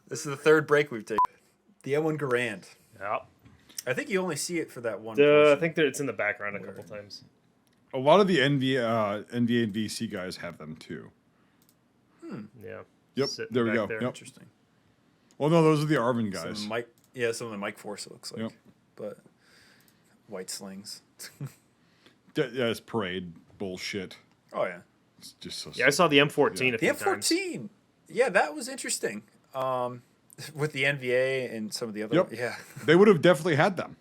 Speaker 5: This is the third break we've taken. The M1 Garand.
Speaker 2: Yeah.
Speaker 5: I think you only see it for that one.
Speaker 2: I
Speaker 5: portion.
Speaker 2: think that it's in the background a couple times.
Speaker 3: A lot of the NBA and VC guys have them too.
Speaker 2: Yeah.
Speaker 3: Yep,
Speaker 2: Sitting
Speaker 3: there we
Speaker 2: back
Speaker 3: go.
Speaker 2: there.
Speaker 3: Yep.
Speaker 5: Interesting.
Speaker 3: Well, no, those are the Arvin
Speaker 5: Some
Speaker 3: guys.
Speaker 5: Mike, some of the Mike Force it looks like,
Speaker 3: Yep.
Speaker 5: but white slings.
Speaker 3: Yeah, it's parade bullshit.
Speaker 5: Oh yeah,
Speaker 3: It's just so.
Speaker 2: Yeah, I saw the M14 a
Speaker 5: the
Speaker 2: few times.
Speaker 5: M14. Yeah, that was interesting. With the NVA and some of the other.
Speaker 3: Yep.
Speaker 5: Yeah.
Speaker 3: They would have definitely had them.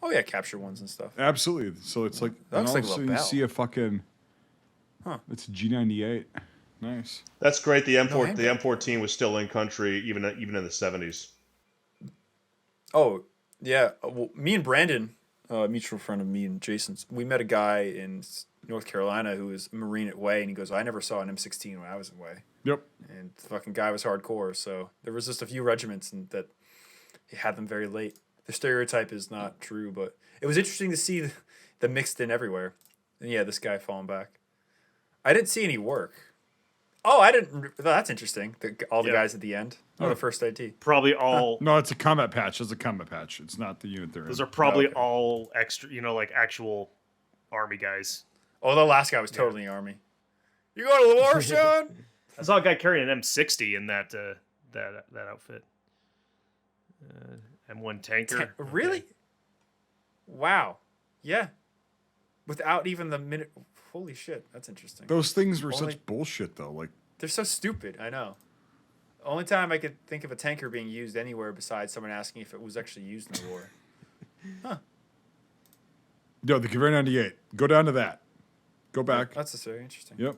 Speaker 5: Oh yeah, capture ones and stuff.
Speaker 3: Absolutely. So it's like,
Speaker 5: That
Speaker 3: and
Speaker 5: looks
Speaker 3: all
Speaker 5: like
Speaker 3: of
Speaker 5: a
Speaker 3: a sudden you
Speaker 5: lapel.
Speaker 3: see a fucking.
Speaker 5: Huh.
Speaker 3: It's a G98. Nice.
Speaker 4: That's great. The
Speaker 5: No,
Speaker 4: M14 was still in country even in the 70s.
Speaker 5: Oh yeah, well, me and Brandon, a mutual friend of me and Jason's, we met a guy in North Carolina who was a Marine at Way, and he goes, "I never saw an M16 when I was at Way."
Speaker 3: Yep.
Speaker 5: And the fucking guy was hardcore, so there was just a few regiments and that he had them very late. The stereotype is not true, but it was interesting to see the mixed in everywhere. And yeah, this guy falling back. I didn't see any work. Oh, I didn't. That's interesting. All the
Speaker 2: Yeah.
Speaker 5: guys at the end. Oh, the first IT.
Speaker 2: Probably all.
Speaker 3: No, it's a combat patch. It's a combat patch. It's not the unit they're in.
Speaker 2: Those are probably
Speaker 5: Okay.
Speaker 2: all extra. Like actual army guys.
Speaker 5: Oh, the last guy was totally Army. You going to the war, Sean?
Speaker 2: I saw a guy carrying an M60 in that outfit. M1 tanker.
Speaker 5: Really? Wow. Yeah. Without even the minute. Holy shit, that's interesting.
Speaker 3: Those things were
Speaker 5: Only-
Speaker 3: such bullshit, though. Like,
Speaker 5: They're so stupid. I know. Only time I could think of a tanker being used anywhere besides someone asking if it was actually used in the war. Huh.
Speaker 3: no, the Convair 98. Go down to that. Go back.
Speaker 5: That's just very interesting.
Speaker 3: Yep.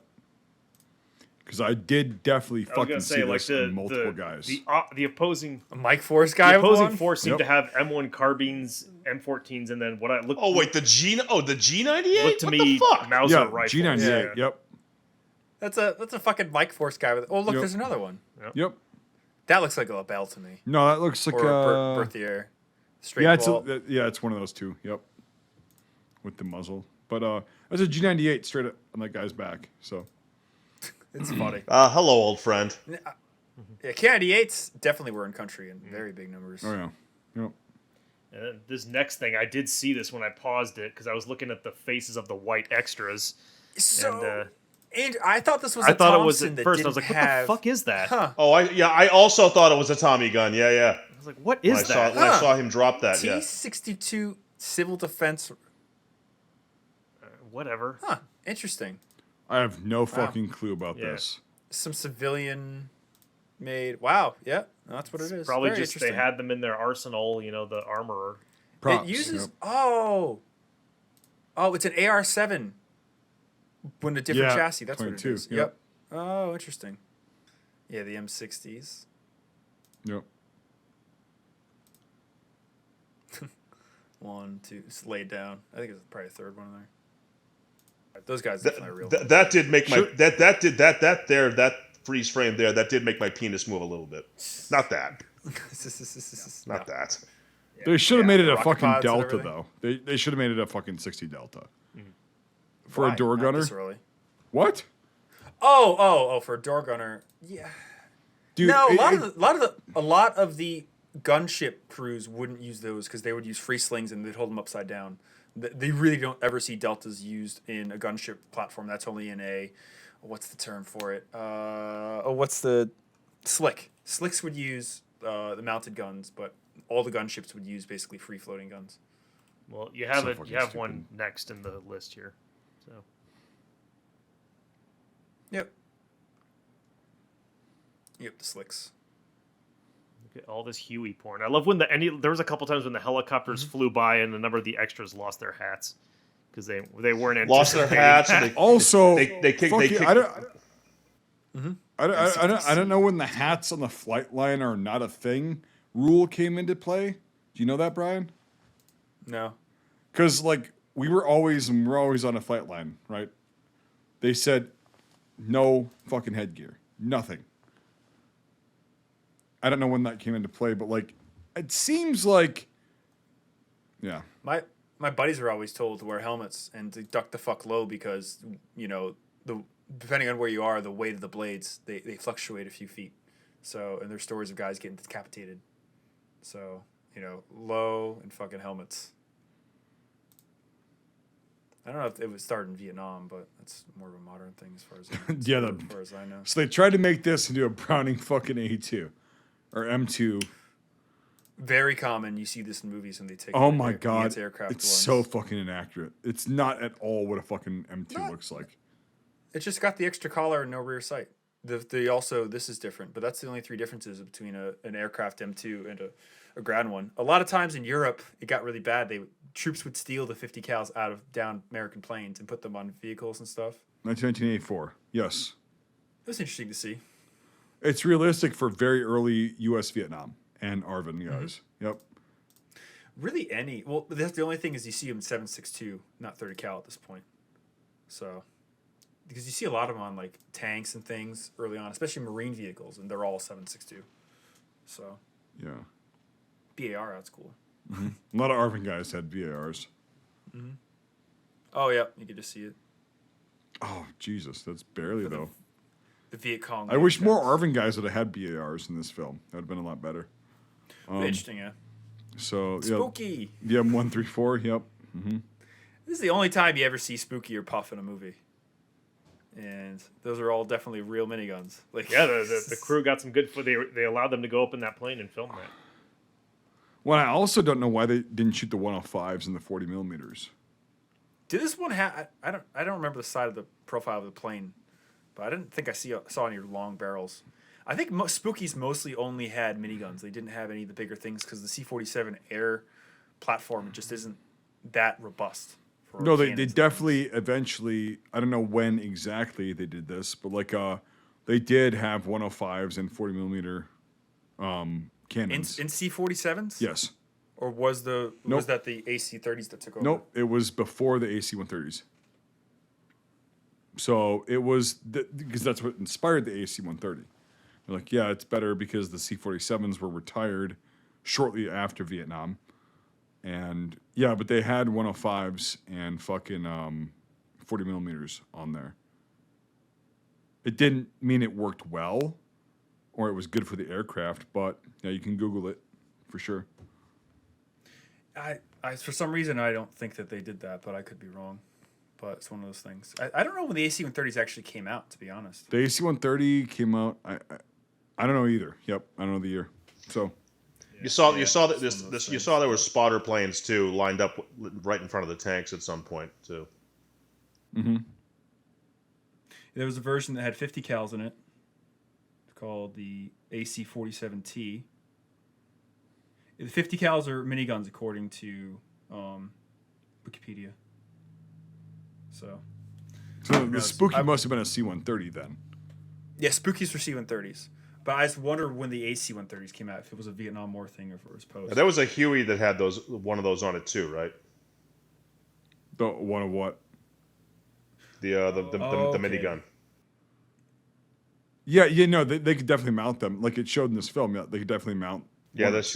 Speaker 3: Because I did definitely
Speaker 2: I was
Speaker 3: fucking
Speaker 2: gonna
Speaker 3: see
Speaker 2: say like
Speaker 3: this in multiple guys.
Speaker 2: the opposing
Speaker 5: A Mike Force guy.
Speaker 2: the
Speaker 5: with
Speaker 2: opposing
Speaker 5: one?
Speaker 2: force seemed
Speaker 3: Yep.
Speaker 2: to have M1 carbines, M14s, and then what I looked.
Speaker 4: Oh wait, the G98.
Speaker 2: looked to
Speaker 4: What
Speaker 2: me
Speaker 4: the fuck?
Speaker 2: Mauser
Speaker 3: yeah,
Speaker 2: rifles.
Speaker 3: G98.
Speaker 2: Yeah.
Speaker 3: Yep.
Speaker 5: That's a fucking Mike Force guy with. Oh look,
Speaker 3: Yep.
Speaker 5: there's another one.
Speaker 3: Yep.
Speaker 5: That looks like a lapel to me,
Speaker 3: No, that looks like
Speaker 5: or a Berthier. Straight
Speaker 3: yeah,
Speaker 5: bolt.
Speaker 3: it's one of those two. Yep. With the muzzle, but that's a G98 straight up on that guy's back. So
Speaker 5: It's funny.
Speaker 4: Hello, old friend.
Speaker 5: Yeah, K98s definitely were in country in very big numbers.
Speaker 3: oh yeah. Yep.
Speaker 2: And then this next thing, I did see this when I paused it because I was looking at the faces of the white extras.
Speaker 5: So, and I thought this was.
Speaker 2: I
Speaker 5: a
Speaker 2: thought it was
Speaker 5: Thompson
Speaker 2: at
Speaker 5: that
Speaker 2: first. I was
Speaker 5: didn't
Speaker 2: like, "What
Speaker 5: have,
Speaker 2: the fuck is that?"
Speaker 5: Huh?
Speaker 4: Oh, I also thought it was a Tommy gun. Yeah.
Speaker 2: I was like, "What is that?"
Speaker 4: When I
Speaker 5: Huh.
Speaker 4: saw him drop that, yeah.
Speaker 5: T62 civil defense.
Speaker 2: Whatever.
Speaker 5: Huh? Interesting.
Speaker 3: I have no fucking clue about
Speaker 2: Yeah.
Speaker 3: this.
Speaker 5: Some civilian made. Wow. Yeah, that's what it is.
Speaker 2: Probably
Speaker 5: Very
Speaker 2: just they
Speaker 5: interesting.
Speaker 2: had them in their arsenal. You know, the armorer.
Speaker 3: Props.
Speaker 5: It uses.
Speaker 3: Yep.
Speaker 5: Oh, it's an AR-7. When a different
Speaker 3: Yeah,
Speaker 5: chassis. That's what it
Speaker 3: 22,
Speaker 5: is.
Speaker 3: yep.
Speaker 5: Yep. Oh, interesting. Yeah, the M60s.
Speaker 3: Yep.
Speaker 5: One, two, it's laid down. I think it's probably a third one in there. Those guys
Speaker 4: That,
Speaker 5: definitely real.
Speaker 4: that did make my
Speaker 3: Sure.
Speaker 4: that freeze frame there. That did make my penis move a little bit. Not that. Not that.
Speaker 3: They should have made it a
Speaker 5: rocket
Speaker 3: fucking
Speaker 5: pods and
Speaker 3: Delta
Speaker 5: everything.
Speaker 3: though. They should have made it a fucking 60 Delta. For
Speaker 5: Why?
Speaker 3: a door
Speaker 5: Not
Speaker 3: gunner?
Speaker 5: this early.
Speaker 3: What?
Speaker 5: Oh, for a door gunner. Yeah.
Speaker 3: Dude,
Speaker 5: No,
Speaker 3: it-
Speaker 5: a lot of the gunship crews wouldn't use those because they would use free slings and they'd hold them upside down. They really don't ever see deltas used in a gunship platform. That's only in a, what's the term for it? What's the slick? Slicks would use the mounted guns, but all the gunships would use basically free floating guns.
Speaker 2: Well, you have
Speaker 3: So
Speaker 2: it.
Speaker 3: fucking
Speaker 2: You have
Speaker 3: stupid.
Speaker 2: one next in the list here. So
Speaker 5: Yep. Yep, the slicks.
Speaker 2: look at all this Huey porn. I love when there was a couple times when the helicopters flew by and a number of the extras lost their hats because they weren't
Speaker 4: Lost their
Speaker 2: anticipating
Speaker 4: hats.
Speaker 2: that.
Speaker 4: And they,
Speaker 3: also
Speaker 4: they kicked.
Speaker 3: fuck
Speaker 4: They
Speaker 3: you,
Speaker 4: kicked.
Speaker 3: I don't know when the hats on the flight line are not a thing rule came into play. Do you know that, Brian?
Speaker 5: No.
Speaker 3: Because like we're always on a flight line, right? They said no fucking headgear, nothing. I don't know when that came into play, but like it seems like, yeah,
Speaker 5: My buddies are always told to wear helmets and to duck the fuck low because depending on where you are, the weight of the blades they fluctuate a few feet. So and there's stories of guys getting decapitated. So low and fucking helmets. I don't know if it was started in Vietnam, but that's more of a modern thing as far as
Speaker 3: Yeah,
Speaker 5: as far as I know.
Speaker 3: so they tried to make this into a Browning fucking A2 or M2.
Speaker 5: Very common. You see this in movies when they take.
Speaker 3: Oh
Speaker 5: the
Speaker 3: my
Speaker 5: the
Speaker 3: god,
Speaker 5: anti-aircraft
Speaker 3: it's
Speaker 5: ones.
Speaker 3: so fucking inaccurate. It's not at all what a fucking M2
Speaker 5: No.
Speaker 3: looks like.
Speaker 5: It's just got the extra collar and no rear sight. This is different, but that's the only three differences between an aircraft M2 and a ground one. A lot of times in Europe, it got really bad. Troops would steal the 50 cals out of down American planes and put them on vehicles and stuff.
Speaker 3: 1984. Yes,
Speaker 5: It was interesting to see.
Speaker 3: it's realistic for very early U.S. Vietnam and Arvin guys. Yep.
Speaker 5: Really, that's the only thing is you see them 7.62, not 30 cal at this point. So, because you see a lot of them on like tanks and things early on, especially marine vehicles, and they're all 7.62. So,
Speaker 3: Yeah.
Speaker 5: BAR, that's cool.
Speaker 3: A lot of Arvin guys had VARs.
Speaker 5: Oh yeah, you get to see it.
Speaker 3: Oh Jesus, that's barely though.
Speaker 5: The Viet Cong.
Speaker 3: I wish more Arvin guys would have had BARs in this film. That would have been a lot better.
Speaker 5: Interesting, yeah.
Speaker 3: So
Speaker 5: Spooky.
Speaker 3: yeah, M134. Yep.
Speaker 5: This is the only time you ever see Spooky or Puff in a movie. And those are all definitely real miniguns. Like
Speaker 2: Yeah, the crew got some good. They allowed them to go up in that plane and film that.
Speaker 3: Well, I also don't know why they didn't shoot the 105s and the 40 millimeters.
Speaker 5: Did this one have? I don't remember the side of the profile of the plane, but I didn't think I saw any long barrels. I think Spookies mostly only had miniguns. They didn't have any of the bigger things because the C-47 air platform just isn't that robust.
Speaker 3: No, they definitely eventually. I don't know when exactly they did this, but like they did have 105s and 40 millimeter cannons
Speaker 5: in C-47s.
Speaker 3: Yes.
Speaker 5: Or was that the AC-30s that took over?
Speaker 3: Nope, it was before the AC-130s. So it was because that's what inspired the AC-130. They're like, yeah, it's better because the C-47s were retired shortly after Vietnam. And yeah, but they had 105s and fucking 40 millimeters on there. It didn't mean it worked well or it was good for the aircraft, but yeah, you can Google it for sure.
Speaker 5: I for some reason I don't think that they did that, but I could be wrong. But it's one of those things. I don't know when the AC-130s actually came out, to be honest.
Speaker 3: The AC-130 came out. I don't know either. Yep, I don't know the year. So
Speaker 4: you saw that you saw there were spotter planes too lined up right in front of the tanks at some point too.
Speaker 3: Mm-hmm.
Speaker 5: There was a version that had 50 cals in it. It's called the AC-47T. The 50 cals are miniguns according to Wikipedia. So
Speaker 3: the Spooky must have been a C-130 then.
Speaker 5: Yeah, Spookies were C-130s. But I just wonder when the AC-130s came out, if it was a Vietnam War thing or if it was post.
Speaker 4: There was a Huey that had one of those on it too, right?
Speaker 3: The one of what?
Speaker 4: The minigun.
Speaker 3: Yeah, no, they could definitely mount them. Like it showed in this film, yeah, they could definitely mount.
Speaker 4: Yeah, there's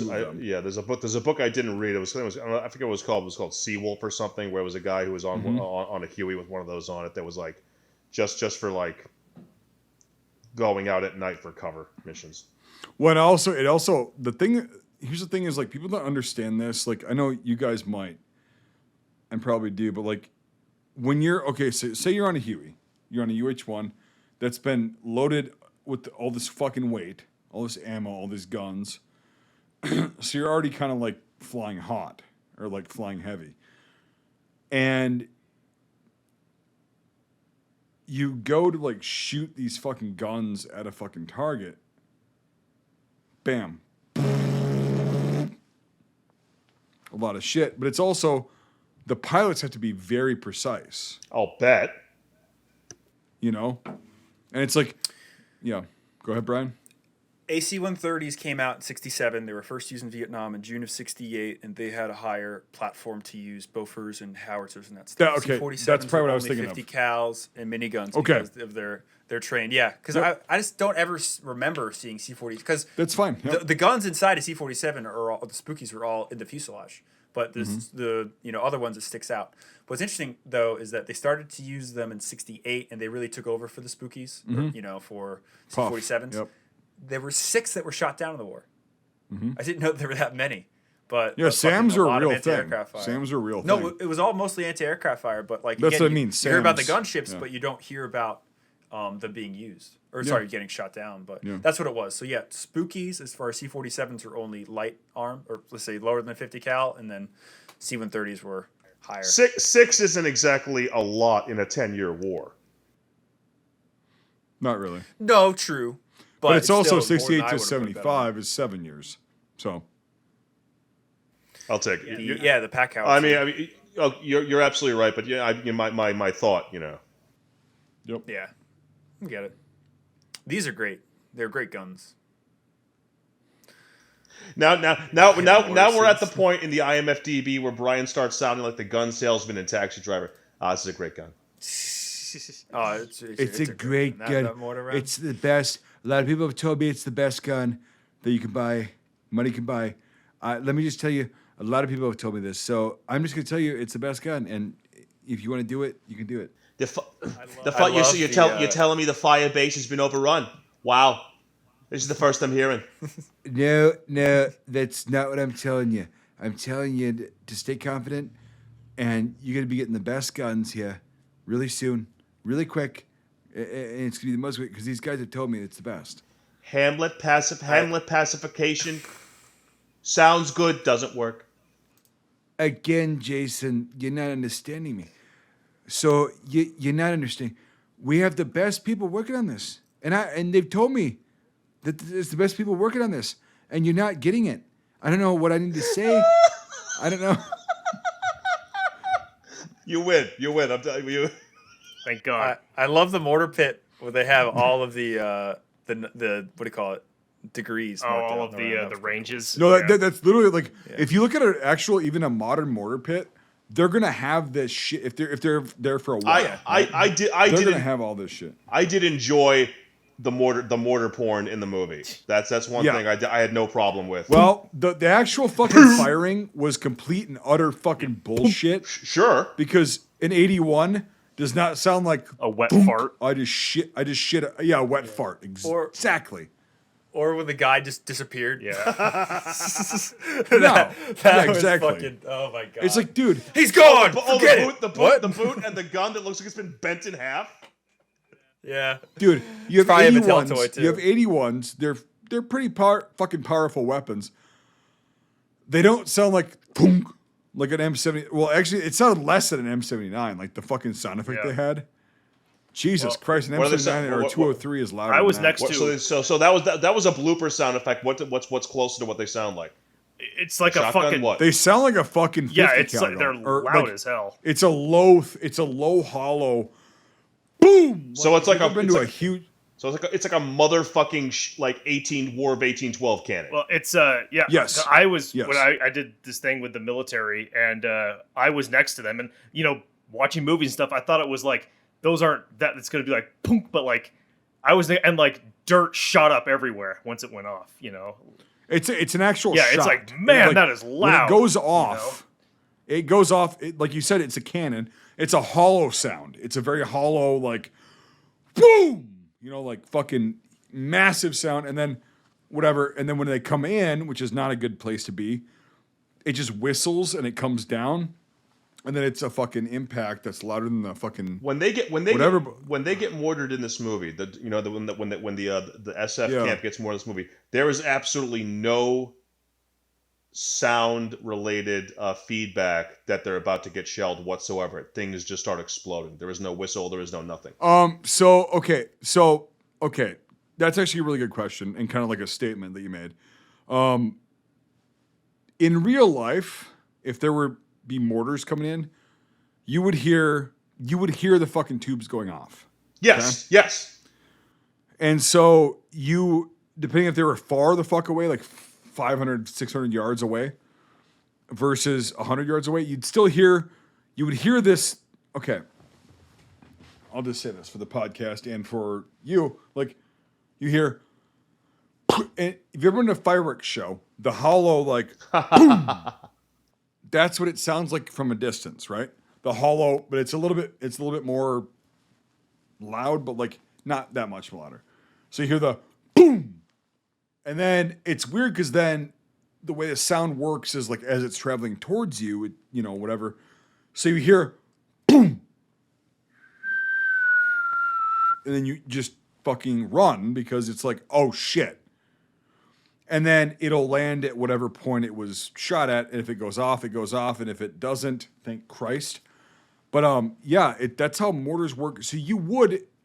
Speaker 4: a book I didn't read. It was I forget what it was called. It was called Seawolf or something, where it was a guy who was on on a Huey with one of those on it that was like just for like going out at night for cover missions.
Speaker 3: Well, and also the thing. Here's the thing: is like people don't understand this. Like I know you guys might, and probably do, but like when you're so say you're on a Huey, you're on a UH-1 that's been loaded with all this fucking weight, all this ammo, all these guns. So you're already kind of like flying hot or like flying heavy. And you go to like shoot these fucking guns at a fucking target. Bam. A lot of shit. But it's also, the pilots have to be very precise.
Speaker 4: I'll bet.
Speaker 3: You know? And it's like, yeah. Go ahead, Brian.
Speaker 5: AC-130s came out in 1967. They were first used in Vietnam in June of 1968, and they had a higher platform to use Bofors and howitzers and that stuff.
Speaker 3: Yeah, okay, that's probably what I was thinking
Speaker 5: 50
Speaker 3: of.
Speaker 5: 50 cals and miniguns
Speaker 3: because
Speaker 5: of their trained. Yeah, because I just don't ever remember seeing C-40s. Because
Speaker 3: that's fine. Yep.
Speaker 5: The guns inside a C-47 are all, the Spookies were all in the fuselage. But there's the other ones that sticks out. What's interesting though is that they started to use them in 1968, and they really took over for the Spookies. For C-47s.
Speaker 3: Yep.
Speaker 5: There were 6 that were shot down in the war. I didn't know there were that many. But
Speaker 3: yeah, SAMs are a real thing.
Speaker 5: Fire.
Speaker 3: SAMs are a real thing.
Speaker 5: No, it was all mostly anti-aircraft fire. But like
Speaker 3: that's
Speaker 5: again,
Speaker 3: what I mean.
Speaker 5: You hear about the gunships, but you don't hear about them being used. Or sorry, getting shot down. But that's what it was. So yeah, Spookies as far as C-47s are only light arm, or let's say lower than 50 cal, and then C-130s were higher.
Speaker 4: Six isn't exactly a lot in a 10-year war.
Speaker 3: Not really.
Speaker 5: No, true.
Speaker 3: But it's also 68 to 75 is 7 years. So
Speaker 4: I'll take it.
Speaker 5: The pack house.
Speaker 4: I mean, you're absolutely right. But my thought,
Speaker 3: Yep.
Speaker 5: Yeah, I get it. These are great. They're great guns.
Speaker 4: Now we're at the point in the IMFDB where Brian starts sounding like the gun salesman and taxi driver. This is a great gun.
Speaker 3: It's a great gun. It's the best. A lot of people have told me it's the best gun that you can buy, money can buy. Let me just tell you, a lot of people have told me this. So I'm just going to tell you it's the best gun. And if you want to do it, you can do it.
Speaker 4: You're telling me the fire base has been overrun. Wow. This is the first I'm hearing.
Speaker 3: No, that's not what I'm telling you. I'm telling you to stay confident, and you're going to be getting the best guns here really soon, really quick. And it's going to be the most, because these guys have told me it's the best.
Speaker 4: Hamlet pacification, Sounds good, doesn't work.
Speaker 3: Again, Jason, you're not understanding me. So you're not understanding. We have the best people working on this, and they've told me that it's the best people working on this, and you're not getting it. I don't know what I need to say. I don't know.
Speaker 4: You win. I'm telling you.
Speaker 2: Thank God.
Speaker 5: I love the mortar pit where they have all of the what do you call it, degrees.
Speaker 2: All of the ranges.
Speaker 3: No,
Speaker 2: Yeah.
Speaker 3: that's literally like if you look at an actual, even a modern mortar pit, they're gonna have this shit if they're there for a while. They're gonna have all this shit.
Speaker 4: I did enjoy the mortar porn in the movie. That's one thing I had no problem with.
Speaker 3: Well, the actual fucking firing was complete and utter fucking bullshit.
Speaker 4: Sure.
Speaker 3: Because in 81 does not sound like
Speaker 2: A wet fart.
Speaker 3: I just shit. Yeah, a wet fart. Exactly.
Speaker 5: Or when the guy just disappeared.
Speaker 2: Yeah.
Speaker 5: that was
Speaker 3: exactly.
Speaker 5: fucking, oh my God.
Speaker 3: It's like, dude,
Speaker 5: he's gone.
Speaker 4: The boot, and the gun that looks like it's been bent in half.
Speaker 5: Yeah.
Speaker 3: dude, you have
Speaker 5: Probably a Mattel
Speaker 3: 81s.
Speaker 5: toy, too.
Speaker 3: You have 81s. They're pretty fucking powerful weapons. They don't sound like boom, like an M70. Well, actually, it sounded less than an M79, like the fucking sound effect they had. Jesus Christ, an M79 or a 203 is louder.
Speaker 2: I was
Speaker 3: than that.
Speaker 2: next to.
Speaker 4: So that was a blooper sound effect. What's closer to what they sound like?
Speaker 2: It's like
Speaker 4: Shotgun,
Speaker 2: a fucking.
Speaker 4: what?
Speaker 3: They sound like a fucking 50
Speaker 2: Yeah, it's
Speaker 3: cal
Speaker 2: like they're
Speaker 3: gun, or
Speaker 2: loud
Speaker 3: like,
Speaker 2: as hell.
Speaker 3: It's a low hollow. Boom.
Speaker 4: So it's like
Speaker 3: I've been to a huge.
Speaker 4: So it's like a motherfucking War of 1812 cannon.
Speaker 2: Well, it's yeah.
Speaker 3: Yes.
Speaker 2: I was
Speaker 3: Yes.
Speaker 2: when I did this thing with the military, and I was next to them, and watching movies and stuff. I thought it was like those aren't that. It's gonna be like punk, but like I was and like dirt shot up everywhere once it went off.
Speaker 3: It's an actual
Speaker 2: Yeah,
Speaker 3: shot.
Speaker 2: it's like, man, that is
Speaker 3: When
Speaker 2: loud,
Speaker 3: it goes off, it goes off. Like you said, it's a cannon. It's a hollow sound. It's a very hollow, like, boom. Like fucking massive sound, and then whatever. And then when they come in, which is not a good place to be, it just whistles and it comes down, and then it's a fucking impact that's louder than the fucking.
Speaker 4: When they get mortared in this movie, when the SF camp gets mortared in this movie, there is absolutely no sound related feedback that they're about to get shelled whatsoever. Things just start exploding. There is no whistle. There is no nothing.
Speaker 3: So okay, that's actually a really good question and kind of like a statement that you made. In real life, if there were be mortars coming in, you would hear the fucking tubes going off.
Speaker 4: Yes,
Speaker 3: okay?
Speaker 4: Yes.
Speaker 3: And so depending if they were far the fuck away, like 500, 600 yards away versus 100 yards away, you would hear this. Okay. I'll just say this for the podcast and for you. Like, you hear, and if you've ever been to a fireworks show, the hollow, like, boom, that's what it sounds like from a distance, right? The hollow, but it's a little bit more loud, but like not that much louder. So you hear the boom. And then it's weird because then the way the sound works is like as it's traveling towards you, whatever. So you hear boom. And then you just fucking run because it's like, oh shit. And then it'll land at whatever point it was shot at. And if it goes off, it goes off. And if it doesn't, thank Christ. But that's how mortars work. So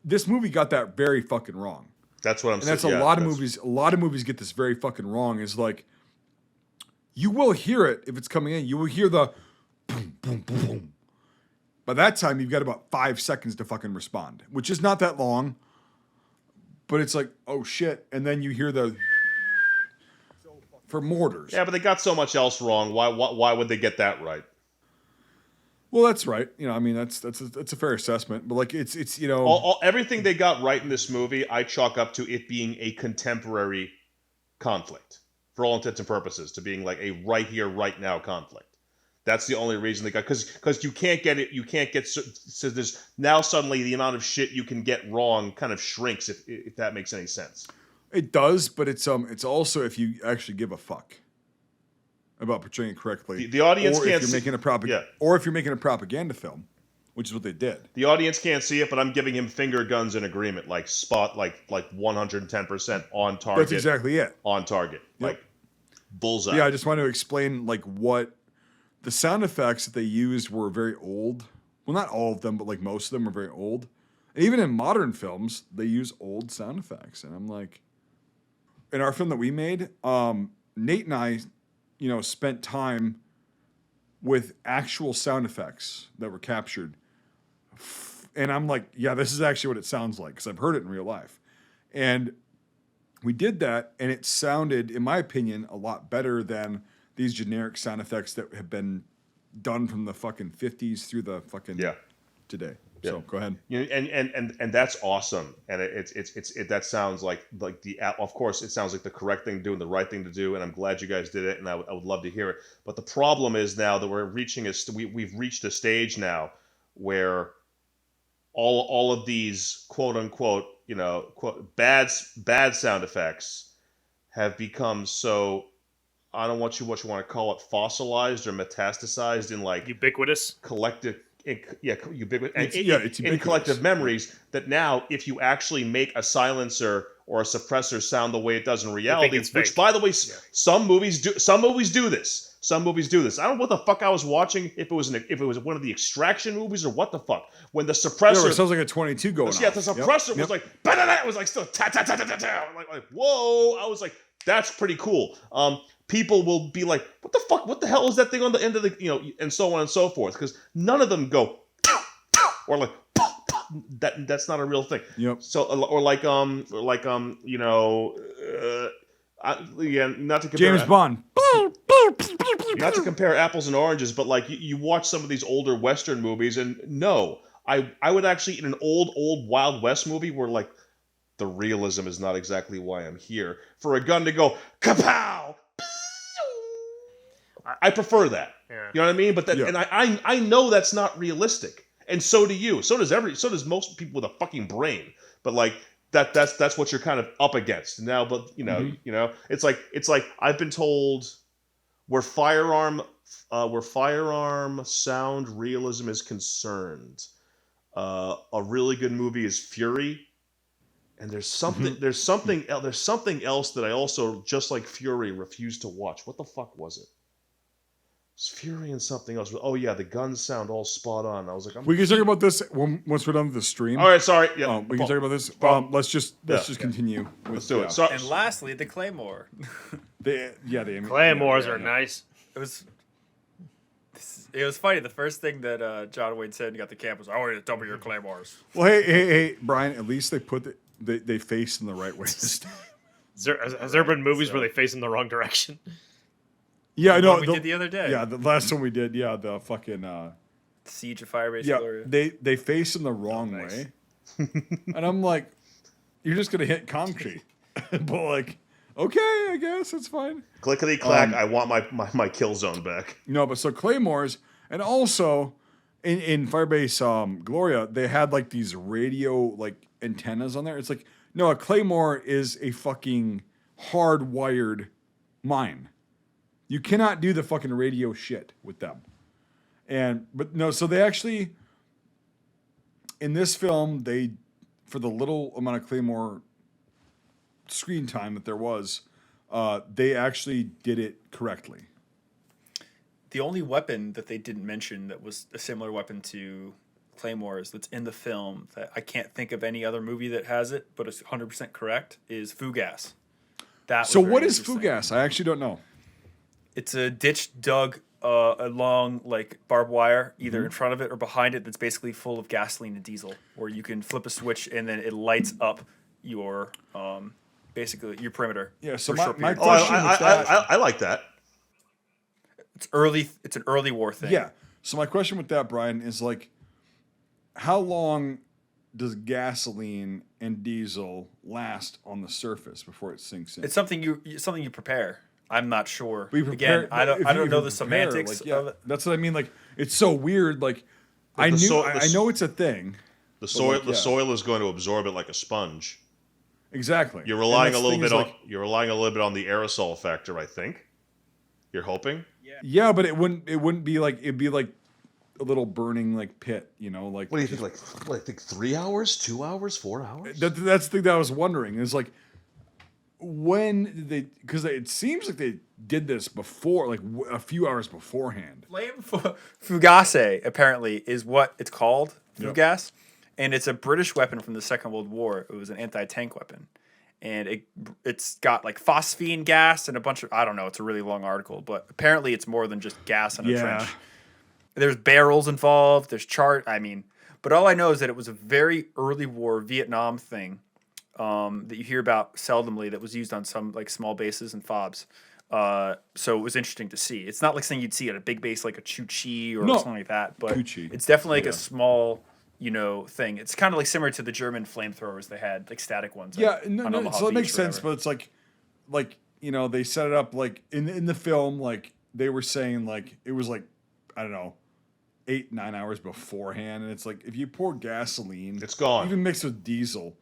Speaker 3: this movie got that very fucking wrong.
Speaker 4: That's what I'm saying.
Speaker 3: And that's a lot of movies. A lot of movies get this very fucking wrong. Is like, you will hear it if it's coming in. You will hear the boom, boom, boom, boom. By that time, you've got about 5 seconds to fucking respond, which is not that long. But it's like, oh shit, and then you hear the for mortars.
Speaker 4: Yeah, but they got so much else wrong. Why would they get that right?
Speaker 3: Well, that's right. I mean, that's a fair assessment. But like, it's
Speaker 4: everything they got right in this movie, I chalk up to it being a contemporary conflict, for all intents and purposes, to being like a right here, right now conflict. That's the only reason they got because you can't get it. You can't get so there's now suddenly the amount of shit you can get wrong kind of shrinks if that makes any sense.
Speaker 3: It does, but it's also if you actually give a fuck about portraying it correctly.
Speaker 4: The audience
Speaker 3: or
Speaker 4: can't
Speaker 3: if you're making or if you're making a propaganda film, which is what they did.
Speaker 4: The audience can't see it, but I'm giving him finger guns in agreement, like spot like 110% on target.
Speaker 3: That's exactly it.
Speaker 4: On target.
Speaker 3: Yep.
Speaker 4: Like bullseye.
Speaker 3: Yeah, I just want to explain like what the sound effects that they used were very old. Well, not all of them, but like most of them were very old. And even in modern films, they use old sound effects. And I'm like, in our film that we made, Nate and I, spent time with actual sound effects that were captured. And I'm like, yeah, this is actually what it sounds like because I've heard it in real life. And we did that, and it sounded, in my opinion, a lot better than these generic sound effects that have been done from the fucking 50s through the fucking today. Yeah. So go ahead.
Speaker 4: And that's awesome. And that sounds like of course it sounds like the correct thing to do and the right thing to do. And I'm glad you guys did it. And I would love to hear it. But the problem is now that we've reached a stage now where all of these quote unquote, quote bad sound effects have become so, I don't know what you want to call it, fossilized or metastasized in like
Speaker 2: ubiquitous
Speaker 4: collective. Ubiquitous.
Speaker 3: It's
Speaker 4: In
Speaker 3: ubiquitous.
Speaker 4: collective memories, that now if you actually make a silencer or a suppressor sound the way it does in reality, which by the way, some movies do this. Some movies do this. I don't know what the fuck I was watching. If it was one of the Extraction movies or what the fuck. When the suppressor,
Speaker 3: it sounds like a 22 going off.
Speaker 4: Yeah, the suppressor was like, it was like still ta ta ta ta ta ta. Like whoa! I was like, that's pretty cool. People will be like, what the fuck? What the hell is that thing on the end of the, and so on and so forth. Because none of them go, or like, that's not a real thing.
Speaker 3: Yep.
Speaker 4: So, not to compare
Speaker 3: James Bond.
Speaker 4: Not to compare apples and oranges, but like you watch some of these older Western movies, and no, I would actually, in an old Wild West movie where like the realism is not exactly why I'm here, for a gun to go kapow. I prefer that.
Speaker 2: Yeah.
Speaker 4: You know what I mean? But that, and I know that's not realistic, and so do you. So does most people with a fucking brain. But like that's what you're kind of up against now. But it's like I've been told where firearm sound realism is concerned, a really good movie is Fury. And there's something else that I also, just like Fury, refused to watch. What the fuck was it? It's Fury and something else. Oh yeah, the guns sound all spot on. I was like,
Speaker 3: we can talk about this once we're done with the stream.
Speaker 4: All right, sorry. Yeah,
Speaker 3: we can talk about this. Let's just continue.
Speaker 4: Let's do it. So,
Speaker 5: and lastly, the Claymore.
Speaker 3: the
Speaker 2: Claymores are nice.
Speaker 5: It was funny. The first thing that John Wayne said when he got the camp was, "I want you to double your Claymores."
Speaker 3: Well, hey, Brian. At least they put they face in the right way.
Speaker 2: Has there been movies where they face in the wrong direction?
Speaker 3: Yeah, I know.
Speaker 5: We did the other day.
Speaker 3: Yeah, the last one we did. Yeah, the fucking
Speaker 5: Siege of Firebase
Speaker 3: yeah,
Speaker 5: Gloria.
Speaker 3: they face in the wrong way, and I'm like, you're just gonna hit concrete, but like, okay, I guess it's fine.
Speaker 4: Clickety clack. I want my kill zone back.
Speaker 3: No, but so Claymores, and also in Firebase Gloria, they had like these radio like antennas on there. It's like, no, a Claymore is a fucking hardwired mine. You cannot do the fucking radio shit with them. But no, so they actually, in this film, for the little amount of Claymore screen time that there was, they actually did it correctly.
Speaker 5: The only weapon that they didn't mention that was a similar weapon to Claymores that's in the film that I can't think of any other movie that has it, but it's 100% correct, is Fugas.
Speaker 3: So what is Fugas? I actually don't know.
Speaker 5: It's a ditch dug along like barbed wire, either in front of it or behind it, that's basically full of gasoline and diesel, where you can flip a switch and then it lights up your basically your perimeter.
Speaker 3: Yeah. So
Speaker 4: my question I like that.
Speaker 5: It's an early war thing.
Speaker 3: Yeah. So my question with that, Brian, is like, how long does gasoline and diesel last on the surface before it sinks in?
Speaker 5: It's something you prepare. I'm not sure.
Speaker 3: Again,
Speaker 5: I don't know the semantics of it.
Speaker 3: That's what I mean. Like, it's so weird. Like, I know it's a thing.
Speaker 4: The soil is going to absorb it like a sponge.
Speaker 3: Exactly.
Speaker 4: You're relying a little bit on the aerosol factor, I think. You're hoping.
Speaker 3: Yeah, but it wouldn't be like, it'd be like a little burning like pit, like.
Speaker 4: What do you think? Like 3 hours, 2 hours, 4 hours?
Speaker 3: That's the thing that I was wondering is like, when did they? Because it seems like they did this before, like a few hours beforehand.
Speaker 5: Flame fugace apparently is what it's called,
Speaker 3: Yep.
Speaker 5: fugas, and it's a British weapon from the Second World War. It was an anti-tank weapon, and it's got like phosphine gas and a bunch of, I don't know. It's a really long article, but apparently it's more than just gas in a trench. There's barrels involved. There's but all I know is that it was a very early war Vietnam thing that you hear about seldomly, that was used on some like small bases and FOBs. So it was interesting to see. It's not like something you'd see at a big base like a Chu Chi or something like that, but it's definitely like a small, thing. It's kind of like similar to the German flamethrowers they had, like static ones.
Speaker 3: Yeah, so it makes sense, but it's like they set it up like in the film, like they were saying like it was like, I don't know, 8-9 hours beforehand, and it's like if you pour gasoline,
Speaker 4: it's gone,
Speaker 3: even mixed with diesel,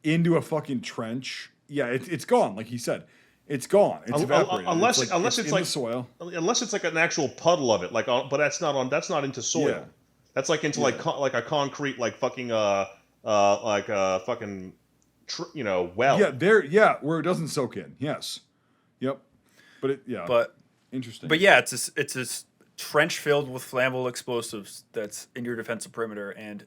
Speaker 3: into a fucking trench, it's gone. Like he said, it's gone. It's evaporated.
Speaker 4: Unless
Speaker 3: it's
Speaker 4: like
Speaker 3: in the soil.
Speaker 4: Unless it's like an actual puddle of it, like, but that's not into soil.
Speaker 3: Yeah.
Speaker 4: That's like into like a concrete, like fucking well.
Speaker 3: Yeah, where it doesn't soak in. Yes. Yep. But interesting.
Speaker 5: But yeah, it's a trench filled with flammable explosives that's in your defensive perimeter, and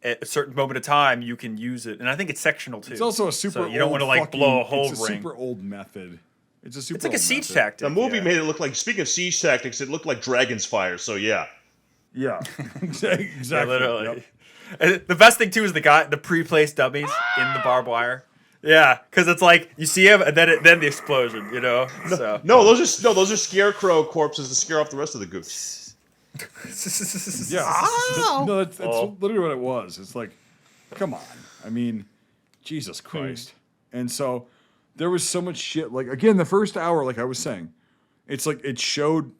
Speaker 5: at a certain moment of time you can use it, and I think it's sectional too.
Speaker 3: It's also a super.
Speaker 5: So you don't want to like blow a whole
Speaker 3: it's a
Speaker 5: ring.
Speaker 3: Super old method. It's
Speaker 5: like a siege tactic.
Speaker 4: The movie made it look like. Speaking of siege tactics, it looked like Dragon's Fire. So yeah.
Speaker 3: Yeah. Exactly.
Speaker 5: Yeah, literally. Yep. And the best thing too is the pre-placed dummies in the barbed wire. Yeah, because it's like you see him and then the explosion. So.
Speaker 4: No, those are scarecrow corpses to scare off the rest of the goose.
Speaker 3: Yeah. No, that's literally what it was. It's like, come on. I mean, Jesus Christ. And so there was so much shit. Like, again, the first hour, like I was saying, it's like it showed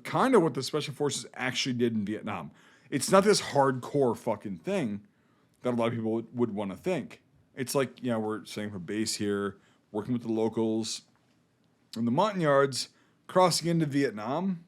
Speaker 3: kind of what the special forces actually did in Vietnam. It's not this hardcore fucking thing that a lot of people would want to think. It's like, we're staying for base here, working with the locals in the Montagnards, crossing into Vietnam.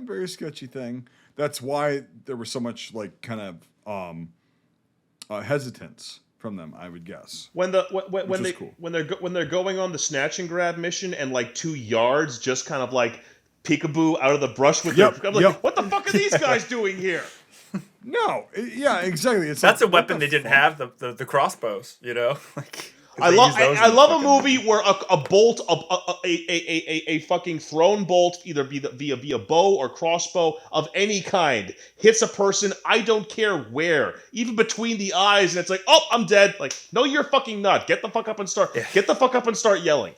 Speaker 3: Very sketchy thing. That's why there was so much like kind of hesitance from them, I would guess.
Speaker 4: When they're going on the snatch and grab mission, and like 2 yards just kind of like peekaboo out of the brush with their. I'm like, what the fuck are these guys doing here?
Speaker 3: No, yeah, exactly.
Speaker 5: That's a weapon they didn't have, the crossbows. Like.
Speaker 4: I love a movie where a bolt, a fucking thrown bolt, either via bow or crossbow of any kind, hits a person. I don't care where, even between the eyes, and it's like, oh, I'm dead. Like, no, you're fucking not. Get the fuck up and start. Yeah. Get the fuck up and start yelling.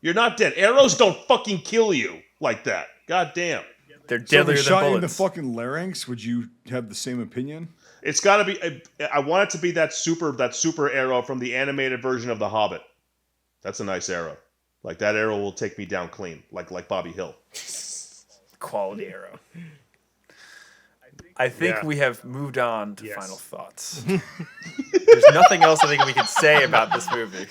Speaker 4: You're not dead. Arrows don't fucking kill you like that. God damn.
Speaker 5: They're deadlier than bullets.
Speaker 3: In the fucking larynx, would you have the same opinion?
Speaker 4: It's got to be. I want it to be that super arrow from the animated version of The Hobbit. That's a nice arrow. Like that arrow will take me down clean, like Bobby Hill.
Speaker 5: Quality arrow. I think we have moved on to final thoughts. There's nothing else I think we can say about this movie.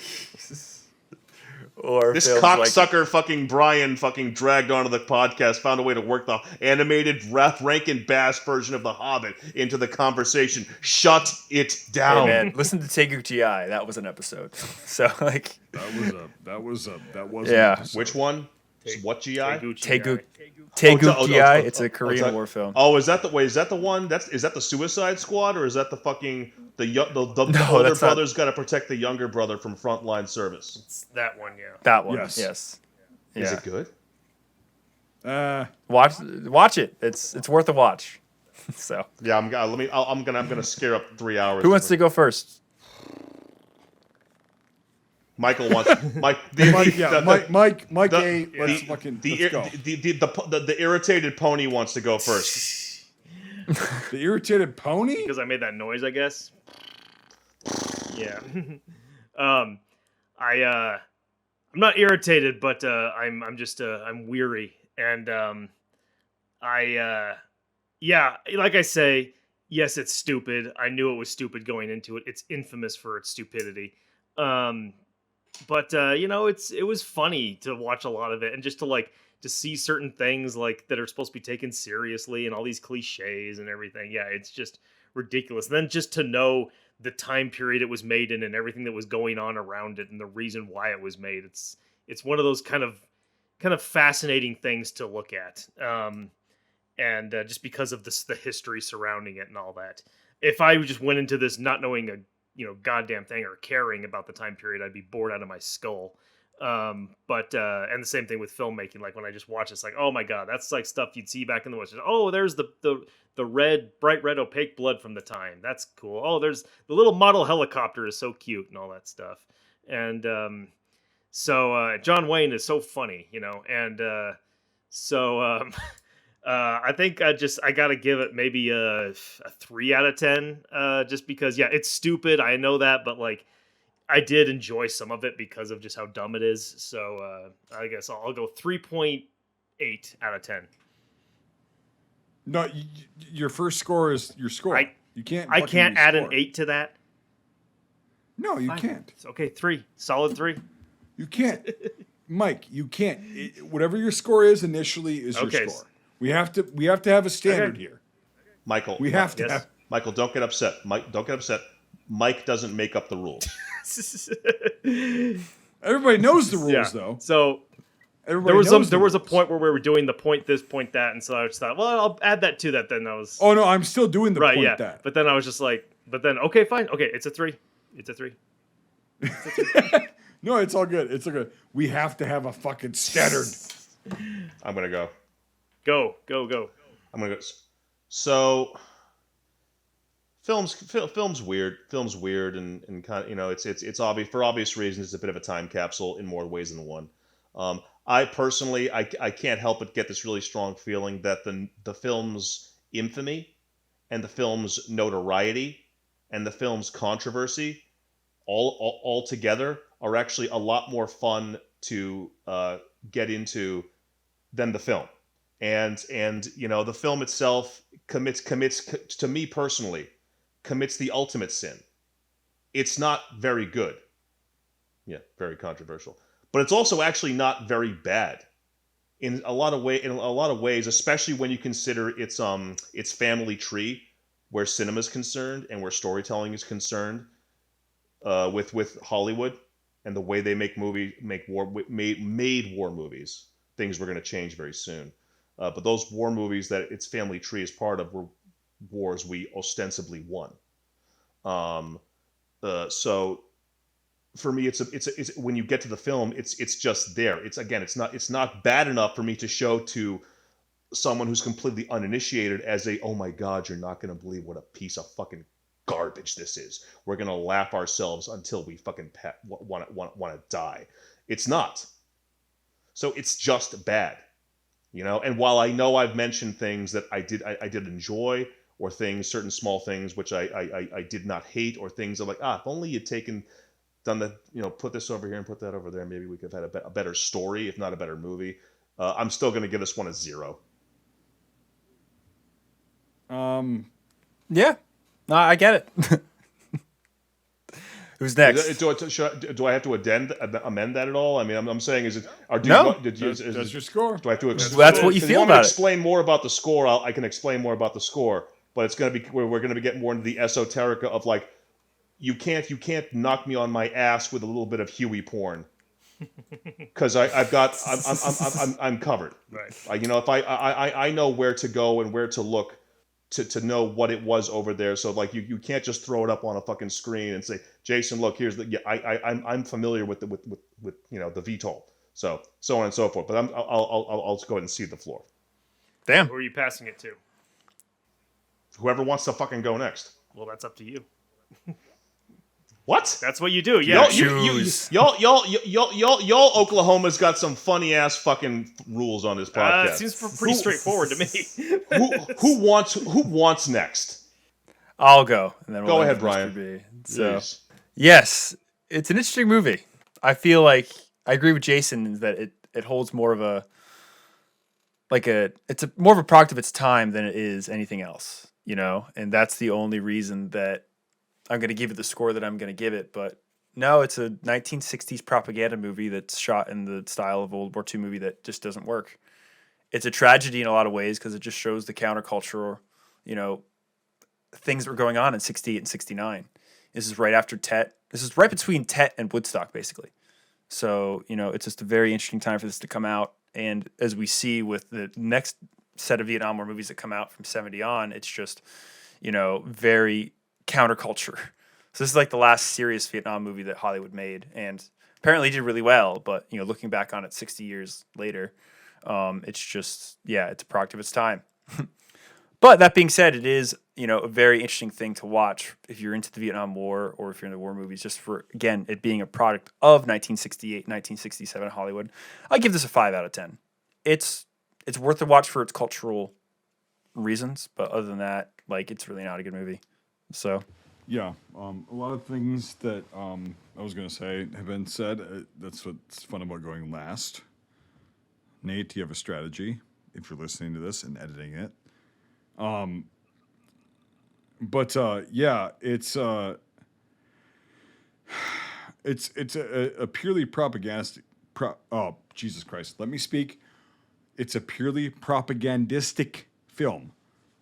Speaker 5: Or
Speaker 4: this cocksucker fucking Brian fucking dragged onto the podcast, found a way to work the animated Rankin Bass version of The Hobbit into the conversation. Shut it down.
Speaker 5: Hey man, listen to Taeguk GI. That was an episode. So like
Speaker 3: that was
Speaker 5: yeah.
Speaker 3: An episode.
Speaker 4: Which one? What GI?
Speaker 5: Taeguk GI. It's a Korean war film.
Speaker 4: Oh, is that the one? Is that the Suicide Squad, or is that the fucking the older brother's got to protect the younger brother from frontline service?
Speaker 2: It's that one, yeah.
Speaker 5: That one, yes. Yeah.
Speaker 4: Is it good?
Speaker 5: Watch it. It's worth a watch. So
Speaker 4: yeah, I'm gonna scare up 3 hours.
Speaker 5: Who wants to go first?
Speaker 4: Michael wants Mike
Speaker 3: A. Let's go.
Speaker 4: The irritated pony wants to go first.
Speaker 3: The irritated pony?
Speaker 2: Because I made that noise, I guess. Yeah. I'm not irritated, but I'm just I'm weary, and like I say, yes, it's stupid. I knew it was stupid going into it. It's infamous for its stupidity. But it was funny to watch a lot of it, and just to see certain things like that are supposed to be taken seriously, and all these cliches and everything. Yeah, it's just ridiculous. And then just to know the time period it was made in and everything that was going on around it and the reason why it was made. It's one of those kind of fascinating things to look at. And just because of the history surrounding it and all that. If I just went into this not knowing a goddamn thing or caring about the time period, I'd be bored out of my skull. But and the same thing with filmmaking. Like when I just watch this, like, oh my god, that's like stuff you'd see back in the West. Oh, there's the red, bright red, opaque blood from the time. That's cool. Oh, there's the little model helicopter is so cute and all that stuff. And so John Wayne is so funny, and so. I think I gotta give it maybe a 3 out of 10, just because, yeah, it's stupid. I know that, but like, I did enjoy some of it because of just how dumb it is. So I guess I'll go 3.8 out of 10.
Speaker 3: No, your first score is your score. You can't.
Speaker 2: I can't add an
Speaker 3: rescore.
Speaker 2: 8 to that.
Speaker 3: No, you
Speaker 2: Fine.
Speaker 3: can't.
Speaker 2: It's okay, 3, solid 3.
Speaker 3: You can't, Mike. You can't. Whatever your score is initially is your
Speaker 2: Okay.
Speaker 3: score. We have to have a standard here.
Speaker 4: Michael,
Speaker 3: We have to
Speaker 2: Yes.
Speaker 3: have.
Speaker 4: Michael, don't get upset. Mike, don't get upset. Mike doesn't make up the rules.
Speaker 3: Everybody knows the rules,
Speaker 2: Yeah.
Speaker 3: though.
Speaker 2: So
Speaker 3: Everybody
Speaker 2: there was
Speaker 3: knows the
Speaker 2: a
Speaker 3: rules.
Speaker 2: point where we were doing the point this, point that, and so I just thought, well, I'll add that to that. Then I was
Speaker 3: Oh no, I'm still doing the
Speaker 2: right,
Speaker 3: point
Speaker 2: yeah.
Speaker 3: that.
Speaker 2: But then I was just like, okay, fine, okay, it's a 3. It's a 3.
Speaker 3: No, it's all good. It's all good. We have to have a fucking standard.
Speaker 4: I'm gonna go.
Speaker 2: Go.
Speaker 4: I'm gonna go. So, film's weird. Film's weird and kind of, it's obvious for obvious reasons. It's a bit of a time capsule in more ways than one. I personally, I can't help but get this really strong feeling that the film's infamy and the film's notoriety and the film's controversy all together are actually a lot more fun to get into than the film. And the film itself commits to me personally, commits the ultimate sin. It's not very good. Yeah, very controversial. But it's also actually not very bad in a lot of ways, especially when you consider its family tree, where cinema is concerned and where storytelling is concerned, with Hollywood and the way they make made war movies. Things were going to change very soon. But those war movies that its family tree is part of were wars we ostensibly won. So for me, it's when you get to the film, it's just there. It's not bad enough for me to show to someone who's completely uninitiated as oh my god, you're not going to believe what a piece of fucking garbage this is. We're going to laugh ourselves until we fucking want to die. It's not. So it's just bad. And while I know I've mentioned things that I did enjoy, or certain small things which I did not hate, or things I'm like, if only you'd done the, put this over here and put that over there, maybe we could have had a better story, if not a better movie. I'm still going to give this one a 0.
Speaker 5: Yeah. No, I get it. Who's next?
Speaker 4: Do I have to amend that at all? I mean, I'm saying, is it?
Speaker 5: No.
Speaker 3: That's your score.
Speaker 4: Do I have to?
Speaker 5: That's what you
Speaker 4: if
Speaker 5: feel
Speaker 4: want me to
Speaker 5: about it.
Speaker 4: explain more about the score, I can explain more about the score. But it's going to be we're going to be getting more into the esoterica of like, you can't knock me on my ass with a little bit of Huey porn, because I'm covered.
Speaker 2: Right.
Speaker 4: If I know where to go and where to look to know what it was over there. So like you can't just throw it up on a fucking screen and say, Jason, look, here's I'm familiar with the VTOL. So on and so forth. But I'll just go ahead and cede the floor.
Speaker 5: Damn.
Speaker 2: Who are you passing it to?
Speaker 4: Whoever wants to fucking go next.
Speaker 2: Well, that's up to you.
Speaker 4: What?
Speaker 2: That's what you do. Yeah.
Speaker 4: Y'all Oklahoma's got some funny ass fucking rules on this podcast.
Speaker 2: It seems pretty straightforward to me.
Speaker 4: Who wants next?
Speaker 5: I'll go. And then
Speaker 4: Go
Speaker 5: we'll
Speaker 4: ahead,
Speaker 5: end with
Speaker 4: Brian.
Speaker 5: Mr. B. So,
Speaker 4: Jeez.
Speaker 5: yes, it's an interesting movie. I feel like I agree with Jason in that it holds more of it's more of a product of its time than it is anything else, and that's the only reason that I'm going to give it the score that I'm going to give it. But no, it's a 1960s propaganda movie that's shot in the style of a World War II movie that just doesn't work. It's a tragedy in a lot of ways because it just shows the counterculture, things that were going on in 68 and 69. This is right after Tet. This is right between Tet and Woodstock, basically. So, it's just a very interesting time for this to come out. And as we see with the next set of Vietnam War movies that come out from 70 on, it's just, very counterculture. So this is like the last serious Vietnam movie that Hollywood made, and apparently did really well. But, looking back on it 60 years later, it's just, it's a product of its time. But that being said, it is, a very interesting thing to watch if you're into the Vietnam War or if you're into war movies, just for, again, it being a product of 1968, 1967 Hollywood. I give this a 5 out of 10. It's worth a watch for its cultural reasons, but other than that, it's really not a good movie. So,
Speaker 3: yeah, a lot of things that I was gonna say have been said. That's what's fun about going last. Nate, you have a strategy if you're listening to this and editing it. But yeah, it's a purely propagandistic. Oh, Jesus Christ! Let me speak. It's a purely propagandistic film.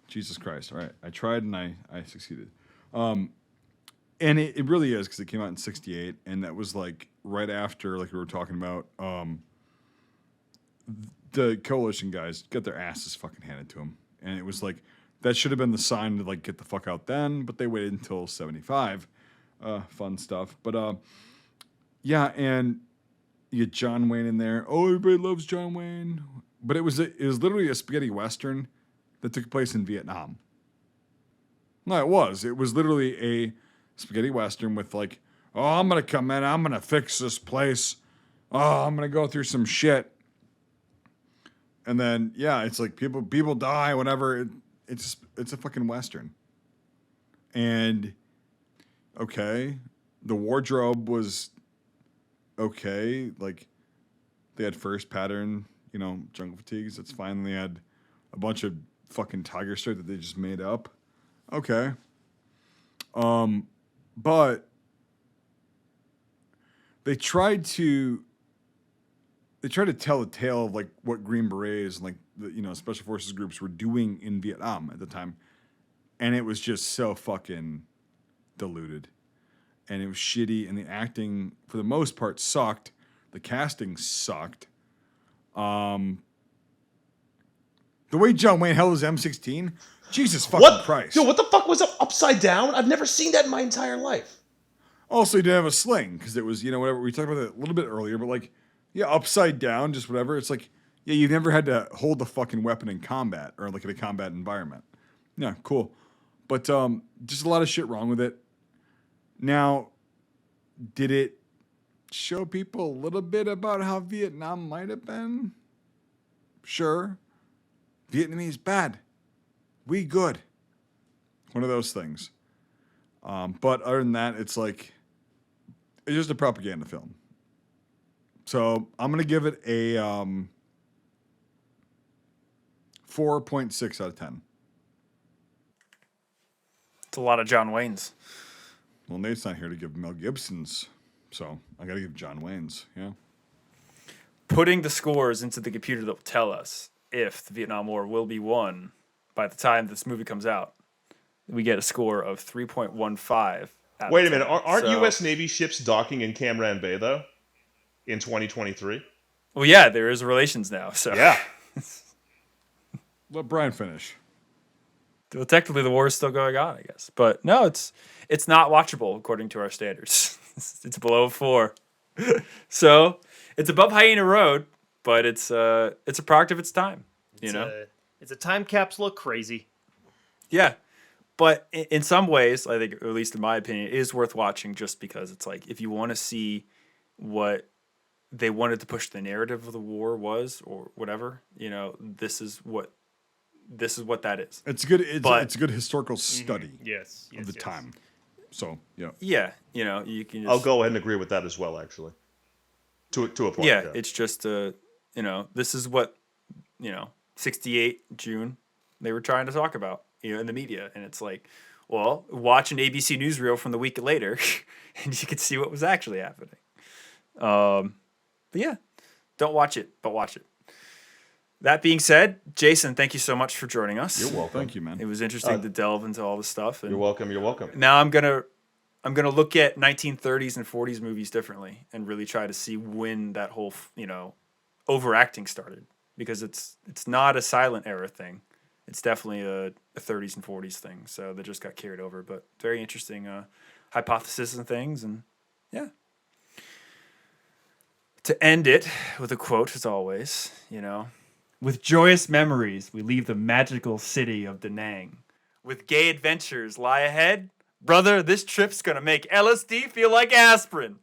Speaker 3: Jesus Christ! All right, I tried and I succeeded. And it really is, because it came out in '68, and that was right after, we were talking about, the coalition guys got their asses fucking handed to them, and it was that should have been the sign to get the fuck out then, but they waited until 75. Fun stuff. But yeah, and you get John Wayne in there. Oh, everybody loves John Wayne. But it was literally a spaghetti western that took place in Vietnam. No, it was. It was literally a spaghetti western with oh, I'm gonna come in, I'm gonna fix this place. Oh, I'm gonna go through some shit. And then it's people die, whatever. It's a fucking western. And okay, the wardrobe was okay. They had first pattern, jungle fatigues. That's fine. They had a bunch of fucking tiger stripe that they just made up. Okay. But they tried to tell a tale of what Green Berets and the special forces groups were doing in Vietnam at the time, and it was just so fucking diluted, and it was shitty, and the acting for the most part sucked. The casting sucked. The way John Wayne held his M16, Jesus fucking Christ!
Speaker 4: Dude, what the fuck was upside down? I've never seen that in my entire life.
Speaker 3: Also, he didn't have a sling because it was whatever we talked about that a little bit earlier, but upside down, just whatever. It's you've never had to hold the fucking weapon in combat or in a combat environment. Yeah, cool. But just a lot of shit wrong with it. Now, did it show people a little bit about how Vietnam might have been? Sure. Vietnamese bad. We good. One of those things. But other than that, it's it's just a propaganda film. So I'm going to give it a 4.6 out of 10.
Speaker 5: it's a lot of John Waynes.
Speaker 3: Well, Nate's not here to give Mel Gibson's, so I got to give John Wayne's, yeah.
Speaker 5: Putting the scores into the computer that will tell us if the Vietnam War will be won by the time this movie comes out, we get a score of 3.15.
Speaker 4: Wait a minute. Aren't U.S. Navy ships docking in Cam Ranh Bay, though, in 2023?
Speaker 5: Well, yeah, there is relations now. So
Speaker 4: Yeah.
Speaker 3: Let Brian finish.
Speaker 5: Well, technically, the war is still going on, I guess. But no, it's not watchable according to our standards. It's below 4. So it's above Hyena Road, but it's a product of its time.
Speaker 2: It's a time capsule of crazy.
Speaker 5: Yeah. But in some ways, I think, or at least in my opinion, it is worth watching just because it's if you want to see what they wanted to push the narrative of the war was or whatever, this is what that is.
Speaker 3: It's good. It's a good historical study
Speaker 2: Yes,
Speaker 3: of the time. So, yeah.
Speaker 5: Yeah, you can just,
Speaker 4: I'll go ahead and agree with that as well, actually. To a point.
Speaker 5: Yeah, it's just this is what 68 June they were trying to talk about, in the media, and it's well, watch an ABC newsreel from the week later, and you can see what was actually happening. But yeah, don't watch it, but watch it. That being said, Jason, thank you so much for joining us.
Speaker 4: You're welcome.
Speaker 3: Thank you, man.
Speaker 5: It was interesting to delve into all this stuff. And
Speaker 4: You're welcome. You're welcome.
Speaker 5: now I'm gonna I'm gonna look at 1930s and 40s movies differently and really try to see when that whole overacting started, because it's not a silent era thing. It's definitely a 30s and 40s thing. So they just got carried over, but very interesting hypothesis and things, and yeah. To end it with a quote, as always, with joyous memories, we leave the magical city of Da Nang. With gay adventures lie ahead, brother, this trip's gonna make LSD feel like aspirin.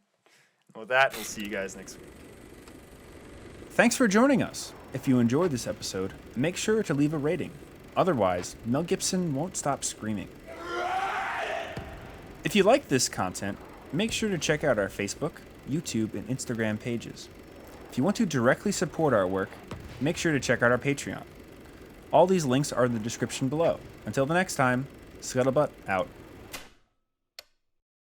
Speaker 5: And with that, we'll see you guys next week.
Speaker 1: Thanks for joining us. If you enjoyed this episode, make sure to leave a rating. Otherwise, Mel Gibson won't stop screaming. If you like this content, make sure to check out our Facebook, YouTube, and Instagram pages. If you want to directly support our work, make sure to check out our Patreon. All these links are in the description below. Until the next time, Scuttlebutt out.